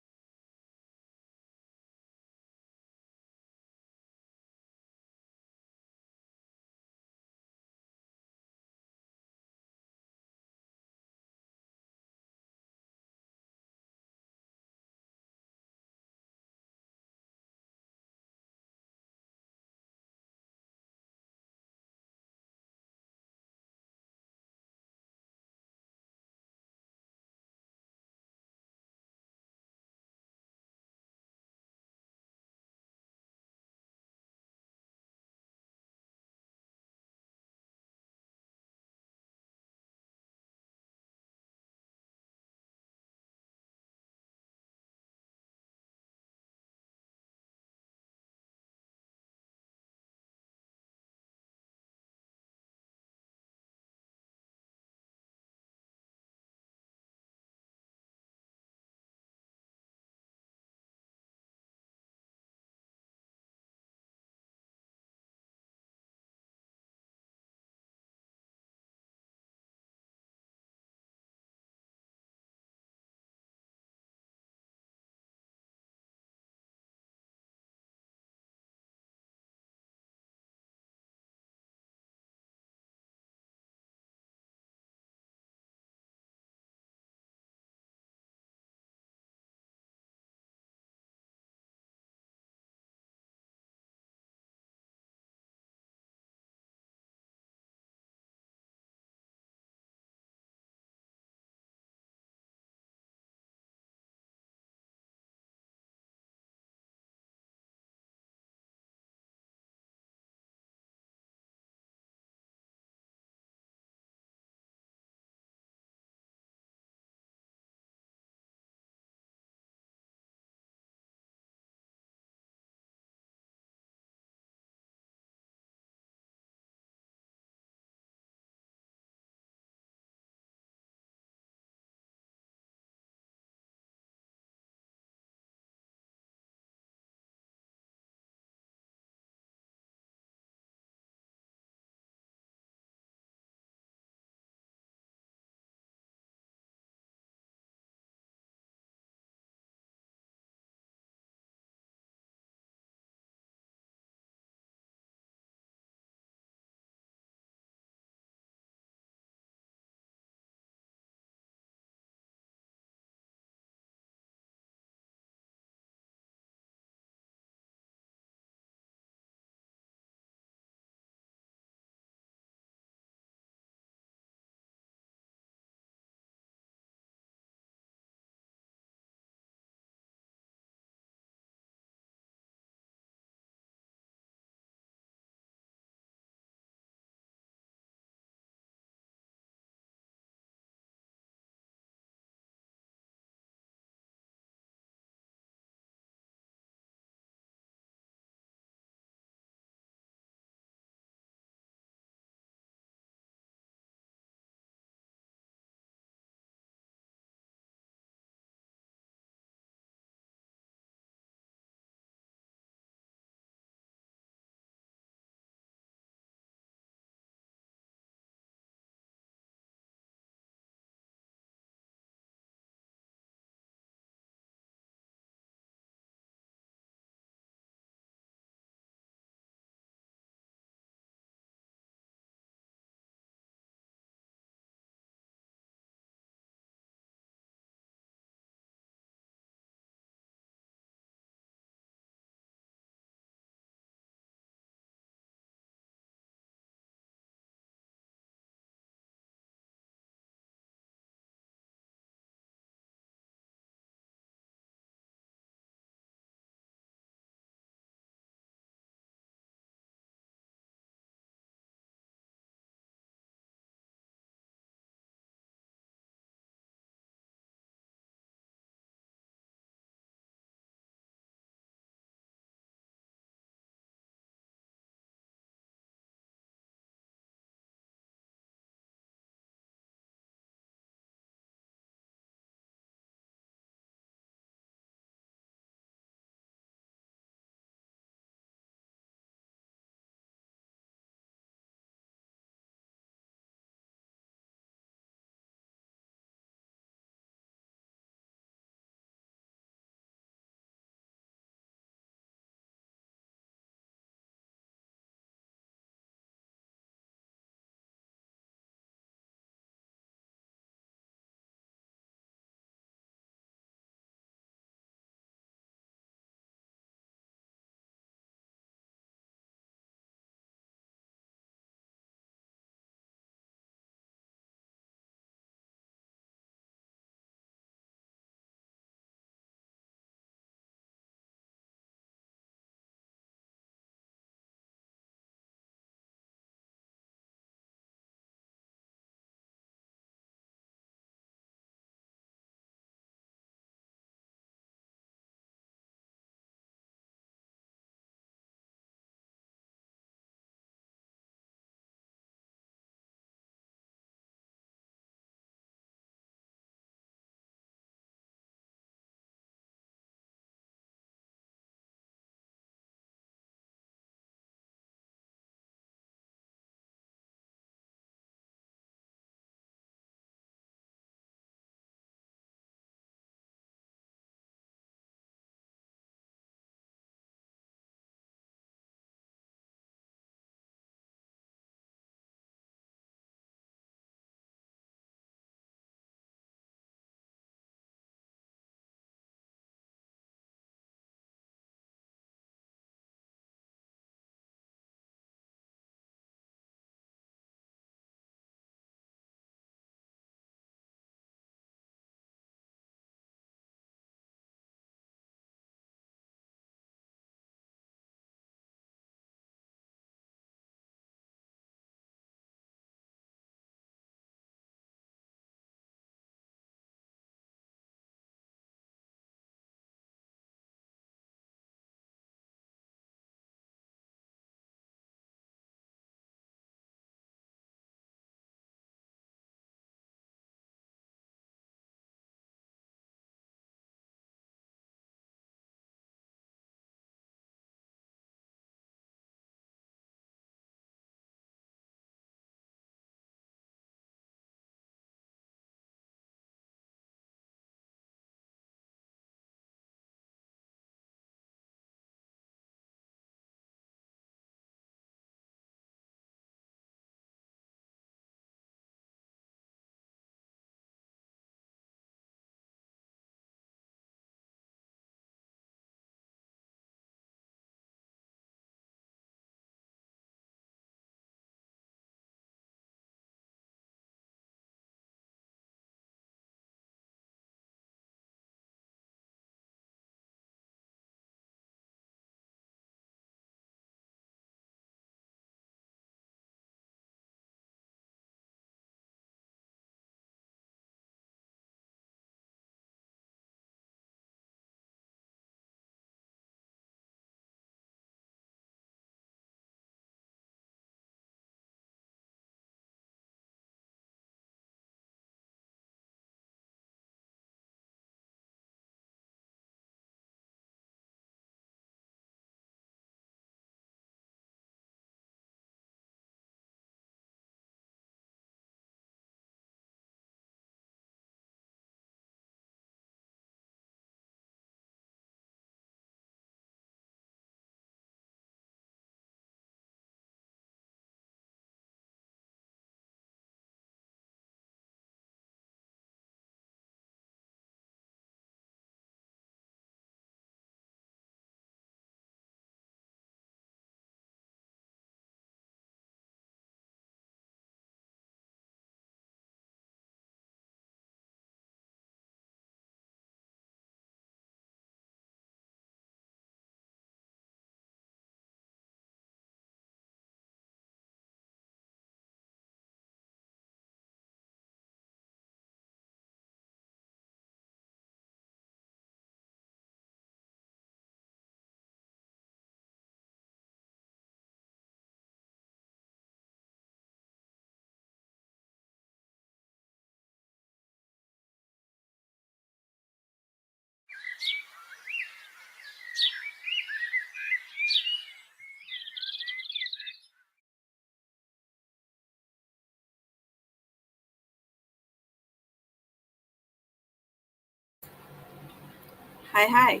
Speaker 1: Hi.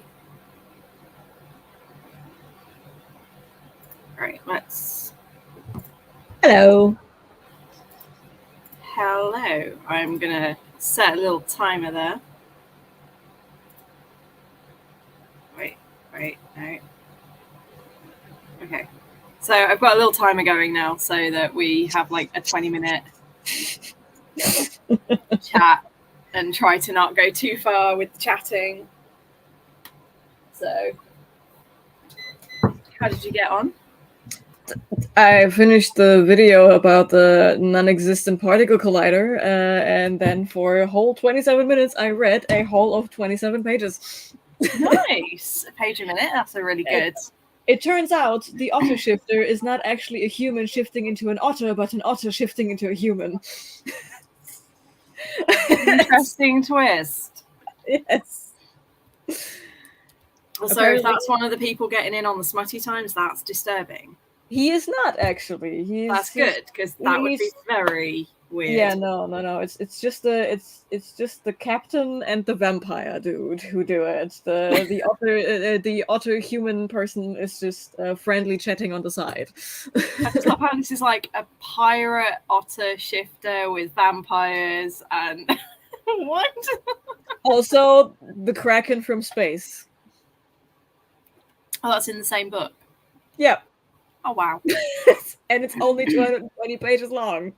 Speaker 1: All right, let's.
Speaker 2: Hello.
Speaker 1: Hello. I'm gonna set a little timer there. Wait, no. Okay. So I've got a little timer going now so that we have like a 20-minute chat and try to not go too far with the chatting. So, how did you get on?
Speaker 2: I finished the video about the non-existent particle collider, and then for a whole 27 minutes, I read a whole of 27 pages.
Speaker 1: Nice. A page a minute. That's a really good.
Speaker 2: It turns out the otter shifter is not actually a human shifting into an otter, but an otter shifting into a human.
Speaker 1: Interesting twist.
Speaker 2: Yes.
Speaker 1: So
Speaker 2: Apparently,
Speaker 1: if that's one of the people getting in on the smutty times, that's disturbing.
Speaker 2: he is not actually.
Speaker 1: That's good because that would be very weird.
Speaker 2: Yeah, no. It's just the captain and the vampire dude who do it. The otter human person is just friendly chatting on the side.
Speaker 1: I just love how this is like a pirate otter shifter with vampires and what?
Speaker 2: Also, the Kraken from space.
Speaker 1: Oh, that's in the same book.
Speaker 2: Yeah.
Speaker 1: Oh wow.
Speaker 2: And it's only 220 pages long.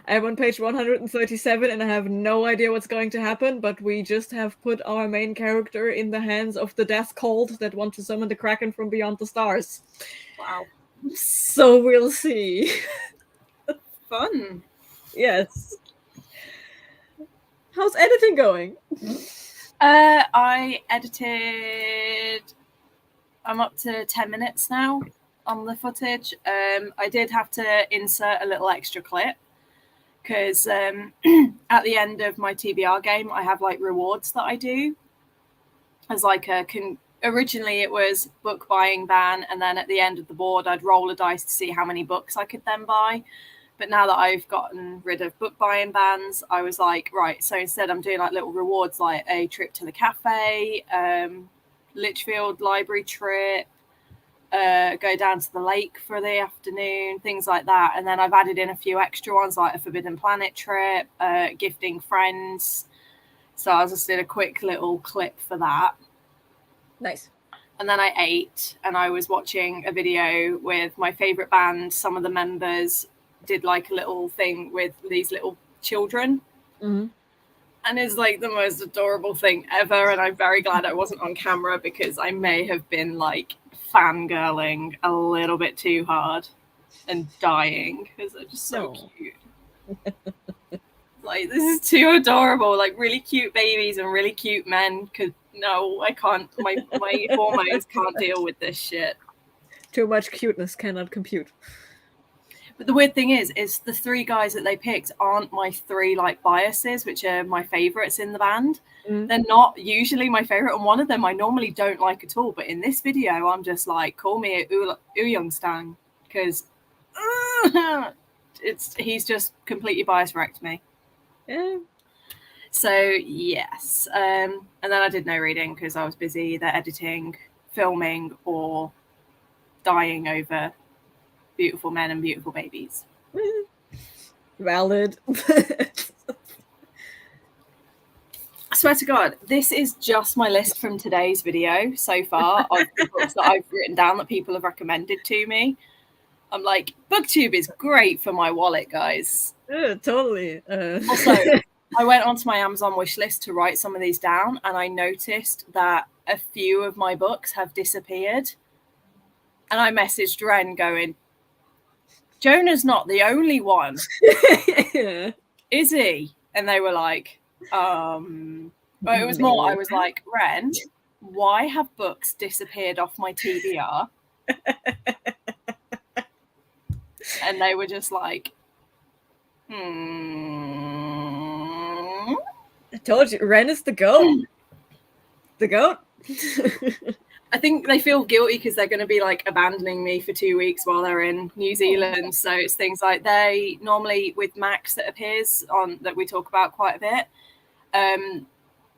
Speaker 2: I'm on page 137 and I have no idea what's going to happen, but we just have put our main character in the hands of the death cult that want to summon the Kraken from beyond the stars.
Speaker 1: Wow.
Speaker 2: So we'll see.
Speaker 1: Fun.
Speaker 2: Yes. How's editing going?
Speaker 1: I edited. I'm up to 10 minutes now on the footage. I did have to insert a little extra clip because at the end of my TBR game, I have like rewards that I do as like originally it was book buying ban, and then at the end of the board, I'd roll a dice to see how many books I could then buy. But now that I've gotten rid of book buying bans, I was like, right, so instead I'm doing like little rewards like a trip to the cafe, Litchfield library trip, go down to the lake for the afternoon, things like that. And then I've added in a few extra ones like a Forbidden Planet trip, gifting friends. So I just did a quick little clip for that.
Speaker 2: Nice.
Speaker 1: And then I ate and I was watching a video with my favorite band. Some of the members did like a little thing with these little children.
Speaker 2: Mm-hmm.
Speaker 1: And it's like the most adorable thing ever. And I'm very glad I wasn't on camera because I may have been like fangirling a little bit too hard and dying because they're just so cute. Like, this is too adorable. Like, really cute babies and really cute men could. No, I can't. My hormones can't deal with this shit.
Speaker 2: Too much cuteness cannot compute.
Speaker 1: But the weird thing is the three guys that they picked aren't my three like biases, which are my favorites in the band. They're not usually my favorite, and one of them I normally don't like at all. But in this video, I'm just like, call me Young Stang because he's just completely bias wrecked me.
Speaker 2: Yeah.
Speaker 1: So yes, and then I did no reading because I was busy either editing, filming, or dying over beautiful men and beautiful babies.
Speaker 2: Valid.
Speaker 1: I swear to God, this is just my list from today's video so far of the books that I've written down that people have recommended to me. I'm like, BookTube is great for my wallet, guys.
Speaker 2: Totally.
Speaker 1: Also, I went onto my Amazon wish list to write some of these down, and I noticed that a few of my books have disappeared. And I messaged Ren going, Jonah's not the only one.
Speaker 2: Yeah.
Speaker 1: Is he? And they were like, but it was more, I was like, Ren, why have books disappeared off my TBR? And they were just like,
Speaker 2: I told you, Ren is the goat. The goat.
Speaker 1: I think they feel guilty because they're going to be like abandoning me for 2 weeks while they're in New Zealand. So it's things like they normally with Max that appears on that we talk about quite a bit.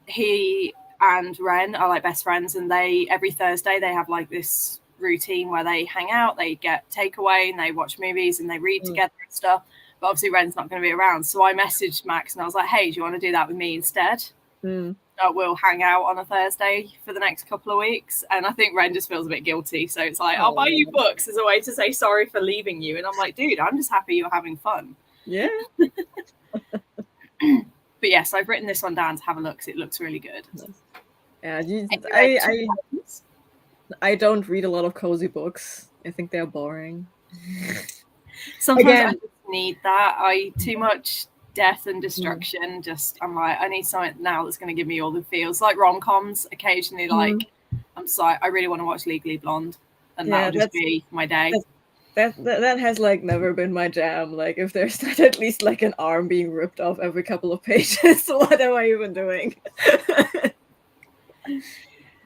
Speaker 1: He and Ren are like best friends, and they every Thursday they have like this routine where they hang out, they get takeaway, and they watch movies and they read together and stuff. But obviously Ren's not going to be around, so I messaged Max and I was like, hey, do you want to do that with me instead? We'll hang out on a Thursday for the next couple of weeks. And I think Ren just feels a bit guilty, so it's like, I'll buy you books as a way to say sorry for leaving you. And I'm like, dude, I'm just happy you're having fun.
Speaker 2: Yeah.
Speaker 1: But yes, I've written this one down to have a look because it looks really good.
Speaker 2: Yeah, I don't read a lot of cozy books. I think they're boring.
Speaker 1: Sometimes I just need that. Too much death and destruction. I'm like, I need something now that's going to give me all the feels. Like rom-coms occasionally, like I'm sorry, I really want to watch Legally Blonde, and that'll just be my day.
Speaker 2: That has like never been my jam. Like if there's not at least like an arm being ripped off every couple of pages, what am I even doing?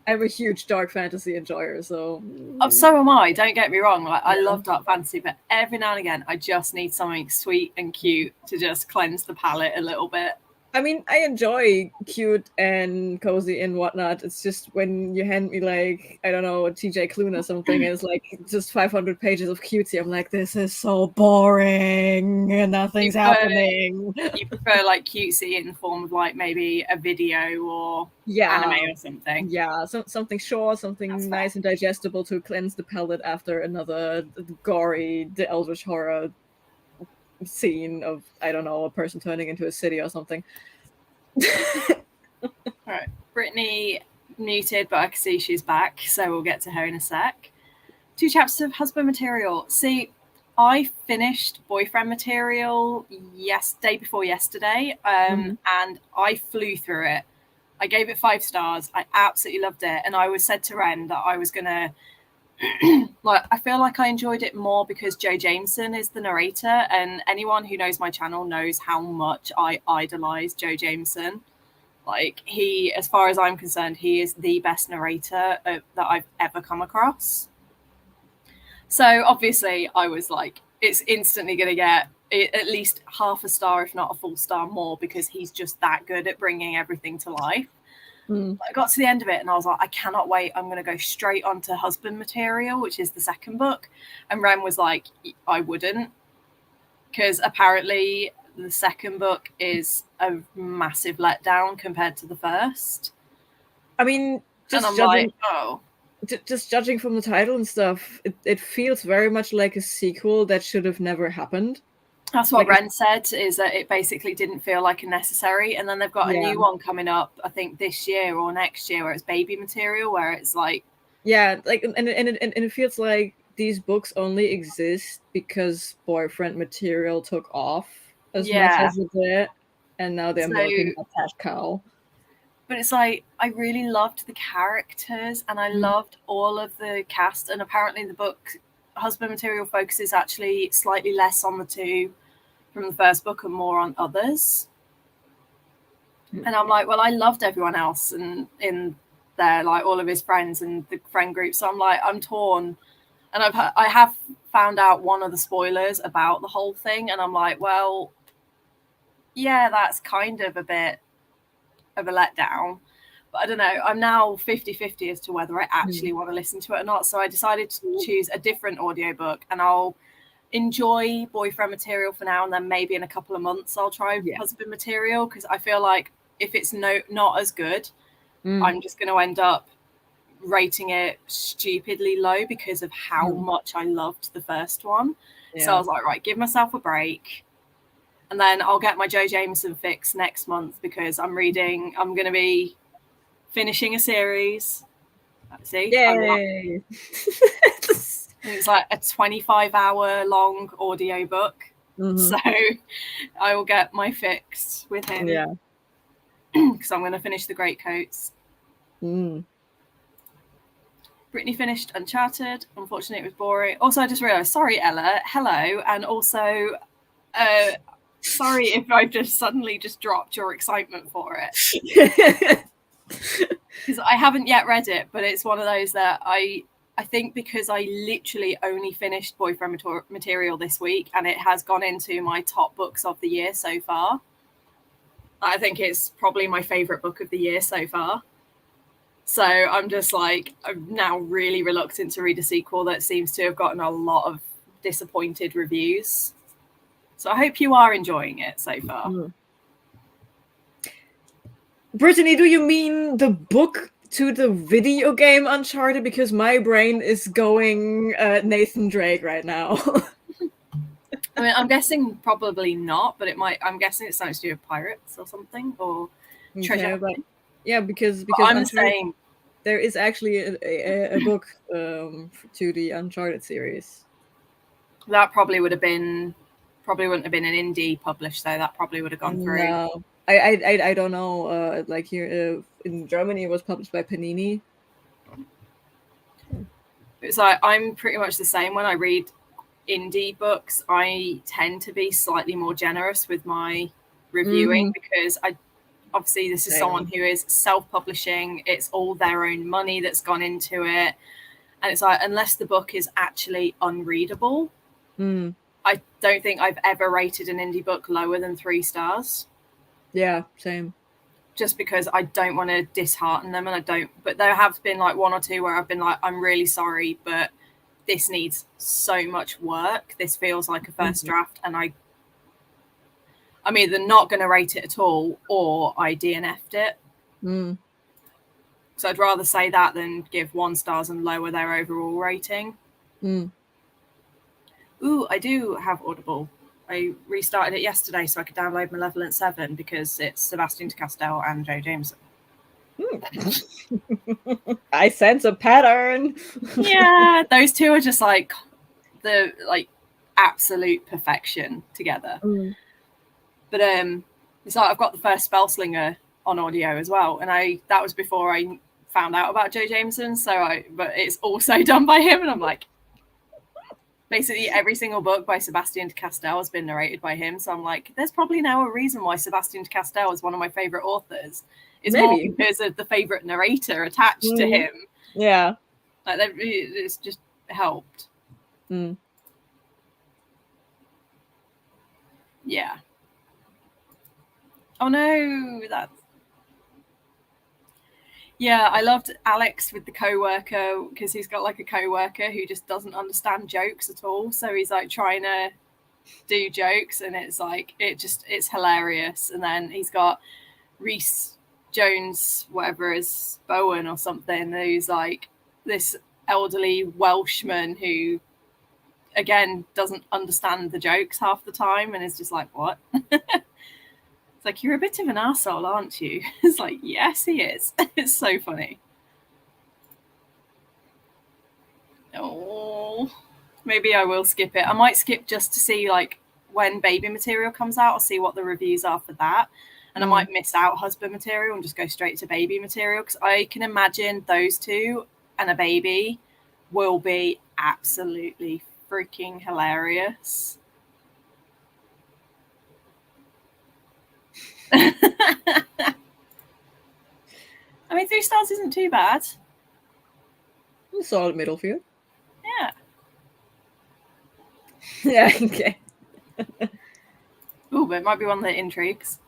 Speaker 2: I'm a huge dark fantasy enjoyer, so
Speaker 1: so am I. Don't get me wrong. Like I love dark fantasy, but every now and again, I just need something sweet and cute to just cleanse the palate a little bit.
Speaker 2: I mean, I enjoy cute and cozy and whatnot. It's just when you hand me like, I don't know, a TJ Klune or something, and it's like just 500 pages of cutesy. I'm like, this is so boring and nothing's happening.
Speaker 1: You prefer like cutesy in the form of like maybe a video or anime or something.
Speaker 2: Yeah, something short, something nice and digestible to cleanse the palate after another gory, the Eldritch horror scene of, I don't know, a person turning into a city or something.
Speaker 1: All right, Brittany muted, but I can see she's back, so we'll get to her in a sec. 2 chapters of husband material. See, I finished boyfriend material day before yesterday, and I flew through it. I gave it 5 stars. I absolutely loved it, and I said to Ren that I was gonna like, I feel like I enjoyed it more because Joe Jameson is the narrator, and anyone who knows my channel knows how much I idolize Joe Jameson. Like, he, as far as I'm concerned, he is the best narrator that I've ever come across. So obviously I was like, it's instantly going to get at least half a star, if not a full star more, because he's just that good at bringing everything to life. I got to the end of it and I was like, I cannot wait. I'm going to go straight on to husband material, which is the second book. And Ren was like, I wouldn't, because apparently the second book is a massive letdown compared to the first.
Speaker 2: I mean, just judging from the title and stuff, it feels very much like a sequel that should have never happened.
Speaker 1: That's what Ren said, is that it basically didn't feel like a necessary. And then they've got a new one coming up, I think this year or next year, where it's baby material, where it's like...
Speaker 2: Yeah, like, and it feels like these books only exist because boyfriend material took off as much as it did. And now they're milking that cash cow.
Speaker 1: But it's like, I really loved the characters and I loved all of the cast. And apparently the book, husband material, focuses actually slightly less on the 2 from the first book and more on others. And I'm like, well, I loved everyone else and in there, like all of his friends and the friend group. So I'm like, I'm torn. And I have found out one of the spoilers about the whole thing. And I'm like, well, yeah, that's kind of a bit of a letdown. But I don't know. I'm now 50-50 as to whether I actually want to listen to it or not. So I decided to choose a different audiobook, and I'll enjoy boyfriend material for now, and then maybe in a couple of months I'll try husband material, because I feel like if it's not as good, I'm just going to end up rating it stupidly low because of how much I loved the first one. So I was like, right, give myself a break, and then I'll get my Joe Jameson fix next month, because I'm going to be finishing a series. See,
Speaker 2: yay!
Speaker 1: It's like a 25-hour long audiobook. So I will get my fix with him.
Speaker 2: Yeah.
Speaker 1: Because I'm going to finish the Greatcoats. Brittany finished Uncharted. Unfortunately, it was boring. Also, I just realised, sorry, Ella, hello. And also, sorry if I just suddenly dropped your excitement for it. Because I haven't yet read it, but it's one of those that I think, because I literally only finished boyfriend material this week, and it has gone into my top books of the year so far. I think it's probably my favourite book of the year so far. So I'm just like, I'm now really reluctant to read a sequel that seems to have gotten a lot of disappointed reviews. So I hope you are enjoying it so far.
Speaker 2: Brittany, do you mean the book to the video game Uncharted? Because my brain is going Nathan Drake right now.
Speaker 1: I mean, I'm guessing probably not, but it might. I'm guessing it's something to do with pirates or something, or treasure.
Speaker 2: But yeah, because
Speaker 1: I'm the
Speaker 2: Uncharted,
Speaker 1: same.
Speaker 2: there is actually a book to the Uncharted series.
Speaker 1: That probably wouldn't have been an indie published though. That probably would have gone through.
Speaker 2: No, I don't know. Like here in Germany, it was published by Panini.
Speaker 1: It's like I'm pretty much the same when I read indie books. I tend to be slightly more generous with my reviewing because obviously this is someone who is self-publishing. It's all their own money that's gone into it, and it's like unless the book is actually unreadable, I don't think I've ever rated an indie book lower than 3 stars.
Speaker 2: Yeah, same.
Speaker 1: Just because I don't want to dishearten them, and I don't. But there have been like 1 or 2 where I've been like, I'm really sorry, but this needs so much work. This feels like a first draft, and I'm either not going to rate it at all or I DNF'd it. So I'd rather say that than give 1 stars and lower their overall rating. Ooh, I do have Audible. I restarted it yesterday so I could download Malevolent 7 because it's Sebastian de Castell and Joe Jameson.
Speaker 2: I sense a pattern.
Speaker 1: Yeah, those two are just like the absolute perfection together. But it's like I've got the first Spellslinger on audio as well, and that was before I found out about Joe Jameson. But it's also done by him, and I'm like, basically every single book by Sebastian de Castell has been narrated by him. So I'm like, there's probably now a reason why Sebastian de Castell is one of my favorite authors. It's more because of the favorite narrator attached to him.
Speaker 2: Yeah,
Speaker 1: like it's just helped. Yeah. Oh no, yeah, I loved Alex with the co-worker because he's got like a co-worker who just doesn't understand jokes at all. So he's like trying to do jokes, and it's like it's hilarious. And then he's got Reese Jones, whatever is Bowen or something, who's like this elderly Welshman who again doesn't understand the jokes half the time and is just like, what? It's like, you're a bit of an arsehole, aren't you? It's like, yes, he is. It's so funny. Oh, maybe I will skip it. I might skip just to see like when baby material comes out. I'll see what the reviews are for that. And I might miss out husband material and just go straight to baby material because I can imagine those two and a baby will be absolutely freaking hilarious. I mean, 3 stars isn't too bad.
Speaker 2: Solid middle field.
Speaker 1: Yeah.
Speaker 2: Yeah, okay.
Speaker 1: Ooh, but it might be one that intrigues.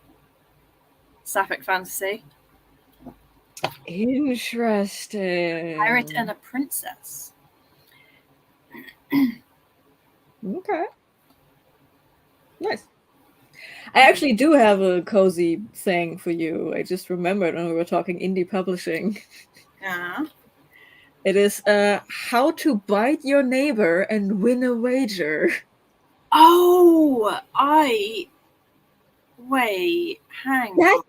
Speaker 1: Sapphic fantasy.
Speaker 2: Interesting.
Speaker 1: Pirate and a princess.
Speaker 2: Okay. Nice. I actually do have a cozy thing for you. I just remembered when we were talking indie publishing.
Speaker 1: Yeah.
Speaker 2: It is How to Bite Your Neighbor and Win a Wager.
Speaker 1: Oh, wait, hang on.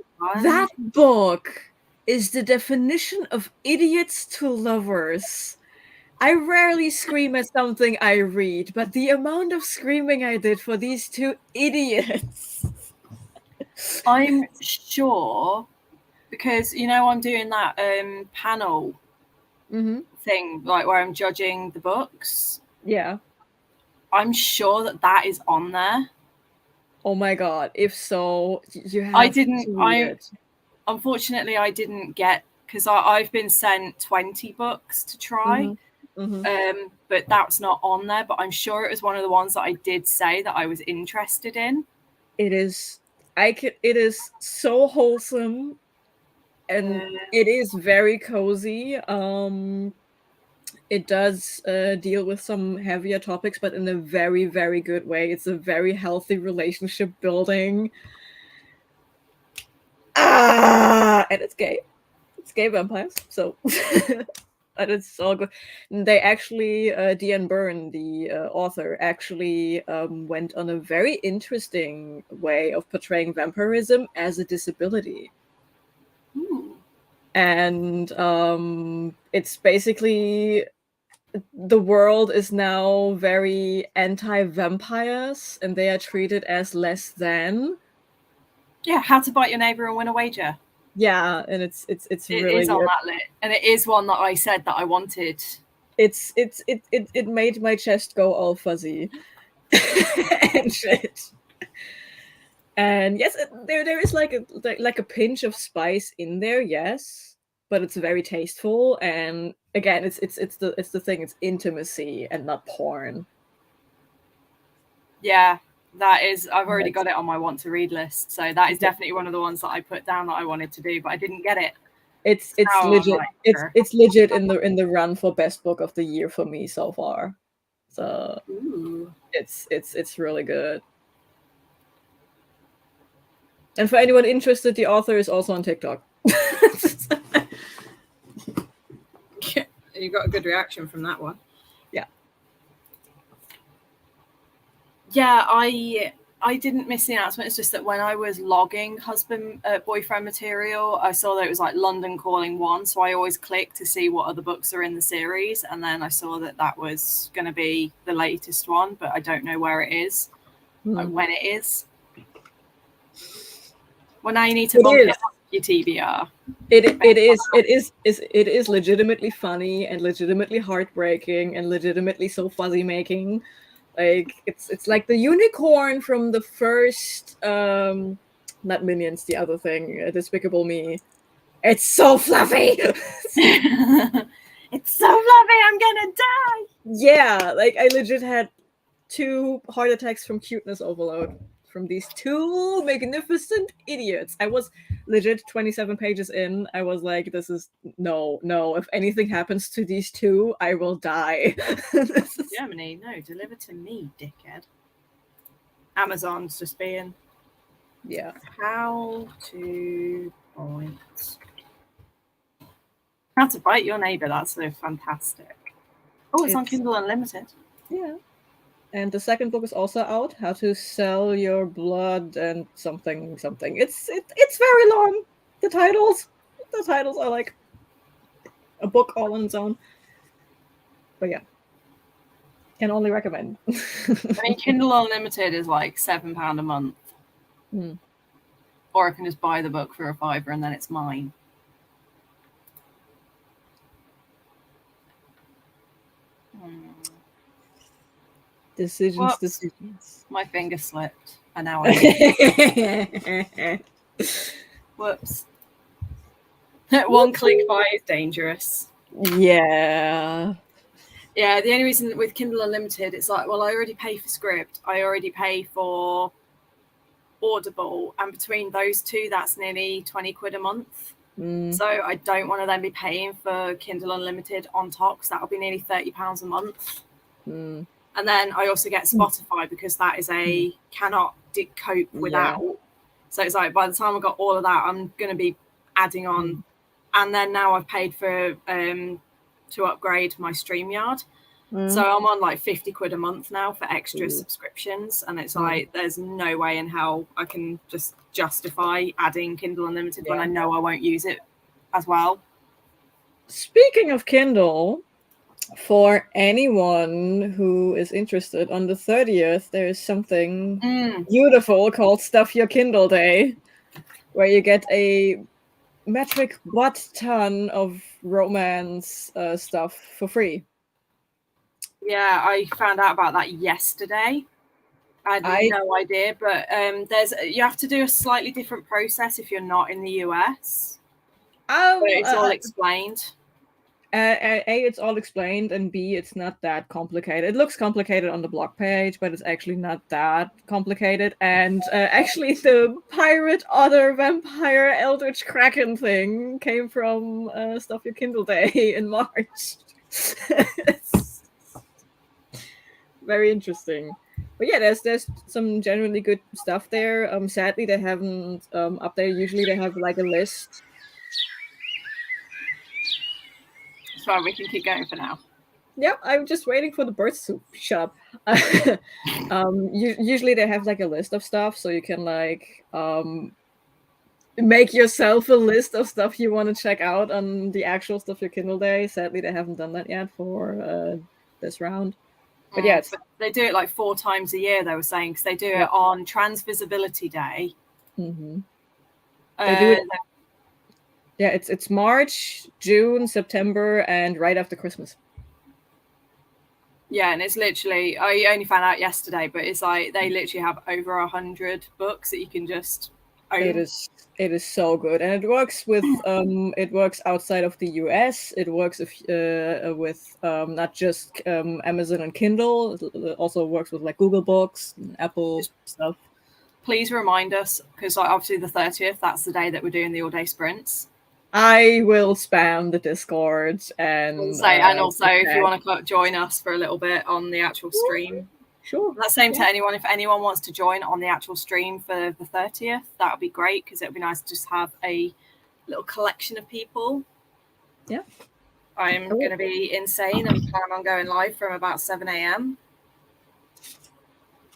Speaker 2: That book is the definition of idiots to lovers. I rarely scream at something I read, but the amount of screaming I did for these 2 idiots.
Speaker 1: I'm sure because I'm doing that panel thing, like where I'm judging the books.
Speaker 2: Yeah.
Speaker 1: I'm sure that is on there.
Speaker 2: Oh my god! If so, you have to read it.
Speaker 1: Unfortunately, I didn't get because I've been sent 20 books to try. But that's not on there. But I'm sure it was one of the ones that I did say that I was interested in.
Speaker 2: It is. It is so wholesome. And it is very cozy. It does deal with some heavier topics, but in a very, very good way. It's a very healthy relationship building. And it's gay. It's gay vampires. So, and it's all good. They actually, Dean Byrne, the author, actually went on a very interesting way of portraying vampirism as a disability.
Speaker 1: Ooh.
Speaker 2: And it's basically the world is now very anti-vampires, and they are treated as less than.
Speaker 1: Yeah, How to Bite Your Neighbor and Win a Wager.
Speaker 2: Yeah, and it's
Speaker 1: It
Speaker 2: really
Speaker 1: is on that list, and it is one that I said that I wanted.
Speaker 2: it made my chest go all fuzzy and shit. And yes, there is like a pinch of spice in there, yes, but it's very tasteful. And again, it's the thing. It's intimacy and not porn.
Speaker 1: Yeah, that is. I've already got it on my want to read list, so that is definitely one of the ones that I put down that I wanted to do, but I didn't get it.
Speaker 2: It's legit. It's legit in the run for best book of the year for me so far. So
Speaker 1: Ooh.
Speaker 2: it's really good. And for anyone interested, the author is also on TikTok.
Speaker 1: You got a good reaction from that one.
Speaker 2: Yeah.
Speaker 1: Yeah, I didn't miss the announcement. It's just that when I was logging boyfriend material, I saw that it was like London Calling 1, so I always click to see what other books are in the series, and then I saw that that was going to be the latest one, but I don't know where it is, like when it is. Well, now you need to bump it up your TBR.
Speaker 2: It is legitimately funny and legitimately heartbreaking and legitimately so fuzzy making. Like it's like the unicorn from the first not Minions, the other thing, Despicable Me. It's so fluffy.
Speaker 1: It's so fluffy, I'm gonna die.
Speaker 2: Yeah, like I legit had 2 heart attacks from cuteness overload from these 2 magnificent idiots. I was legit 27 pages in. I was like, this is no. If anything happens to these 2, I will die.
Speaker 1: Germany, no, deliver to me, dickhead. Amazon's just being.
Speaker 2: Yeah.
Speaker 1: How to bite your neighbor. That's so fantastic. Oh, it's on Kindle Unlimited.
Speaker 2: Yeah. And the second book is also out, How to Sell Your Blood and something. It's very long. The titles are like a book all on its own. But yeah, can only recommend.
Speaker 1: I mean, Kindle Unlimited is like £7 a month. Or I can just buy the book for £5 and then it's mine.
Speaker 2: Decisions.
Speaker 1: My finger slipped, and now I. Whoops. One click buy is dangerous.
Speaker 2: Yeah.
Speaker 1: Yeah, the only reason with Kindle Unlimited, it's like, well, I already pay for script, I already pay for Audible, and between those 2, that's nearly 20 quid a month. So I don't want to then be paying for Kindle Unlimited on top, because that'll be nearly £30 a month. And then I also get Spotify, because that is a cannot cope without. Yeah. So it's like, by the time I got all of that, I'm going to be adding on. And then now I've paid for to upgrade my StreamYard. So I'm on like 50 quid a month now for extra subscriptions. And it's like, there's no way in hell I can just justify adding Kindle Unlimited when I know I won't use it as well.
Speaker 2: Speaking of Kindle, for anyone who is interested, on the 30th, there is something beautiful called Stuff Your Kindle Day, where you get a metric butt ton of romance stuff for free.
Speaker 1: Yeah, I found out about that yesterday. I had no idea, but you have to do a slightly different process if you're not in the US. It's all explained.
Speaker 2: It's all explained, and B, it's not that complicated. It looks complicated on the blog page, but it's actually not that complicated. And actually, the pirate, otter, vampire, eldritch kraken thing came from Stuff Your Kindle Day in March. It's very interesting. But yeah, there's some generally good stuff there. Sadly, they haven't updated. Usually, they have like a list.
Speaker 1: It's fine, we can keep going for now.
Speaker 2: Yep, I'm just waiting for the birds to shut up. Usually they have like a list of stuff, so you can like make yourself a list of stuff you want to check out on the actual Stuff Your Kindle Day. Sadly, they haven't done that yet for this round. But yeah,
Speaker 1: but they do it like 4 times a year, they were saying, because they do it on Trans Visibility Day.
Speaker 2: Mm-hmm. They do it. Yeah, it's March, June, September, and right after Christmas.
Speaker 1: Yeah, and it's literally, I only found out yesterday, but it's like they literally have over 100 books that you can just own.
Speaker 2: It is so good, and it works with it works outside of the US. It works with not just Amazon and Kindle. It also works with like Google Books and Apple stuff.
Speaker 1: Please remind us, because like obviously the 30th, that's the day that we're doing the all-day sprints.
Speaker 2: I will spam the Discord and
Speaker 1: also if you want to join us for a little bit on the actual stream.
Speaker 2: Sure.
Speaker 1: That's same to anyone. If anyone wants to join on the actual stream for the 30th, that would be great, because it would be nice to just have a little collection of people.
Speaker 2: Yeah.
Speaker 1: I'm going to be insane and plan on going live from about 7 a.m.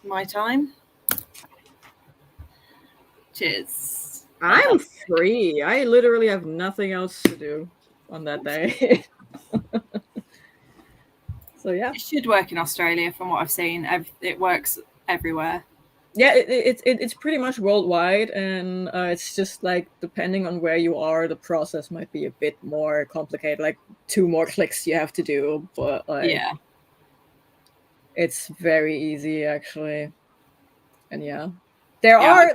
Speaker 1: my time. Cheers.
Speaker 2: I'm free. I literally have nothing else to do on that day. So yeah,
Speaker 1: it should work in Australia from what I've seen. It works everywhere.
Speaker 2: Yeah, it's pretty much worldwide, and it's just like depending on where you are, the process might be a bit more complicated. Like 2 more clicks you have to do, but like
Speaker 1: yeah,
Speaker 2: it's very easy actually. And yeah, there are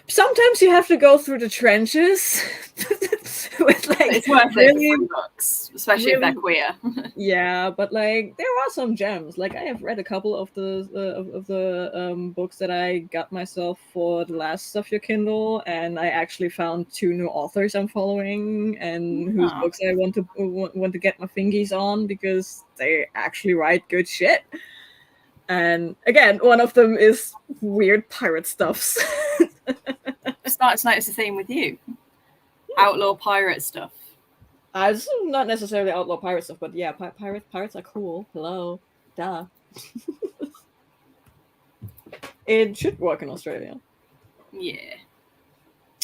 Speaker 2: sometimes you have to go through the trenches with like
Speaker 1: it's worth it for books, especially if they're queer.
Speaker 2: Yeah, but like there are some gems. Like I have read a couple of the books that I got myself for the last Stuff Your Kindle, and I actually found 2 new authors I'm following and whose books I want to get my fingies on, because they actually write good shit. And again, one of them is weird pirate stuffs.
Speaker 1: Starting to notice a theme with you. Outlaw pirate stuff.
Speaker 2: It's not necessarily outlaw pirate stuff, but yeah, pirates are cool. Hello. Duh. It should work in Australia.
Speaker 1: Yeah.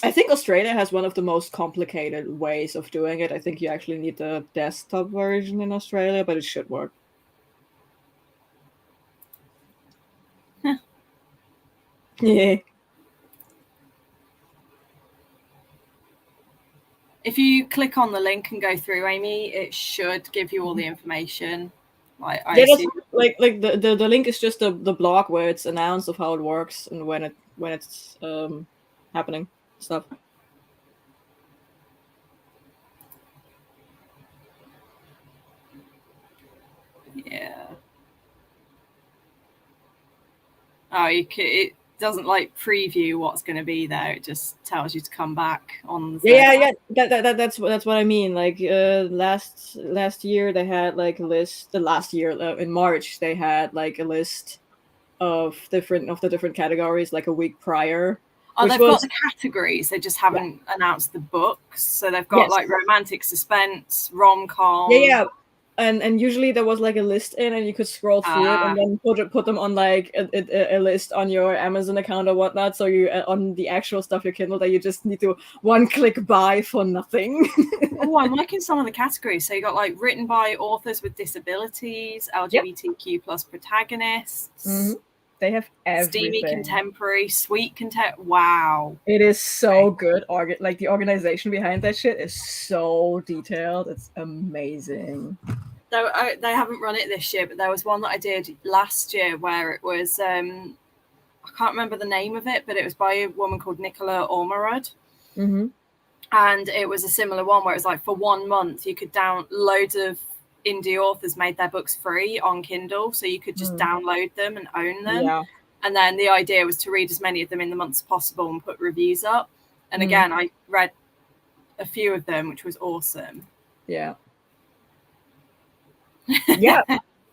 Speaker 2: I think Australia has one of the most complicated ways of doing it. I think you actually need the desktop version in Australia, but it should work. Yeah.
Speaker 1: If you click on the link and go through, Amy, it should give you all the information. Like
Speaker 2: the link is just the blog where it's announced of how it works and when it's happening stuff.
Speaker 1: Yeah. Oh, it doesn't like preview what's going to be there. It just tells you to come back on.
Speaker 2: Yeah. That's what I mean. Like last year they had like a list. The last year in March they had like a list of the different categories like a week prior.
Speaker 1: Oh, they've got the categories. They just haven't announced the books. So they've got like romantic suspense, rom-com.
Speaker 2: Yeah. And usually there was like a list in, and you could scroll through it and then put them on like a list on your Amazon account or whatnot. So you on the actual Stuff Your Kindle that you just need to 1-click buy for nothing.
Speaker 1: Oh, I'm liking some of the categories. So you got like written by authors with disabilities, LGBTQ plus protagonists.
Speaker 2: Mm-hmm. They have everything.
Speaker 1: Steamy contemporary, sweet Wow.
Speaker 2: It is so good. Like the organization behind that shit is so detailed. It's amazing.
Speaker 1: They haven't run it this year, but there was one that I did last year where it was, I can't remember the name of it, but it was by a woman called Nicola Ormerod.
Speaker 2: Mm-hmm.
Speaker 1: and it was a similar one where it was like for 1 month you could loads of indie authors made their books free on Kindle, so you could just download them and own them.
Speaker 2: Yeah.
Speaker 1: And then the idea was to read as many of them in the months as possible and put reviews up. And again, I read a few of them, which was awesome.
Speaker 2: Yeah. Yeah.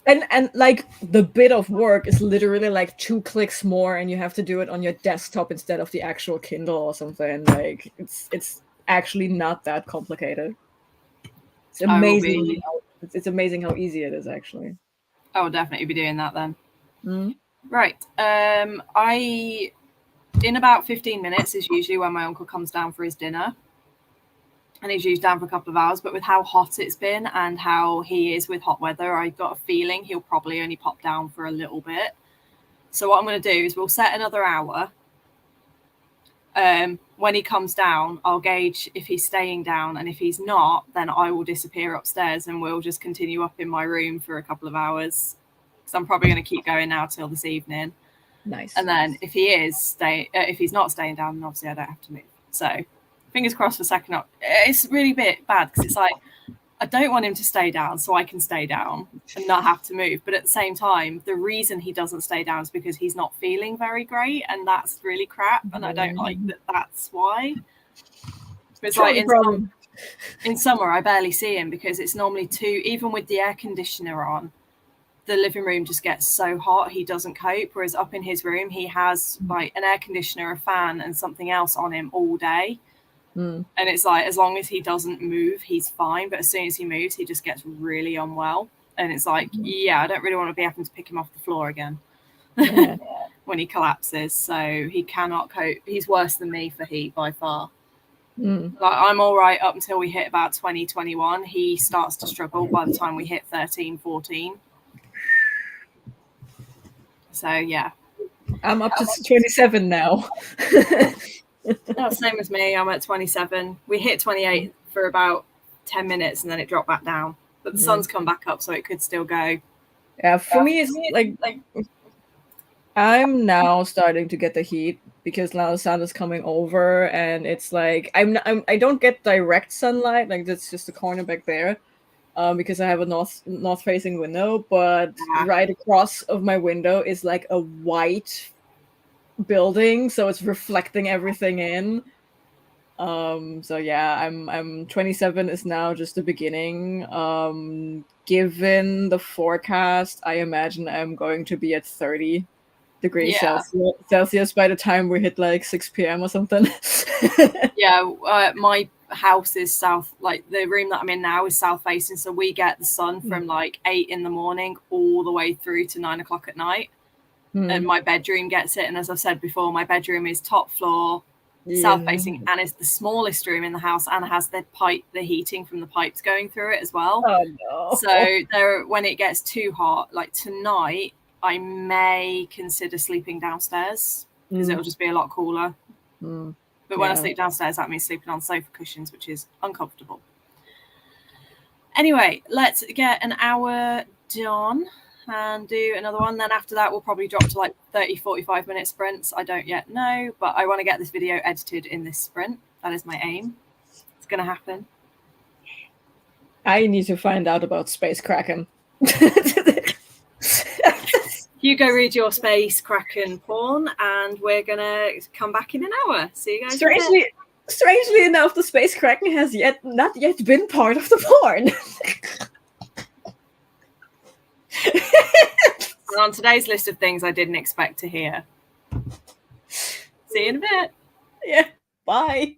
Speaker 2: And like the bit of work is literally like 2 clicks more, and you have to do it on your desktop instead of the actual Kindle or something. Like it's actually not that complicated. It's amazing. It's amazing how easy it is, actually.
Speaker 1: I will definitely be doing that then.
Speaker 2: Mm-hmm.
Speaker 1: Right. In about 15 minutes is usually when my uncle comes down for his dinner. And he's usually down for a couple of hours. But with how hot it's been and how he is with hot weather, I got a feeling he'll probably only pop down for a little bit. So what I'm going to do is we'll set another hour. When he comes down, I'll gauge if he's staying down, and if he's not, then I will disappear upstairs and we'll just continue up in my room for a couple of hours, because I'm probably going to keep going now till this evening.
Speaker 2: Nice.
Speaker 1: And then if he's not staying down, then obviously I don't have to move. So fingers crossed for second. It's really bad because it's like I don't want him to stay down so I can stay down and not have to move. But at the same time, the reason he doesn't stay down is because he's not feeling very great, and that's really crap. And I don't like that. That's why. But it's like in summer, I barely see him because it's normally even with the air conditioner on, the living room just gets so hot he doesn't cope. Whereas up in his room, he has like an air conditioner, a fan, and something else on him all day. And it's like, as long as he doesn't move, he's fine. But as soon as he moves, he just gets really unwell. And it's like, yeah, I don't really want to be having to pick him off the floor again when he collapses. So he cannot cope. He's worse than me for heat by far. Like, I'm all right up until we hit about 2021. He starts to struggle by the time we hit 13, 14. So, yeah.
Speaker 2: I'm up to 27 now.
Speaker 1: Oh, same as me. I'm at 27. We hit 28 for about 10 minutes and then it dropped back down. But the sun's come back up, so it could still go.
Speaker 2: Yeah, for me, it's like I'm now starting to get the heat because now the sun is coming over, and it's like I don't get direct sunlight. Like that's just the corner back there, because I have a north facing window. But right across of my window is like a white building, so it's reflecting everything in. So yeah, I'm 27 is now just the beginning. Given the forecast, I imagine I'm going to be at 30 degrees Celsius by the time we hit like 6 p.m. or something.
Speaker 1: My house is south, like the room that I'm in now is south facing, so we get the sun from like 8 in the morning all the way through to 9 o'clock at night. And my bedroom gets it, and as I've said before, my bedroom is top floor, south facing, and is the smallest room in the house, and has the heating from the pipes going through it as well.
Speaker 2: Oh no.
Speaker 1: So when it gets too hot, like tonight, I may consider sleeping downstairs because it'll just be a lot cooler. But when I sleep downstairs, that means sleeping on sofa cushions, which is uncomfortable. Anyway, let's get an hour done and do another one. Then after that, we'll probably drop to like 30-45 minute sprints. I don't yet know, but I want to get this video edited in this sprint. That is my aim. It's going to happen.
Speaker 2: I need to find out about Space Kraken.
Speaker 1: You go read your Space Kraken porn, and we're going to come back in an hour. See you guys.
Speaker 2: Strangely enough, the Space Kraken has not yet been part of the porn.
Speaker 1: On today's list of things I didn't expect to hear. See you in a bit.
Speaker 2: Yeah, bye.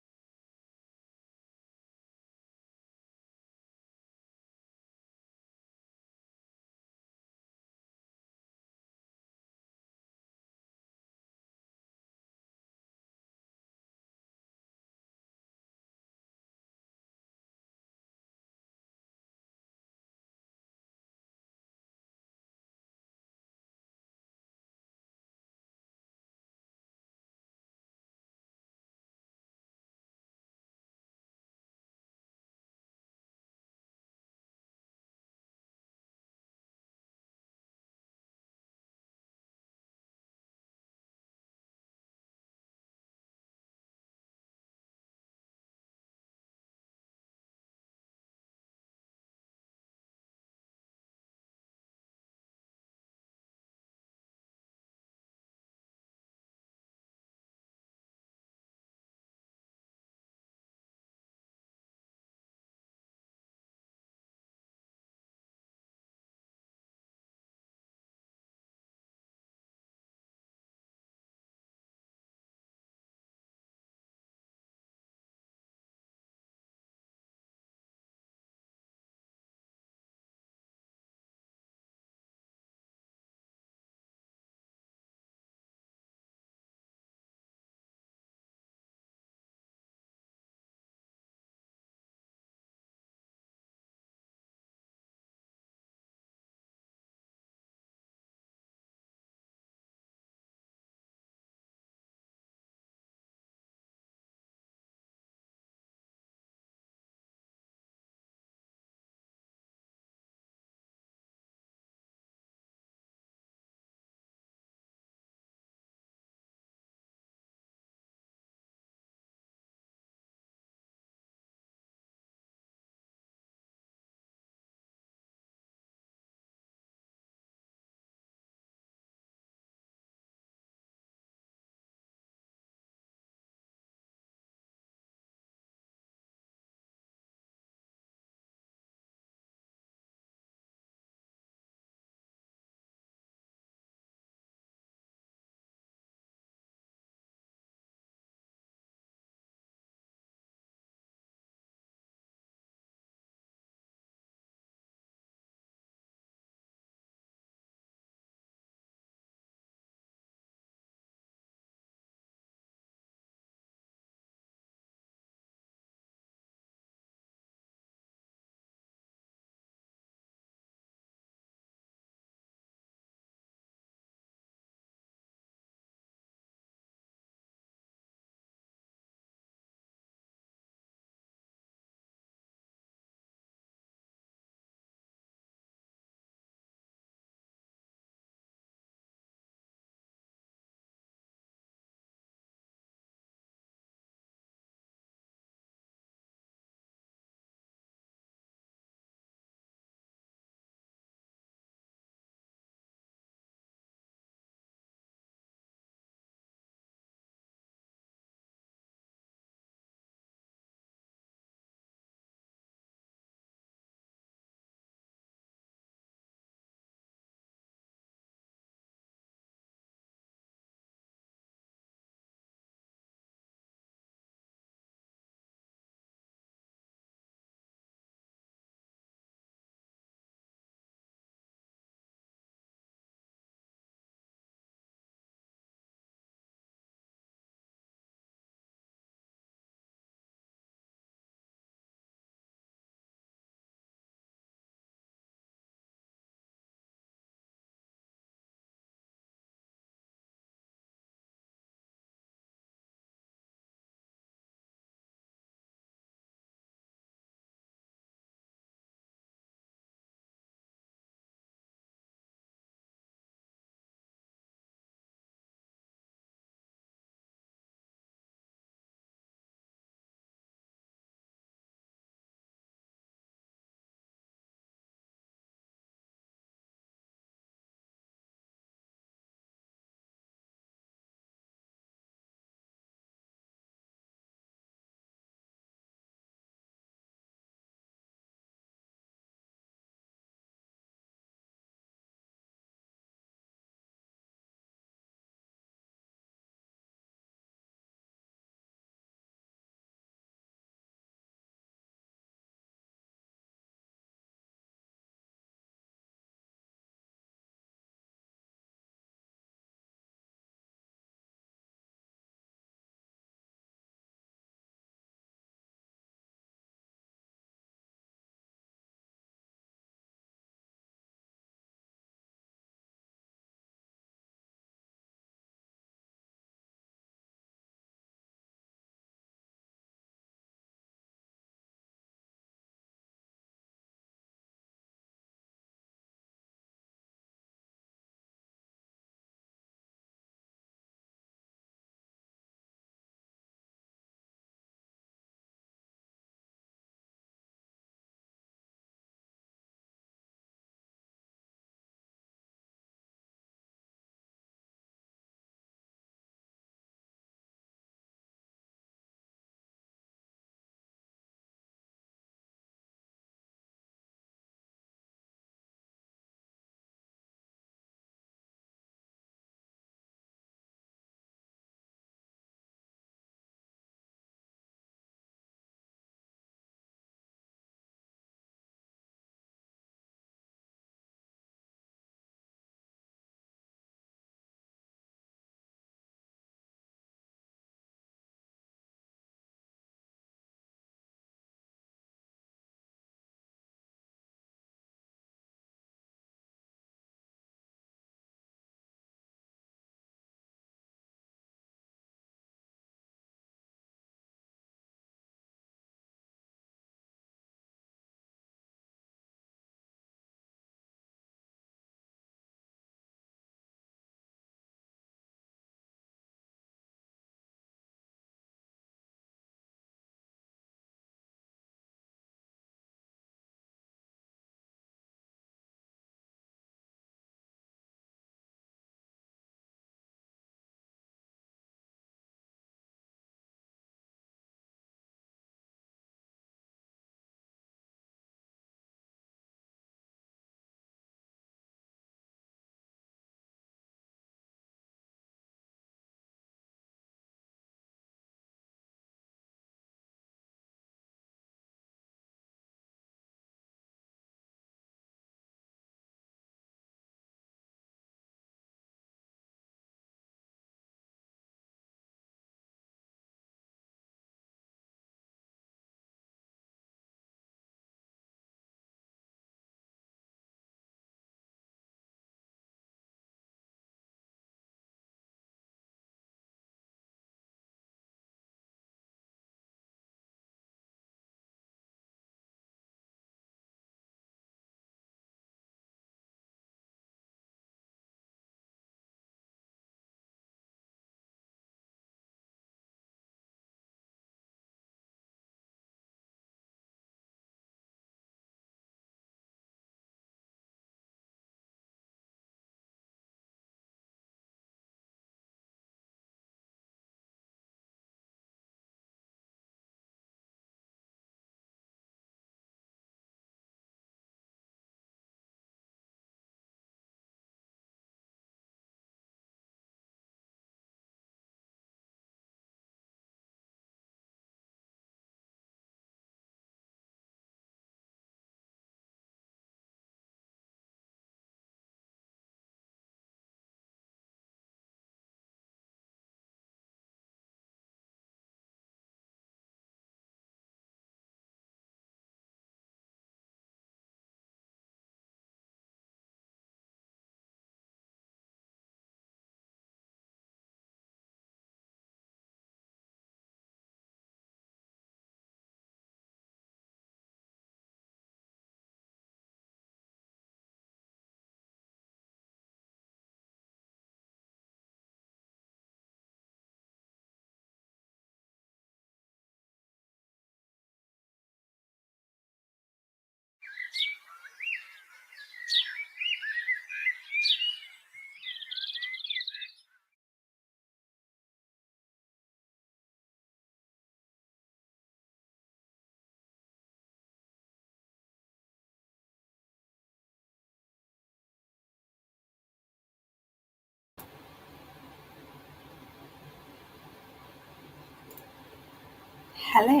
Speaker 1: Hello.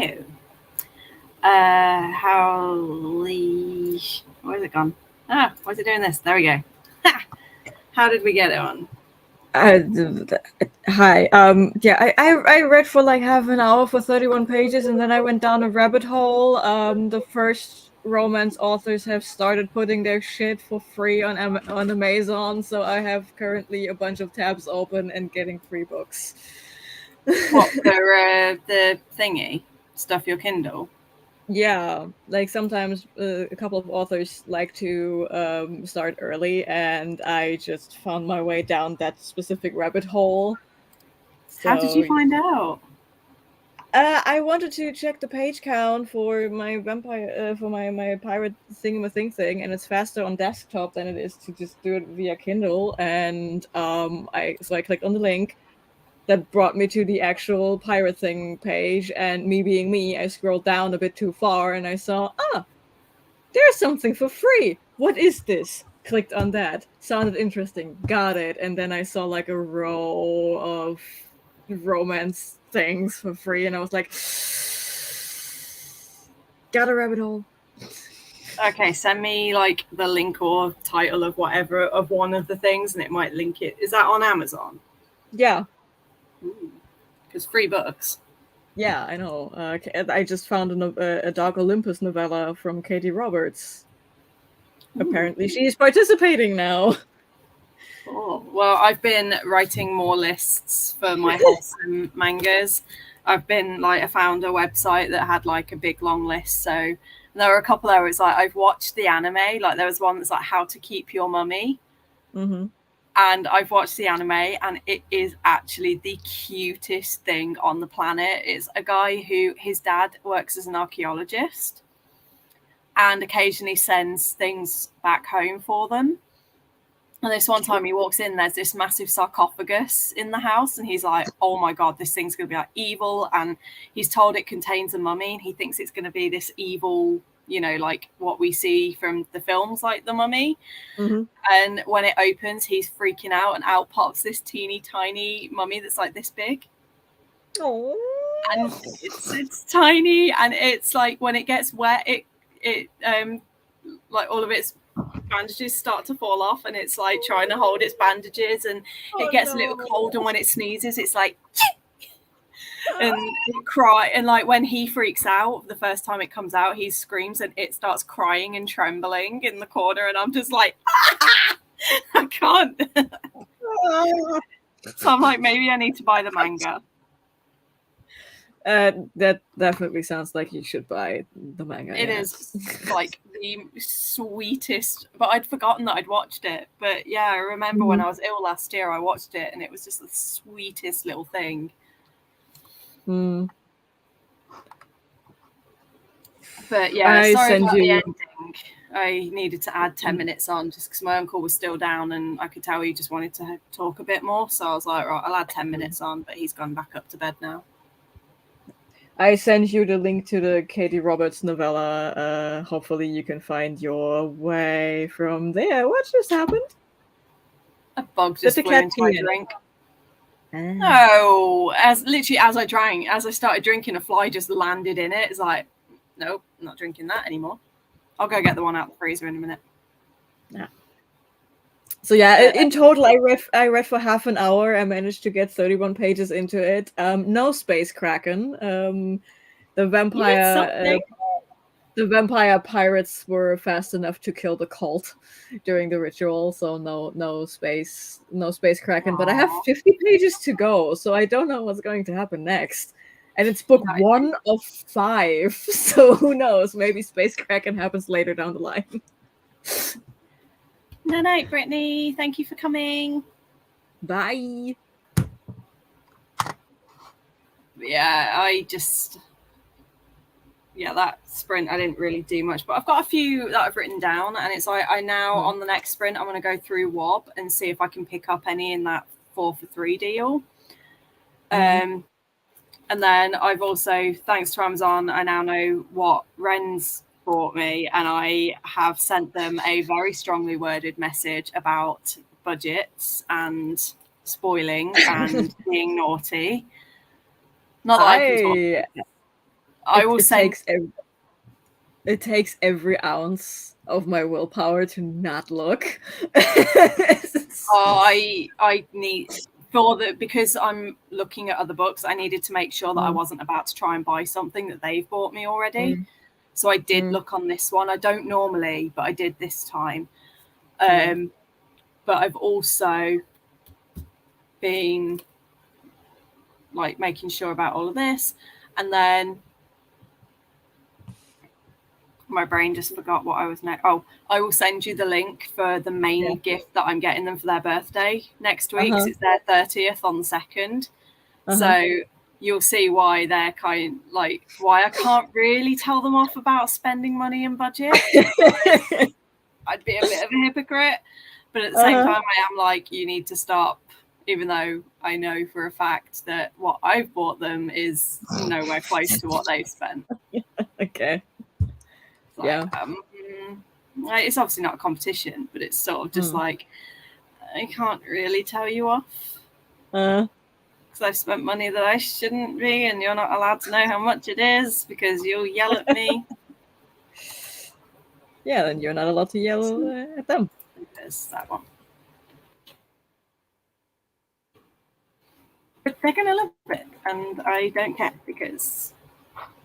Speaker 1: Where's it gone? Ah, why is it doing this? There we go. How did we get it on?
Speaker 2: Hi. Yeah, I read for like half an hour for 31 pages, and then I went down a rabbit hole. The first romance authors have started putting their shit for free on Amazon, so I have currently a bunch of tabs open and getting free books.
Speaker 1: What, for the thingy? Stuff your Kindle?
Speaker 2: Yeah, like sometimes a couple of authors like to start early, and I just found my way down that specific rabbit hole.
Speaker 1: How did you
Speaker 2: So
Speaker 1: find out?
Speaker 2: I wanted to check the page count for my vampire for my pirate thing, and it's faster on desktop than it is to just do it via Kindle. And I clicked on the link that brought me to the actual pirate thing page, and me being me, I scrolled down a bit too far and I saw, there's something for free. What is this? Clicked on that. Sounded interesting. Got it. And then I saw like a row of romance things for free, and I was like, got a rabbit hole.
Speaker 1: Okay, send me like the link or title of whatever of one of the things, and it might link it. Is that on Amazon?
Speaker 2: Yeah.
Speaker 1: Because free books.
Speaker 2: Yeah, I know. I just found a Dark Olympus novella from Katie Roberts. Apparently, she's participating now.
Speaker 1: Cool. Well, I've been writing more lists for my wholesome mangas. I found a website that had like a big long list. So there were a couple there. It's like I've watched the anime. Like there was one that's like How to Keep Your Mummy.
Speaker 2: Mm-hmm.
Speaker 1: And I've watched the anime, and it is actually the cutest thing on the planet. It's a guy who his dad works as an archaeologist and occasionally sends things back home for them. And this one time he walks in, there's this massive sarcophagus in the house, and he's like, oh my God, this thing's going to be like evil. And he's told it contains a mummy, and he thinks it's going to be this evil, like what we see from the films, like The Mummy.
Speaker 2: Mm-hmm.
Speaker 1: And when it opens, he's freaking out, and out pops this teeny tiny mummy that's like this big.
Speaker 2: Oh.
Speaker 1: And it's tiny, and it's like when it gets wet, it like all of its bandages start to fall off, and it's like trying to hold its bandages, and it gets a little cold, and when it sneezes, it's like and it cry, and like when he freaks out the first time it comes out, he screams, and it starts crying and trembling in the corner, and I'm just like, I can't. So I'm like, maybe I need to buy the manga.
Speaker 2: That definitely sounds like you should buy the manga.
Speaker 1: It is like the sweetest, but I'd forgotten that I'd watched it. But yeah, I remember when I was ill last year, I watched it, and it was just the sweetest little thing. But yeah, sorry about the ending. I needed to add 10 minutes on just because my uncle was still down, and I could tell he just wanted to talk a bit more. So I was like, right, I'll add 10 minutes on, but he's gone back up to bed now.
Speaker 2: I sent you the link to the Katie Roberts novella. Hopefully you can find your way from there. What just happened?
Speaker 1: A bug just flew into my drink. No, as I started drinking, a fly just landed in it. It's like, nope, not drinking that anymore. I'll go get the one out of the freezer in a minute.
Speaker 2: Yeah. So yeah, in total, I read for half an hour. I managed to get 31 pages into it. No space kraken. The vampire pirates were fast enough to kill the cult during the ritual, so no space kraken. Aww. But I have 50 pages to go, so I don't know what's going to happen next. And it's book 1 of 5, so who knows? Maybe space kraken happens later down the line.
Speaker 1: Night, Brittany. Thank you for coming.
Speaker 2: Bye.
Speaker 1: Yeah, that sprint, I didn't really do much, but I've got a few that I've written down, and it's like on the next sprint, I'm going to go through WOB and see if I can pick up any in that 4 for 3 deal. And then I've also, thanks to Amazon, I now know what Ren's bought me, and I have sent them a very strongly worded message about budgets and spoiling and being naughty. Not that I can talk.
Speaker 2: It takes every ounce of my willpower to not look.
Speaker 1: I need because I'm looking at other books, I needed to make sure that I wasn't about to try and buy something that they've bought me already. So I did look on this one. I don't normally, but I did this time. But I've also been like making sure about all of this, and then my brain just forgot what I was next. Oh, I will send you the link for the main gift that I'm getting them for their birthday next week. It's their 30th on the 2nd. So you'll see why they're why I can't really tell them off about spending money and budget. I'd be a bit of a hypocrite, but at the same time I am like, you need to stop, even though I know for a fact that what I've bought them is nowhere close to what they've spent.
Speaker 2: Okay.
Speaker 1: It's obviously not a competition, but it's sort of just like, I can't really tell you off because I've spent money that I shouldn't be, and you're not allowed to know how much it is because you'll yell at me.
Speaker 2: Yeah, then you're not allowed to yell at them.
Speaker 1: There's that one. But they're going to love it, and I don't care because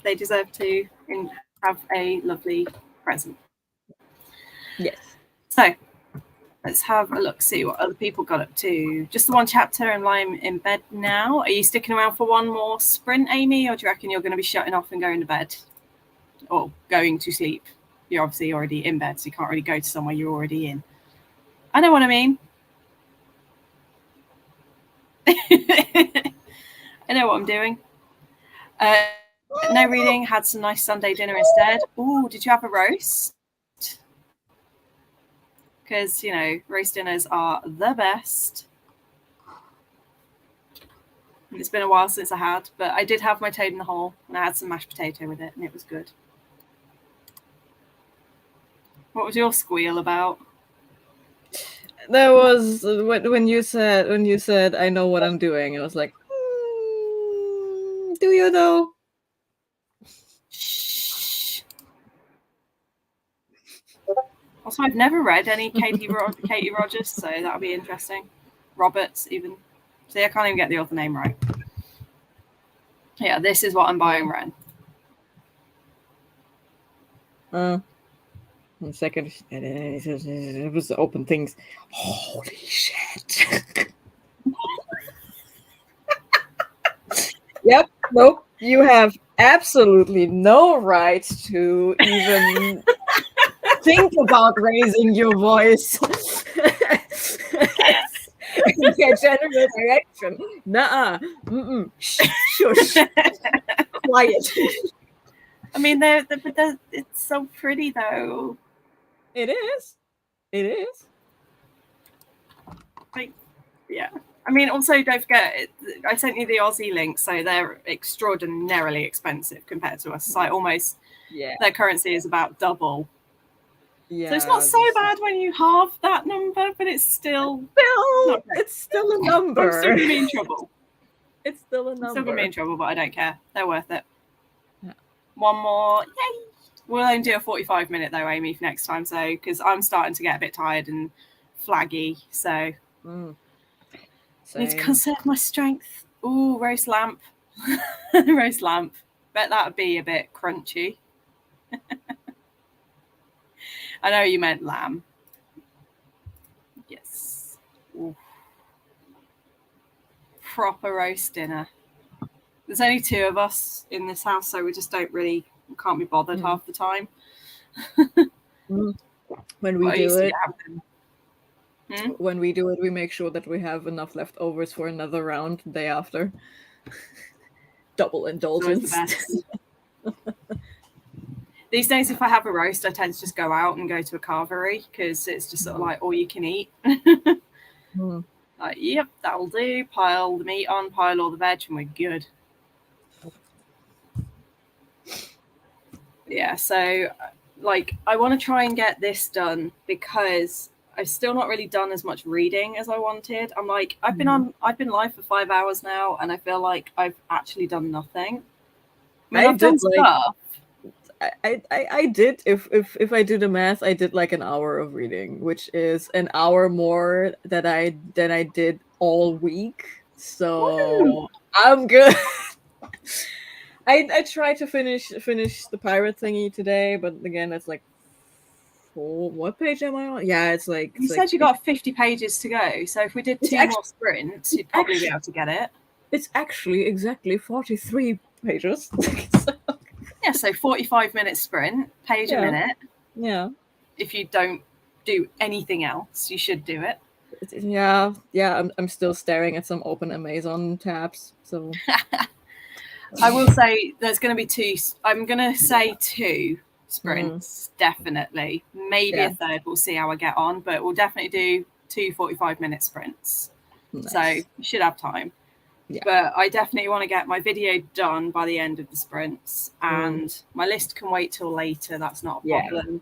Speaker 1: they deserve to have a lovely present.
Speaker 2: Yes.
Speaker 1: So let's have a look, see what other people got up to. Just the one chapter, and I'm in bed now. Are you sticking around for one more sprint, Amy, or do you reckon you're going to be shutting off and going to bed? Or going to sleep? You're obviously already in bed, so you can't really go to somewhere you're already in. I know what I mean. I know what I'm doing. No reading, had some nice Sunday dinner instead. Ooh, did you have a roast? Because, roast dinners are the best. It's been a while since I had, but I did have my toad in the hole, and I had some mashed potato with it, and it was good. What was your squeal about?
Speaker 2: There was when you said I know what I'm doing. I was like, do you though?
Speaker 1: Shh. Also, I've never read any Katie Rogers, so that'll be interesting. Roberts, even. See, I can't even get the author name right. Yeah, this is what I'm buying, Ren.
Speaker 2: One second, it was open things. Holy shit! Yep. Nope. You have absolutely no right to even think about raising your voice in a general direction. Nuh-uh. Shush. Quiet.
Speaker 1: I mean, it's so pretty, though.
Speaker 2: It is. It is.
Speaker 1: Yeah. I mean, also, don't forget, I sent you the Aussie link, so they're extraordinarily expensive compared to us. It's like almost, their currency is about double. Yeah. So it's not so bad when you halve that number, but it's still
Speaker 2: it's still a number.
Speaker 1: I'm still going to be in trouble.
Speaker 2: It's still a number.
Speaker 1: I'm still going to be in trouble, but I don't care. They're worth it. Yeah. One more. Yay! We'll only do a 45-minute, though, Amy, for next time, so because I'm starting to get a bit tired and flaggy, so I need to conserve my strength. Ooh, roast lamp. Roast lamp. Bet that would be a bit crunchy. I know you meant lamb. Yes. Ooh. Proper roast dinner. There's only 2 of us in this house, so we just can't be bothered half the time.
Speaker 2: When we do it, when we do it, we make sure that we have enough leftovers for another round the day after. Double indulgence.
Speaker 1: These days, if I have a roast, I tend to just go out and go to a carvery because it's just sort of like all you can eat. Like, yep, that'll do. Pile the meat on, pile all the veg, and we're good. Yeah, so I want to try and get this done because I've still not really done as much reading as I wanted. I'm like, I've been live for 5 hours now, and I feel like I've actually done nothing. I mean, I've done stuff.
Speaker 2: I did, if I do the math, I did like an hour of reading, which is an hour more than I did all week. So
Speaker 1: Woo!
Speaker 2: I'm good. I tried to finish the pirate thingy today, but again, it's like, what page am I on? Yeah, it's like
Speaker 1: You said you got 50 pages to go, so if we did two more sprints, you'd probably be able to get it.
Speaker 2: It's actually exactly 43 pages.
Speaker 1: Yeah, so 45-minute sprint, page a minute.
Speaker 2: Yeah.
Speaker 1: If you don't do anything else, you should do it.
Speaker 2: Yeah. I'm still staring at some open Amazon tabs. So
Speaker 1: I will say there's going to be two. I'm going to say two sprints, definitely. Maybe a third. We'll see how I get on, but we'll definitely do 2 45-minute sprints. Nice. So you should have time. Yeah. But I definitely want to get my video done by the end of the sprints, and my list can wait till later. That's not a problem.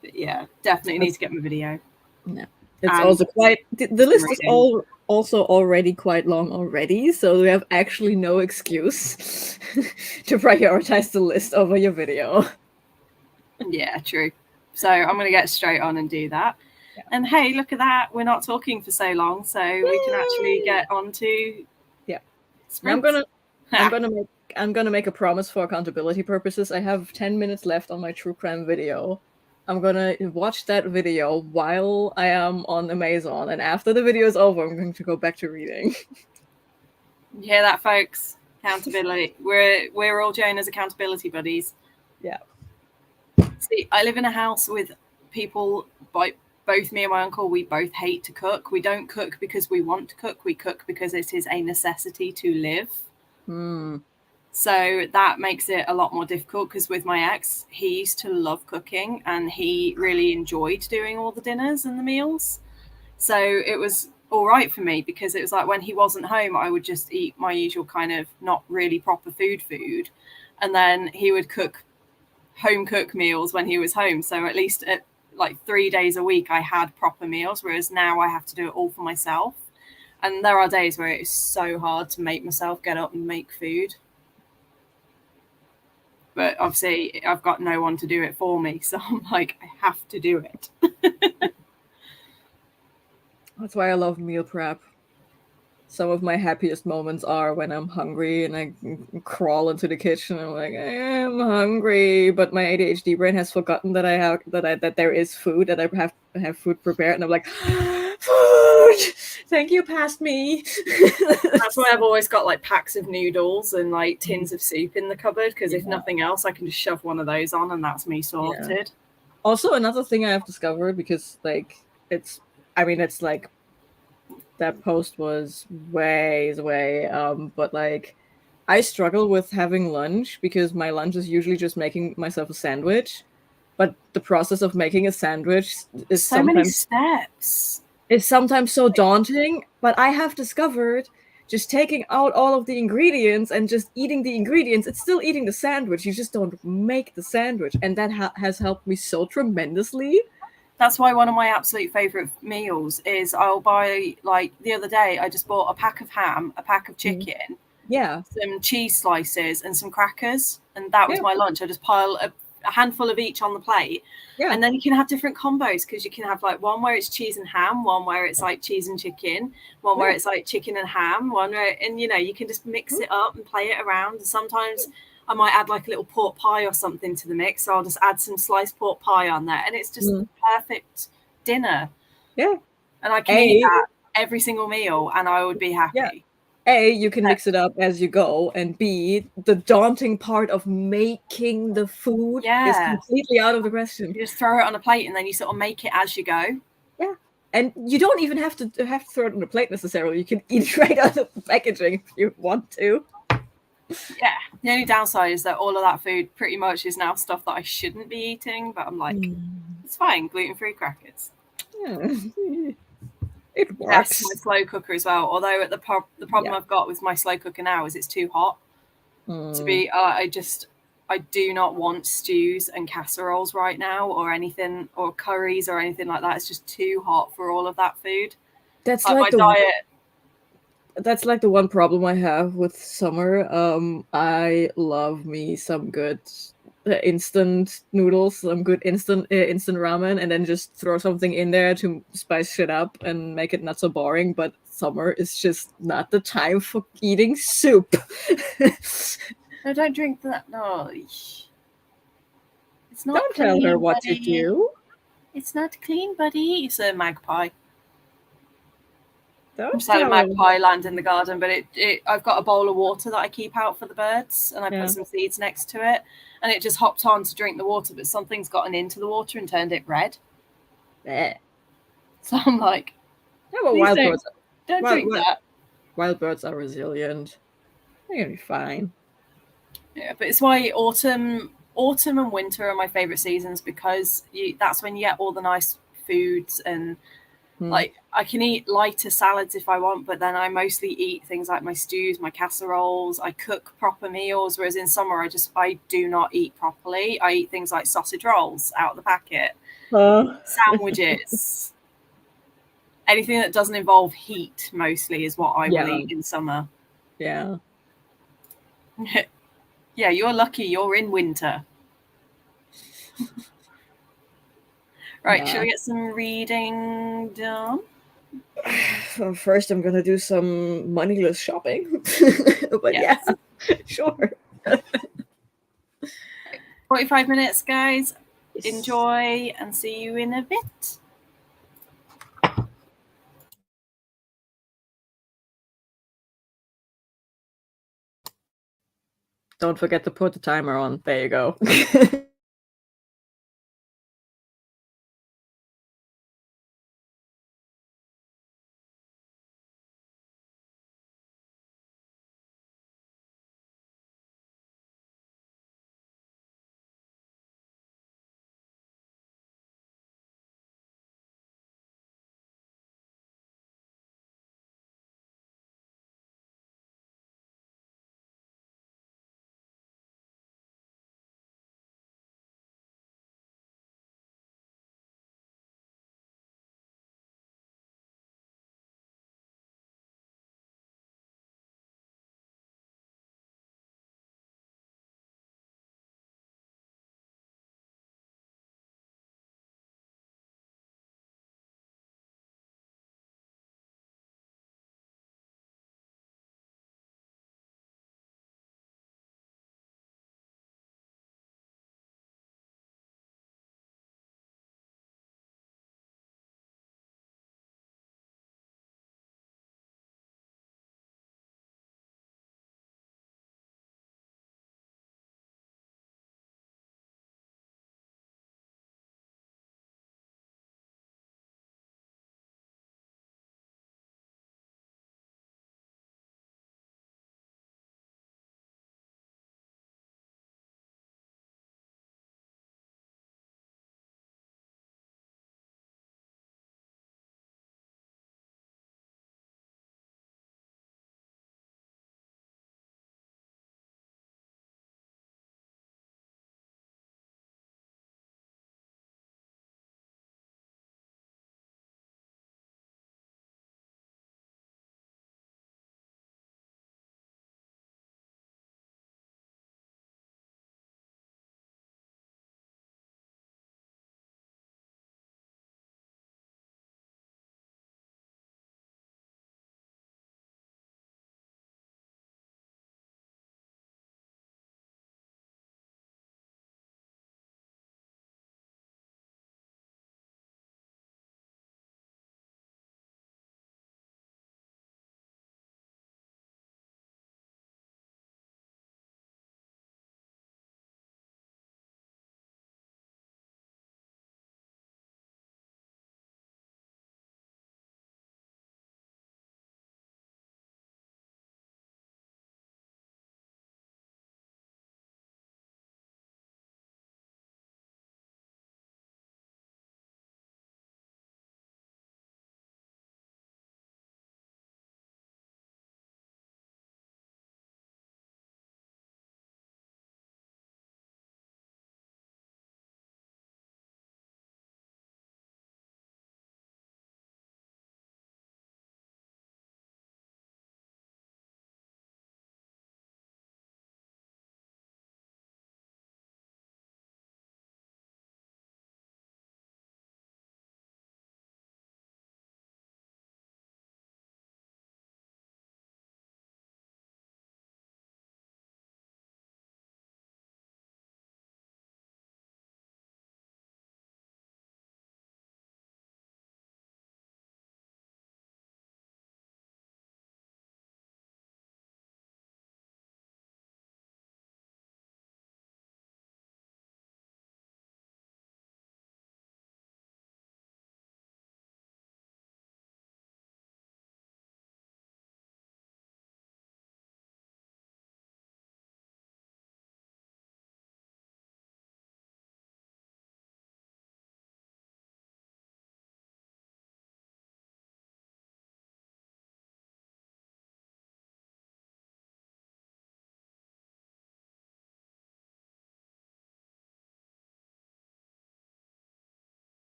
Speaker 1: But yeah, definitely need to get my video.
Speaker 2: Yeah. It's also quite the list is also already quite long already, so we have actually no excuse to prioritize the list over your video.
Speaker 1: Yeah, true. So I'm going to get straight on and do that. Yeah. And hey, look at that. We're not talking for so long, so we can actually get on to sprints.
Speaker 2: I'm gonna make a promise for accountability purposes. I have 10 minutes left on my true crime video. I'm gonna watch that video while I am on Amazon, and after the video is over, I'm going to go back to reading.
Speaker 1: You hear that, folks? Accountability. We're all Jonah's accountability buddies.
Speaker 2: Yeah.
Speaker 1: See, I live in a house with people, both me and my uncle, we both hate to cook. We don't cook because we want to cook. We cook because it is a necessity to live. So that makes it a lot more difficult, because with my ex, he used to love cooking and he really enjoyed doing all the dinners and the meals. So it was all right for me, because it was like when he wasn't home, I would just eat my usual kind of not really proper food. And then he would cook home cook meals when he was home. So at least at like 3 days a week, I had proper meals, whereas now I have to do it all for myself. And there are days where it is so hard to make myself get up and make food. But obviously I've got no one to do it for me. So I'm like, I have to do it.
Speaker 2: That's why I love meal prep. Some of my happiest moments are when I'm hungry and I crawl into the kitchen and I'm like, I'm hungry, but my ADHD brain has forgotten that there is food, that I have food prepared, and I'm like, food! Thank you, past me.
Speaker 1: That's why I've always got like packs of noodles and like tins of soup in the cupboard, because if nothing else, I can just shove one of those on and that's me sorted. Yeah.
Speaker 2: Also, another thing I have discovered, because like it's like, that post was way, but like I struggle with having lunch, because my lunch is usually just making myself a sandwich, but the process of making a sandwich is
Speaker 1: so many steps.
Speaker 2: It's sometimes so daunting, but I have discovered just taking out all of the ingredients and just eating the ingredients, it's still eating the sandwich. You just don't make the sandwich, and that has helped me so tremendously.
Speaker 1: That's why one of my absolute favorite meals is I'll buy, like the other day, I just bought a pack of ham, a pack of chicken, some cheese slices and some crackers. And that was my lunch. I just pile a handful of each on the plate. Yeah. And then you can have different combos, because you can have like one where it's cheese and ham, one where it's like cheese and chicken, one where it's like chicken and ham, one where, and you can just mix it up and play it around. And sometimes I might add like a little pork pie or something to the mix. So I'll just add some sliced pork pie on there, and it's just the perfect dinner.
Speaker 2: Yeah.
Speaker 1: And I can eat that every single meal and I would be happy.
Speaker 2: Yeah. A, you can mix it up as you go, and B, the daunting part of making the food is completely out of the question.
Speaker 1: You just throw it on a plate and then you sort of make it as you go.
Speaker 2: Yeah. And you don't even have to throw it on a plate necessarily. You can eat it right out of the packaging if you want to.
Speaker 1: Yeah, the only downside is that all of that food pretty much is now stuff that I shouldn't be eating, but I'm like, it's fine, gluten-free crackers.
Speaker 2: Yeah. It works.
Speaker 1: That's my slow cooker as well, although the problem I've got with my slow cooker now is it's too hot to be, I do not want stews and casseroles right now, or anything, or curries or anything like that. It's just too hot for all of that food.
Speaker 2: That's like
Speaker 1: my diet.
Speaker 2: That's like the one problem I have with summer. I love me some good instant noodles, some good instant ramen, and then just throw something in there to spice shit up and make it not so boring. But summer is just not the time for eating soup.
Speaker 1: No, don't drink that. No. It's not
Speaker 2: Don't
Speaker 1: clean,
Speaker 2: tell her what
Speaker 1: buddy.
Speaker 2: to do.
Speaker 1: It's not clean, buddy. It's a magpie.
Speaker 2: Don't
Speaker 1: I'm selling
Speaker 2: tell her.
Speaker 1: magpie land in the garden, but I've got a bowl of water that I keep out for the birds, and I
Speaker 2: Yeah.
Speaker 1: put some seeds next to it, and it just hopped on to drink the water, but something's gotten into the water and turned it red.
Speaker 2: Bleh.
Speaker 1: So I'm like,
Speaker 2: Yeah, but
Speaker 1: please don't drink that.
Speaker 2: wild birds are resilient. They're gonna be fine.
Speaker 1: Yeah, but it's why autumn and winter are my favorite seasons, because that's when you get all the nice foods, and like I can eat lighter salads if I want, but then I mostly eat things like my stews, my casseroles. I cook proper meals, whereas in summer I do not eat properly. I eat things like sausage rolls out of the packet, sandwiches. Anything that doesn't involve heat mostly is what I will eat in summer.
Speaker 2: Yeah.
Speaker 1: Yeah, you're lucky you're in winter. Right, shall we get some reading done?
Speaker 2: First, I'm gonna do some moneyless shopping. But yeah, sure.
Speaker 1: 45 minutes, guys.
Speaker 2: Yes.
Speaker 1: Enjoy and see you in a bit.
Speaker 2: Don't forget to put the timer on. There you go.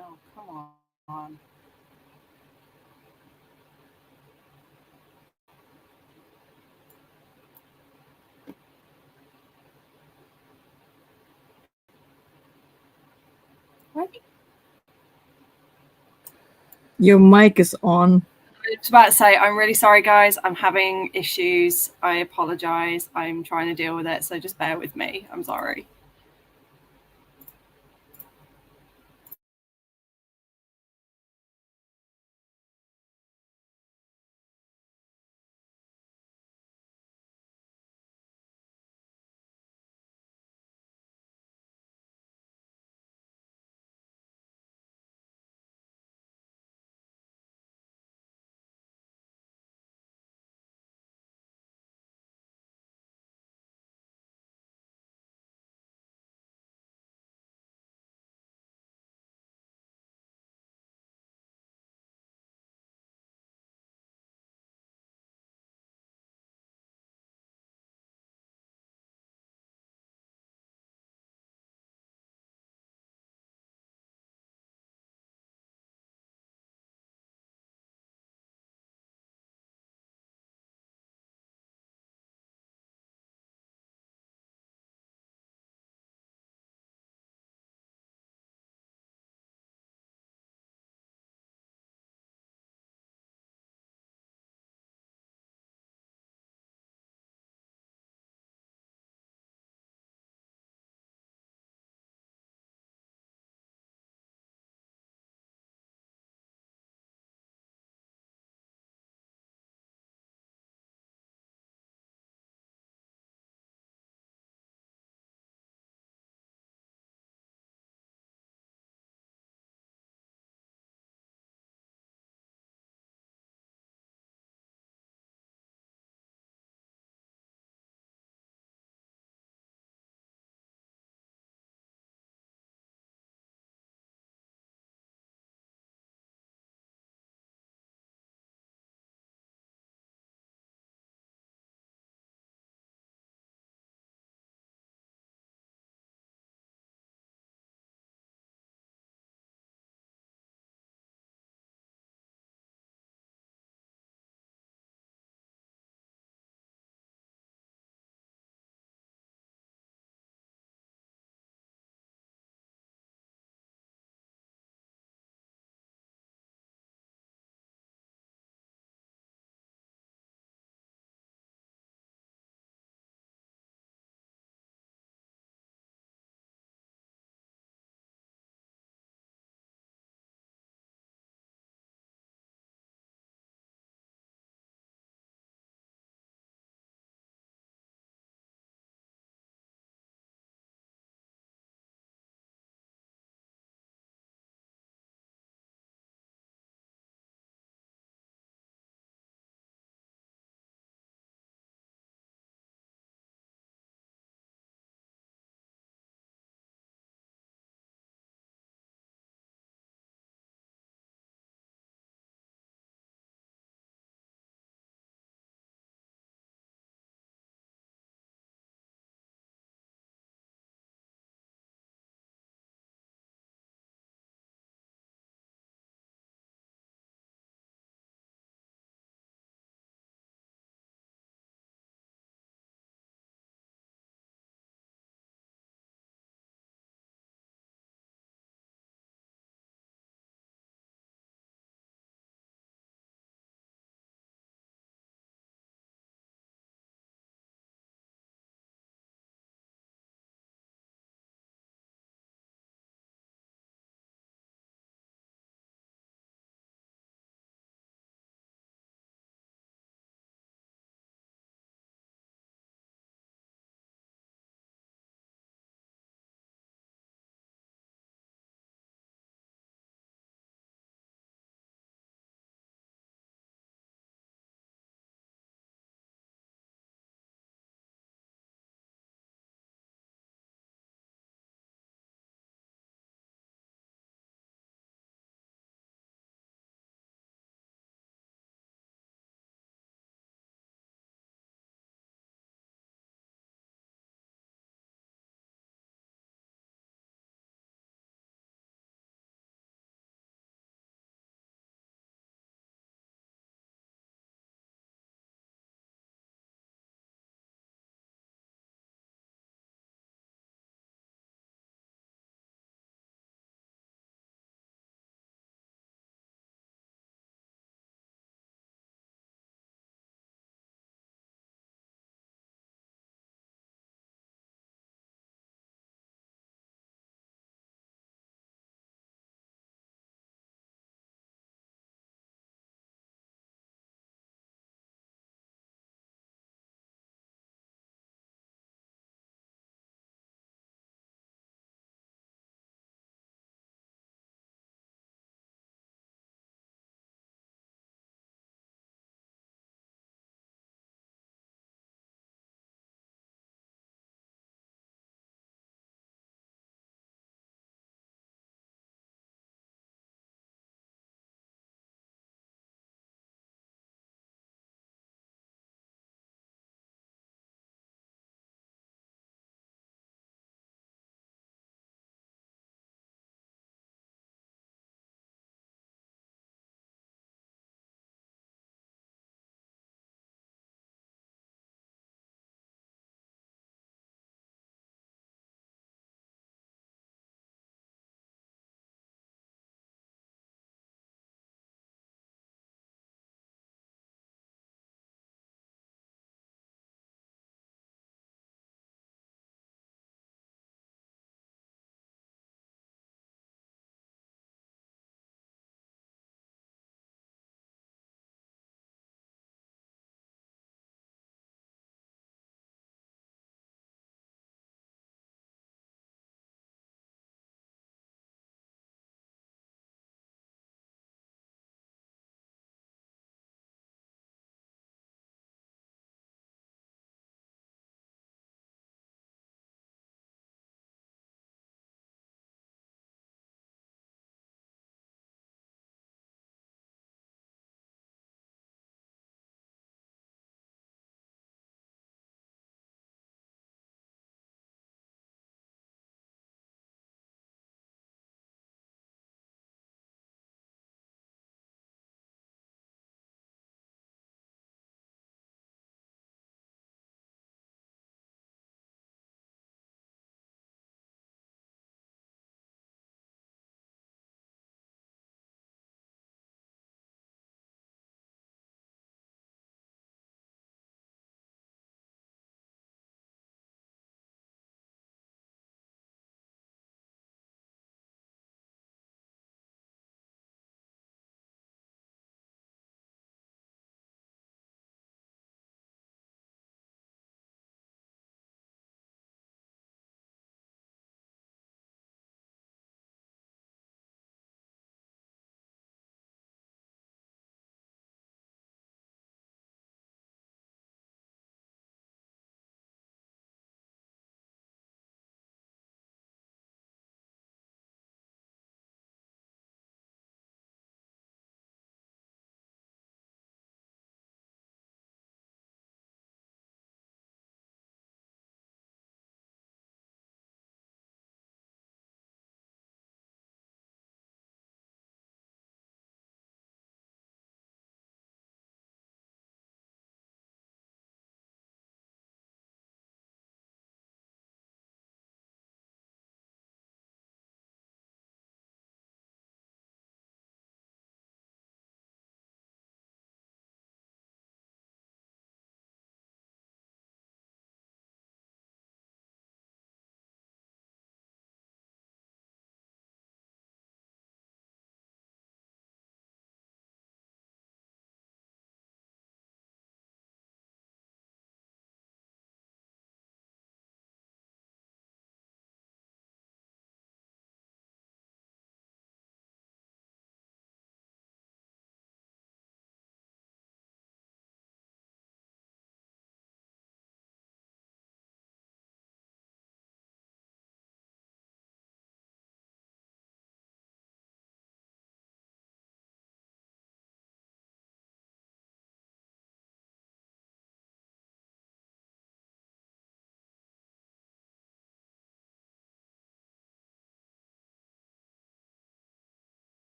Speaker 1: Oh, come on. What?
Speaker 2: Your mic is on.
Speaker 1: I was about to say, I'm really sorry, guys. I'm having issues. I apologize. I'm trying to deal with it, so just bear with me. I'm sorry.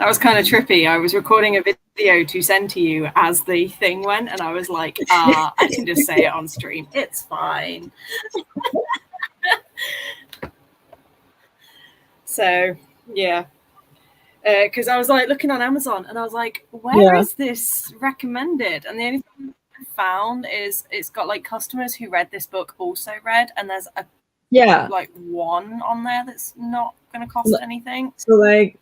Speaker 1: That was kind of trippy. I was recording a video to send to you as the thing went, and I was like, I can just say it on stream. It's fine. So, yeah. Because I was like looking on Amazon, and I was like, where is this recommended? And the only thing I found is it's got like customers who read this book also read, and there's a like one on there that's not going to cost anything.
Speaker 2: So like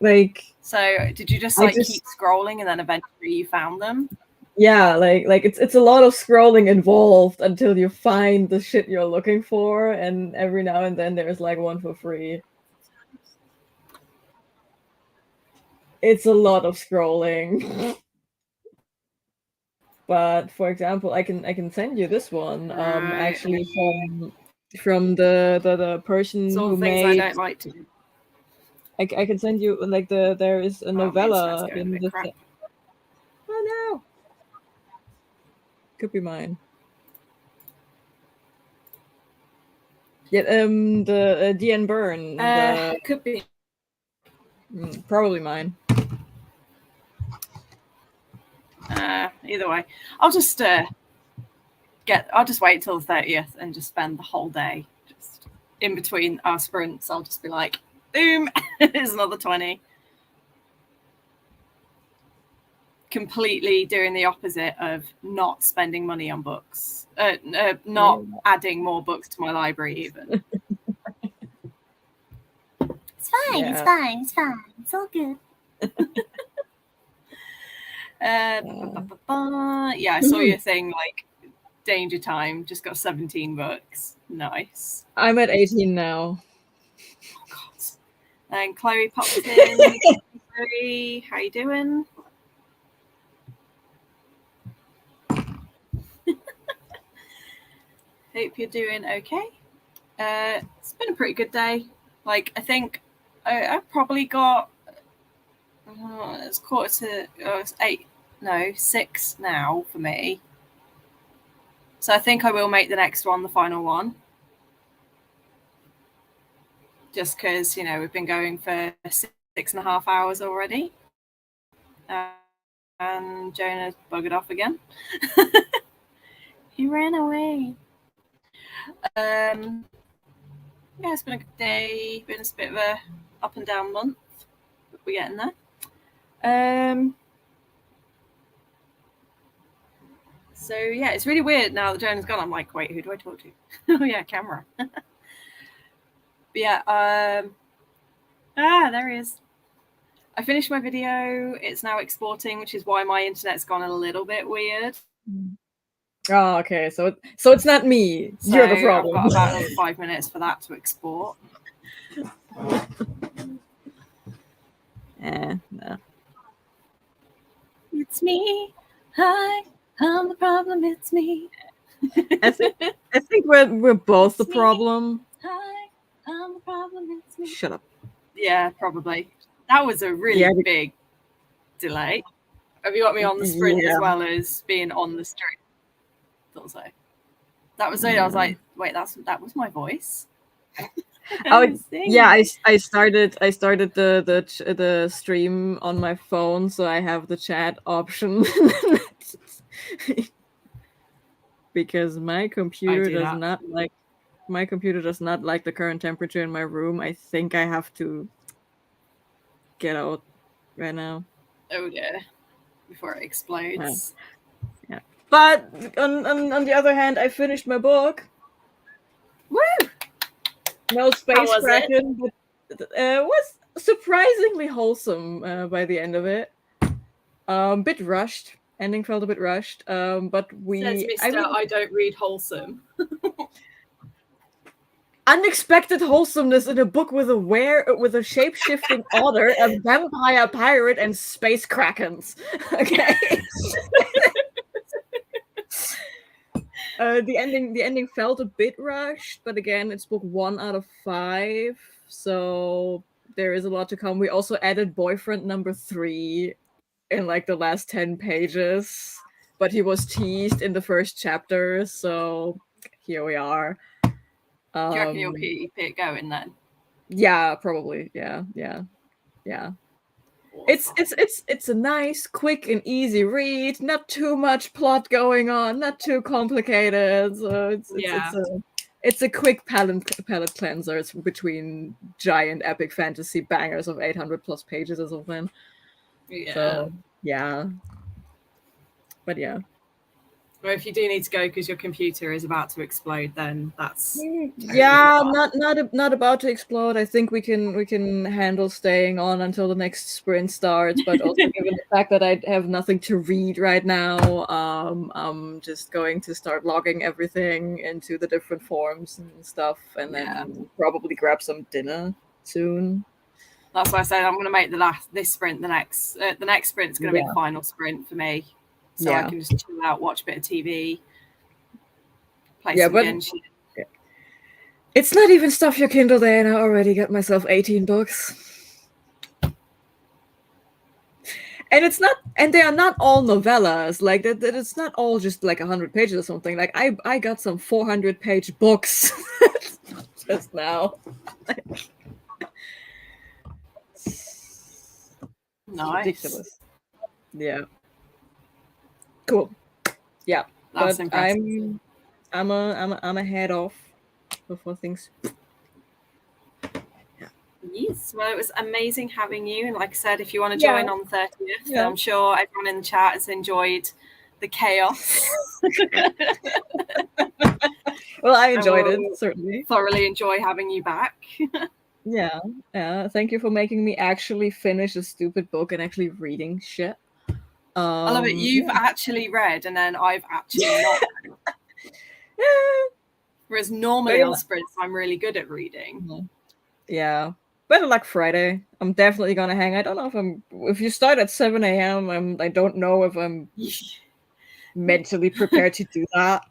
Speaker 1: so did you just like keep scrolling and then eventually you found them?
Speaker 2: Yeah, like it's a lot of scrolling involved until you find the shit you're looking for, and every now and then there's like one for free. It's a lot of scrolling. But for example, I can send you this one actually from the person who made.
Speaker 1: I don't like to do.
Speaker 2: I can send you like there is a novella in the. Oh no! Could be mine. Yeah, the D.N. Byrne.
Speaker 1: Could be.
Speaker 2: Probably mine.
Speaker 1: Either way, I'll just I'll just wait till the 30th and just spend the whole day just in between our sprints. I'll just be like, boom, here's another 20. Completely doing the opposite of not spending money on books, not adding more books to my library even. It's fine, it's fine, it's fine, it's all good. Yeah, I saw your thing, like Danger Time, just got 17 books. Nice.
Speaker 2: I'm at 18 now.
Speaker 1: Oh god. And Chloe popped in. Chloe, how you doing? Hope you're doing okay. It's been a pretty good day. Like, I think I've probably got it's 6 now for me. So I think I will make the next one the final one. Just because, we've been going for 6.5 hours already. And Jonah buggered off again. He ran away. Yeah, it's been a good day. Been a bit of a up and down month, but we're getting there. So yeah, it's really weird now that Jonah's gone. I'm like, wait, who do I talk to? Oh yeah, camera. But yeah, there he is. I finished my video. It's now exporting, which is why my internet's gone a little bit weird.
Speaker 2: Oh, okay. So it's not me.
Speaker 1: So
Speaker 2: you're the problem.
Speaker 1: I've got about another 5 minutes for that to export.
Speaker 2: No.
Speaker 1: It's me. Hi, I'm the problem. It's me.
Speaker 2: I think we're both the problem.
Speaker 1: Hi, I'm the problem. It's me.
Speaker 2: Shut up.
Speaker 1: Yeah, probably. That was a really big delay. Have you got me on the sprint as well as being on the street? Thought so. That was it. I was like, wait, that was my voice.
Speaker 2: Yeah, I started the stream on my phone, so I have the chat option. Because my computer does not like the current temperature in my room. I think I have to get out right now.
Speaker 1: Oh dear. Before it explodes.
Speaker 2: Yeah. But on the other hand, I finished my book.
Speaker 1: Woo!
Speaker 2: No space kraken, but it was surprisingly wholesome by the end of it. Bit rushed. Ending felt a bit rushed. But we.
Speaker 1: Says Mr. I don't read wholesome.
Speaker 2: Unexpected wholesomeness in a book with a shape-shifting otter, a vampire pirate, and space krakens. Okay. The ending felt a bit rushed, but again, it's book 1 out of 5, so there is a lot to come. We also added boyfriend number 3 in like the last 10 pages, but he was teased in the first chapter, so here we are.
Speaker 1: Do you reckon you'll keep it going then?
Speaker 2: Yeah, probably. Yeah. It's a nice, quick, and easy read. Not too much plot going on. Not too complicated. So it's a quick palette cleanser. It's between giant epic fantasy bangers of 800 plus pages or something.
Speaker 1: Yeah.
Speaker 2: So yeah, but yeah.
Speaker 1: Well, if you do need to go because your computer is about to explode, then that's totally
Speaker 2: yeah,
Speaker 1: fine.
Speaker 2: not about to explode. I think we can handle staying on until the next sprint starts. But also given the fact that I have nothing to read right now, I'm just going to start logging everything into the different forms and stuff, and then probably grab some dinner soon.
Speaker 1: That's why I said I'm going to make this sprint the next sprint's going to be the final sprint for me. So I can just chill out, watch a bit of TV, play some Genshin.
Speaker 2: It's not even Stuff Your Kindle Day, and I already got myself 18 books. And it's not, and they are not all novellas. Like that it's not all just like 100 pages or something. Like I got some 400-page books just now.
Speaker 1: Nice.
Speaker 2: Ridiculous. Yeah. Cool. Yeah.
Speaker 1: That's
Speaker 2: but
Speaker 1: impressive.
Speaker 2: I'm a head off before things.
Speaker 1: Yeah. Yes. Well, it was amazing having you. And like I said, if you want to join on the 30th, I'm sure everyone in the chat has enjoyed the chaos.
Speaker 2: Well, I enjoyed it, certainly.
Speaker 1: Thoroughly enjoy having you back.
Speaker 2: Yeah. Thank you for making me actually finish a stupid book and actually reading shit.
Speaker 1: I love it. You've actually read, and then I've actually not read. Whereas normally on sprints, I'm really good at reading.
Speaker 2: Yeah. Better luck Friday. I'm definitely gonna hang. I don't know if you start at 7 a.m. I don't know if I'm mentally prepared to do that.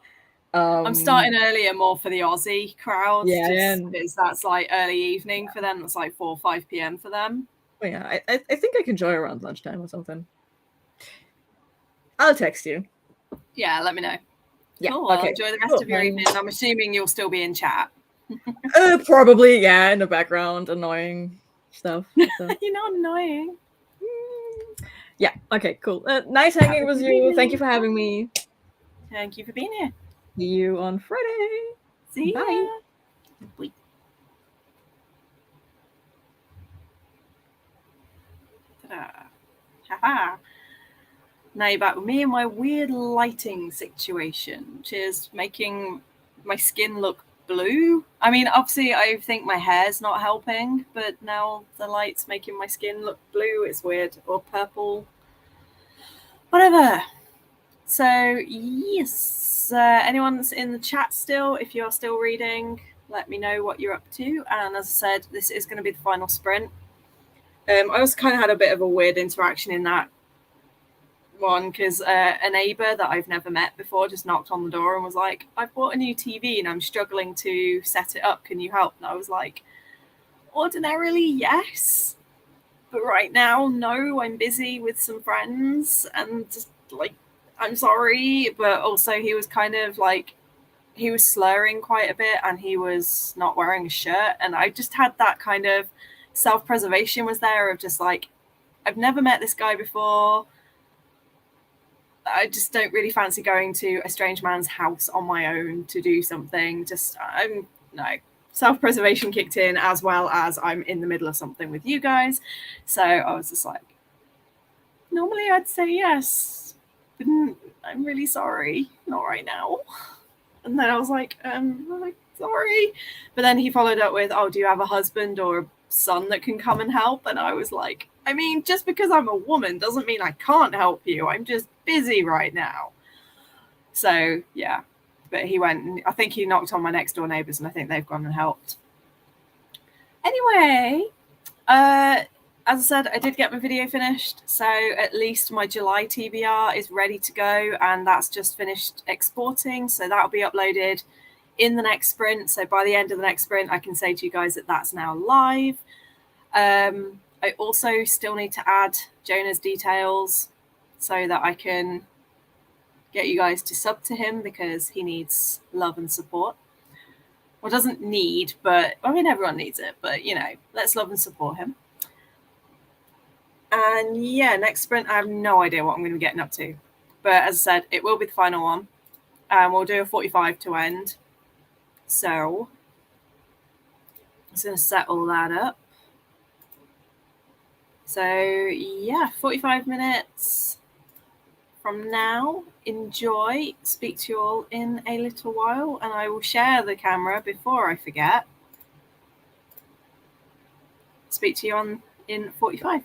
Speaker 1: I'm starting earlier more for the Aussie crowd.
Speaker 2: Yeah,
Speaker 1: because that's like early evening for them. That's like 4 or 5 p.m. for them.
Speaker 2: But yeah, I think I can join around lunchtime or something. I'll text you.
Speaker 1: Yeah, let me know.
Speaker 2: Yeah.
Speaker 1: Cool. Well, enjoy the rest of your evening. I'm assuming you'll still be in chat.
Speaker 2: Probably, yeah, in the background, annoying stuff.
Speaker 1: You're not annoying.
Speaker 2: Yeah. Okay. Cool. Nice hanging with you. Thank you for having me.
Speaker 1: Thank you for being here.
Speaker 2: See you on Friday.
Speaker 1: See ya.
Speaker 2: Bye.
Speaker 1: Bye. Haha. Now you're back with me and my weird lighting situation, which is making my skin look blue. I mean, obviously, I think my hair's not helping, but now the light's making my skin look blue. It's weird. Or purple. Whatever. So, yes. Anyone's in the chat still? If you're still reading, let me know what you're up to. And as I said, this is going to be the final sprint. I also kind of had a bit of a weird interaction in that one because a neighbor that I've never met before just knocked on the door and was like, I've bought a new TV and I'm struggling to set it up. Can you help? And I was like, ordinarily, yes. But right now, no, I'm busy with some friends and just like, I'm sorry. But also he was kind of like, he was slurring quite a bit and he was not wearing a shirt. And I just had that kind of self-preservation was there of just like, I've never met this guy before. I just don't really fancy going to a strange man's house on my own to do something. No. Self-preservation kicked in as well as I'm in the middle of something with you guys. So I was just like, normally I'd say yes, but I'm really sorry. Not right now. And then I was like, sorry. But then he followed up with, oh, do you have a husband or a son that can come and help? And I was like, I mean, just because I'm a woman doesn't mean I can't help you. I'm just busy right now. So, yeah. But he went, and I think he knocked on my next door neighbors, and I think they've gone and helped. Anyway, as I said, I did get my video finished. So at least my July TBR is ready to go, and that's just finished exporting. So that'll be uploaded in the next sprint. So by the end of the next sprint, I can say to you guys that that's now live. I also still need to add Jonah's details so that I can get you guys to sub to him because he needs love and support. Well, doesn't need, but I mean, everyone needs it. But, you know, let's love and support him. And yeah, next sprint, I have no idea what I'm going to be getting up to. But as I said, it will be the final one. We'll do a 45 to end. So I'm just going to set all that up. So yeah, 45 minutes from now. Enjoy. Speak to you all in a little while, and I will share the camera before I forget. Speak to you in 45.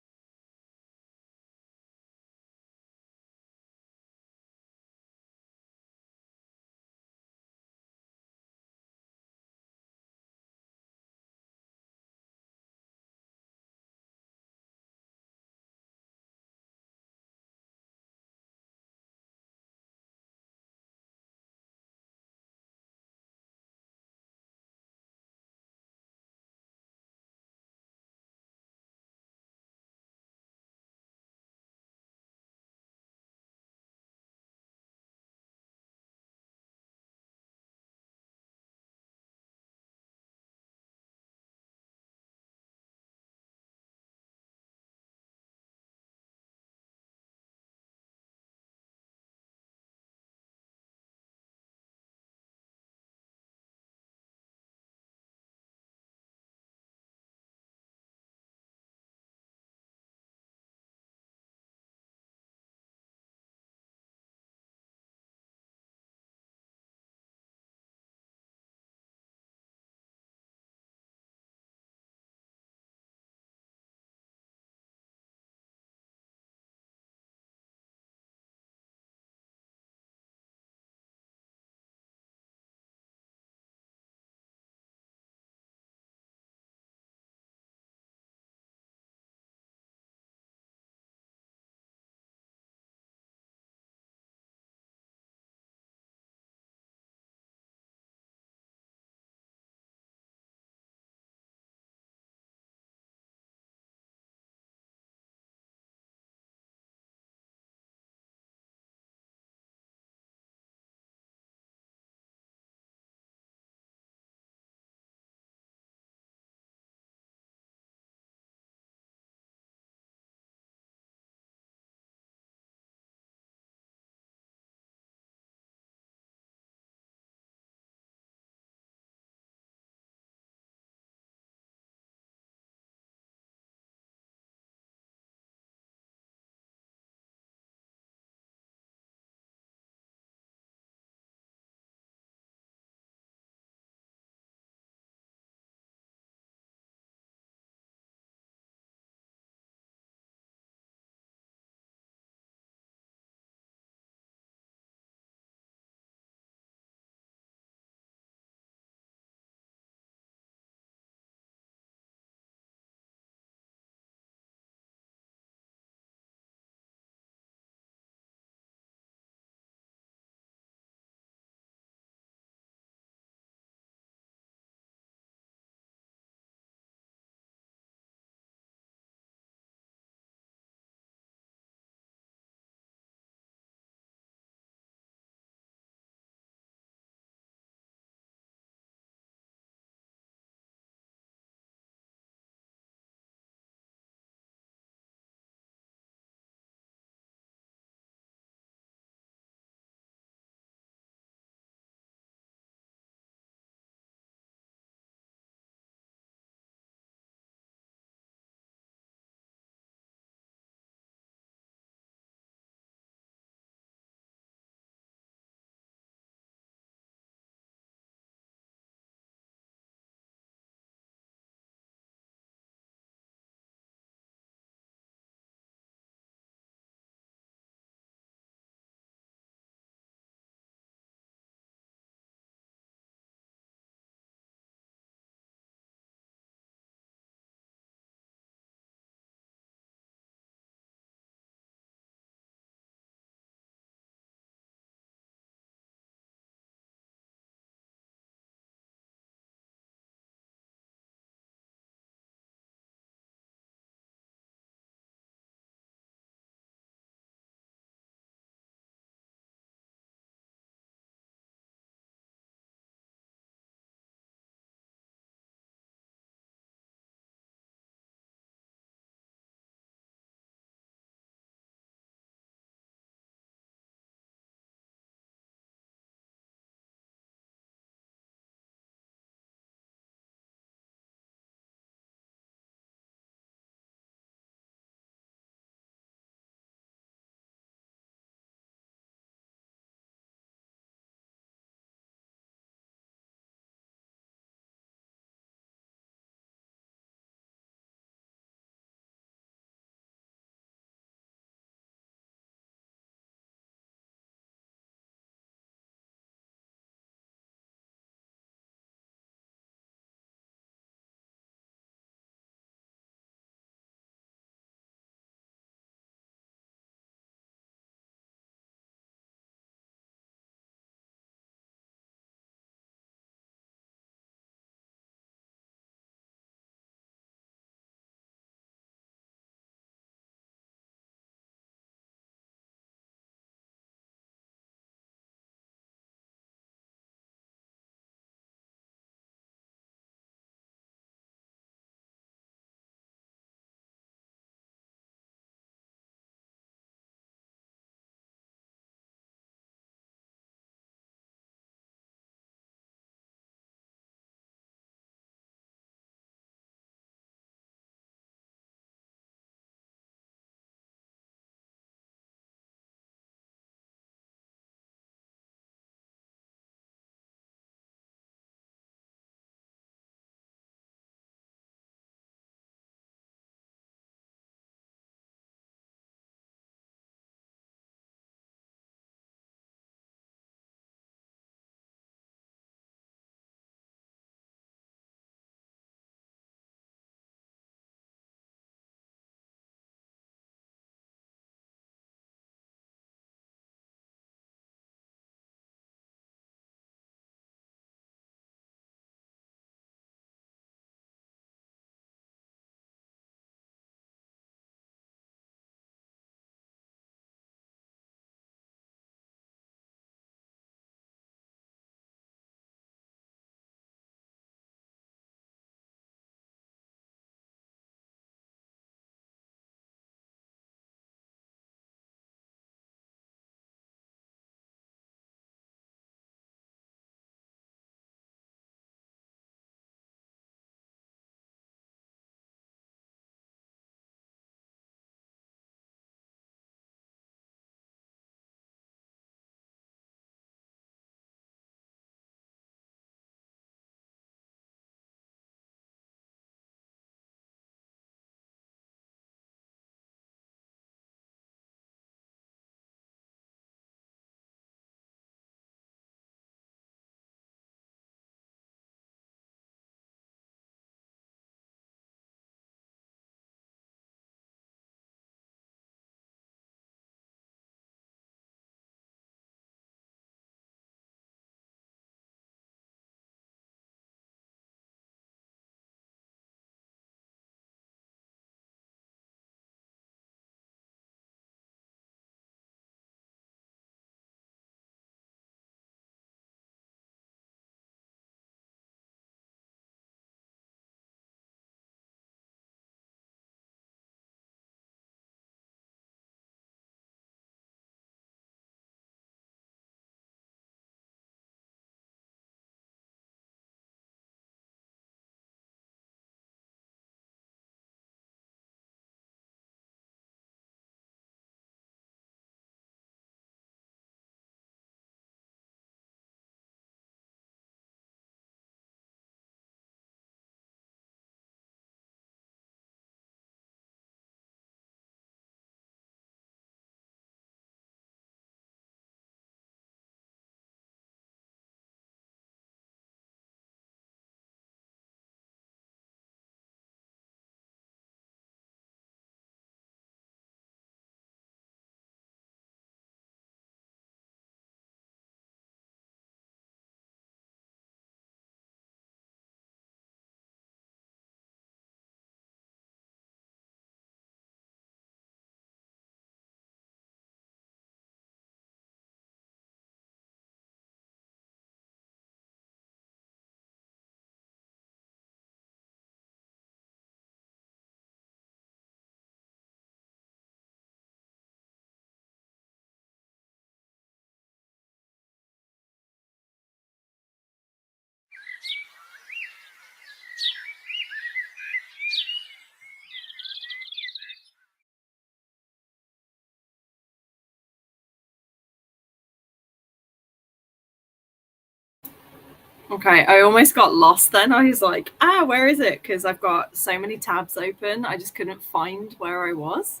Speaker 1: Okay, I almost got lost then. I was like, where is it? Because I've got so many tabs open. I just couldn't find where I was.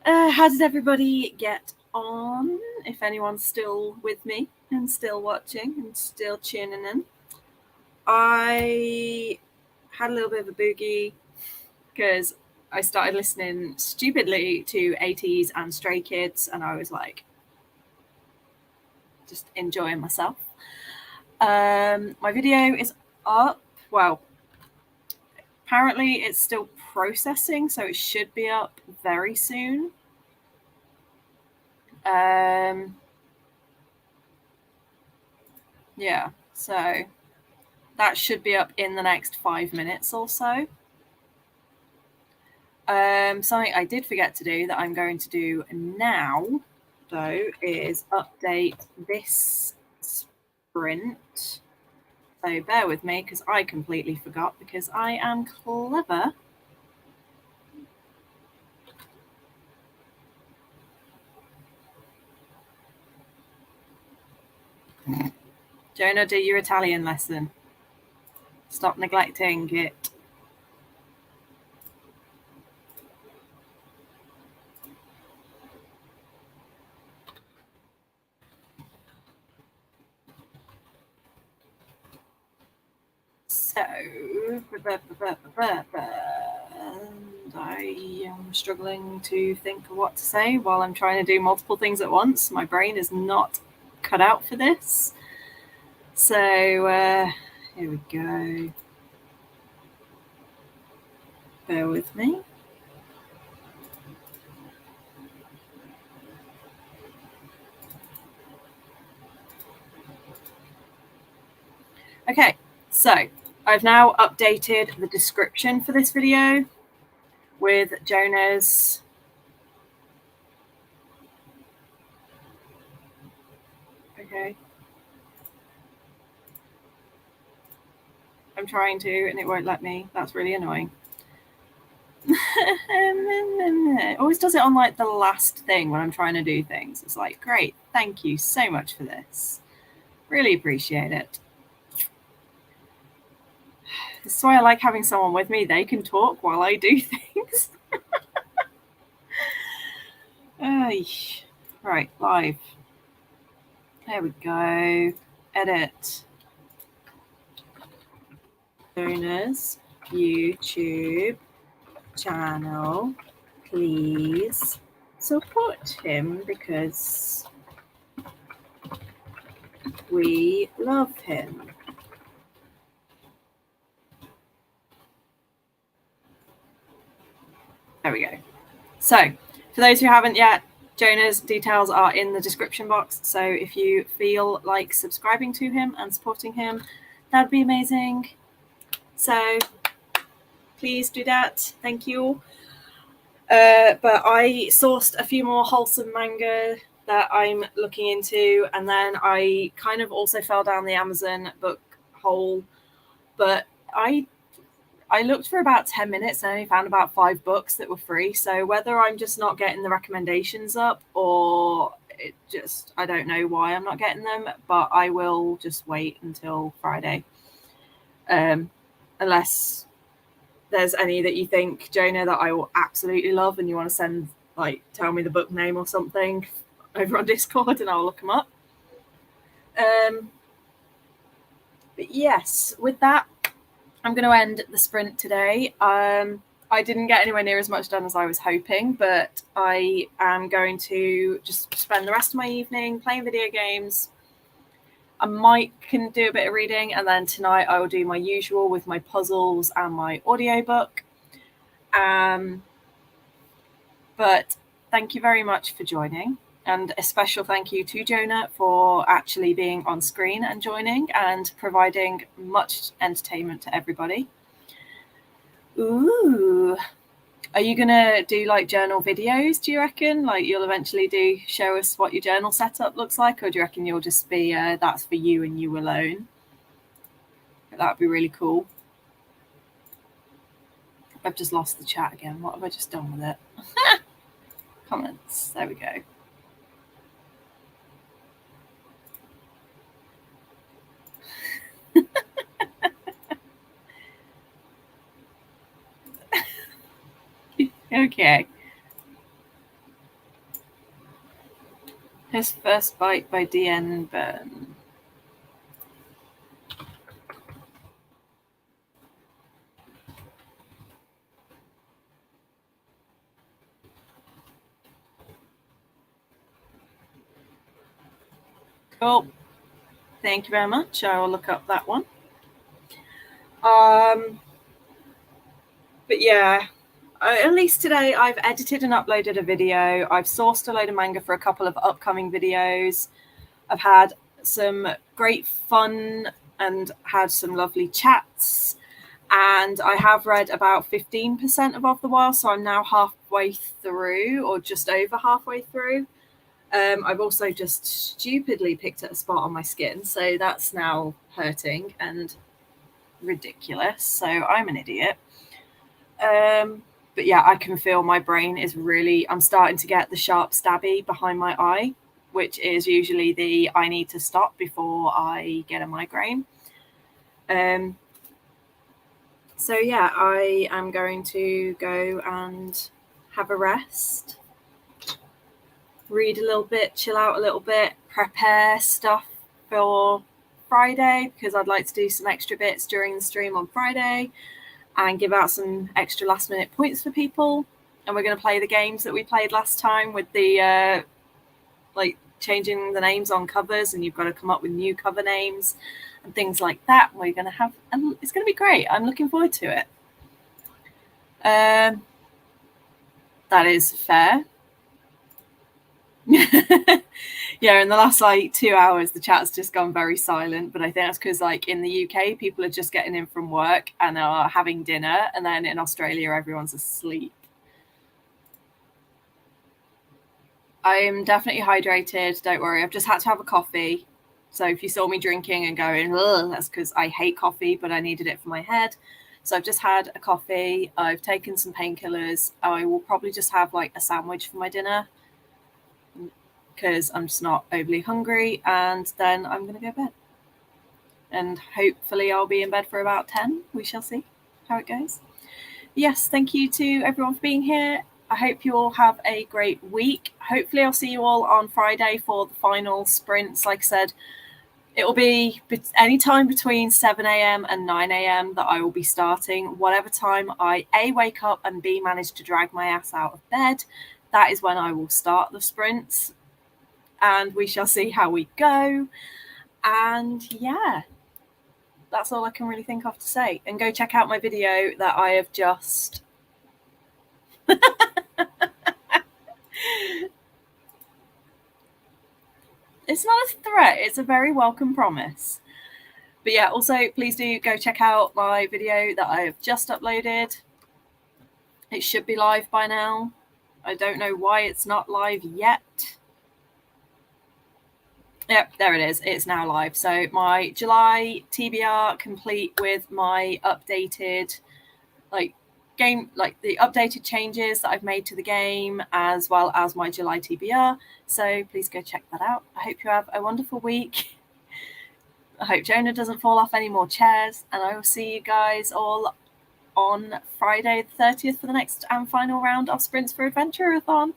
Speaker 1: How did everybody get on? If anyone's still with me and still watching and still tuning in. I had a little bit of a boogie because I started listening stupidly to 80s and Stray Kids, and I was like, just enjoying myself. My video is up. Well, apparently it's still processing, so it should be up very soon. Yeah, so that should be up in the next 5 minutes or so. Something I did forget to do that I'm going to do now, though, is update this sprint. So bear with me because I completely forgot because I am clever. Jonah, do your Italian lesson. Stop neglecting it. So, I am struggling to think of what to say while I'm trying to do multiple things at once. My brain is not cut out for this. So, here we go. Bear with me. Okay, so I've now updated the description for this video with Jonah's okay. I'm trying to and it won't let me. That's really annoying. It always does it on like the last thing when I'm trying to do things. It's like, great, thank you so much for this. Really appreciate it. This is why I like having someone with me. They can talk while I do things. Right, live. There we go. Edit. Jonah's YouTube channel. Please support him because we love him. There we go. So, for those who haven't yet, Jonah's details are in the description box. So if you feel like subscribing to him and supporting him, that'd be amazing. So please do that. Thank you. But I sourced a few more wholesome manga that I'm looking into, and then I kind of also fell down the Amazon book hole. But I looked for about 10 minutes and only found about 5 books that were free. So whether I'm just not getting the recommendations up or it just, I don't know why I'm not getting them, but I will just wait until Friday. Unless there's any that you think, Jonah, that I will absolutely love and you want to send, like, tell me the book name or something over on Discord and I'll look them up. But yes, with that, I'm going to end the sprint today. I didn't get anywhere near as much done as I was hoping, but I am going to just spend the rest of my evening playing video games. I might can do a bit of reading, and then tonight I will do my usual with my puzzles and my audiobook. But thank you very much for joining. And a special thank you to Jonah for actually being on screen and joining and providing much entertainment to everybody. Ooh. Are you going to do like journal videos, do you reckon? Like you'll eventually show us what your journal setup looks like? Or do you reckon you'll just be, that's for you and you alone? That would be really cool. I've just lost the chat again. What have I just done with it? Comments. There we go. Okay. His First Bite by DN Byrne. Cool. Thank you very much. I will look up that one. But yeah, at least today I've edited and uploaded a video. I've sourced a load of manga for a couple of upcoming videos. I've had some great fun and had some lovely chats. And I have read about 15% of the Wild, so I'm now halfway through, or just over halfway through. I've also just stupidly picked at a spot on my skin, so that's now hurting and ridiculous. So I'm an idiot. But yeah, I can feel my brain is really, I'm starting to get the sharp stabby behind my eye, which is usually the I need to stop before I get a migraine. So yeah, I am going to go and have a rest, read a little bit, chill out a little bit, prepare stuff for Friday, because I'd like to do some extra bits during the stream on Friday and give out some extra last minute points for people. And we're going to play the games that we played last time with the like changing the names on covers, and you've got to come up with new cover names and things like that. We're going to have, and it's going to be great. I'm looking forward to it. That is fair. Yeah, in the last like 2 hours the chat's just gone very silent, but I think that's because like in the UK people are just getting in from work and are having dinner, and then in Australia everyone's asleep. I'm definitely hydrated, don't worry. I've just had to have a coffee, so if you saw me drinking and going, ugh, that's because I hate coffee, but I needed it for my head. So I've just had a coffee, I've taken some painkillers. I will probably just have like a sandwich for my dinner because I'm just not overly hungry, and then I'm going to go to bed. And hopefully I'll be in bed for about 10. We shall see how it goes. Yes, thank you to everyone for being here. I hope you all have a great week. Hopefully I'll see you all on Friday for the final sprints. Like I said, it will be any time between 7 a.m. and 9 a.m. that I will be starting. Whatever time I A, wake up, and B, manage to drag my ass out of bed, that is when I will start the sprints. And we shall see how we go. And yeah, that's all I can really think of to say. And go check out my video that I have just... It's not a threat, it's a very welcome promise. But yeah, also please do go check out my video that I have just uploaded. It should be live by now. I don't know why it's not live yet. Yep, there it is. It's now live. So my July TBR complete with my updated game, like the updated changes that I've made to the game, as well as my July TBR. So please go check that out. I hope you have a wonderful week. I hope Jonah doesn't fall off any more chairs, and I will see you guys all on Friday the 30th for the next and final round of sprints for Adventurerathon.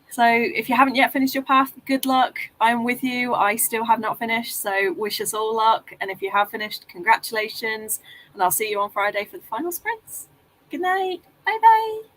Speaker 1: So if you haven't yet finished your path, good luck. I'm with you. I still have not finished, so wish us all luck. And if you have finished, congratulations. And I'll see you on Friday for the final sprints. Good night. Bye-bye.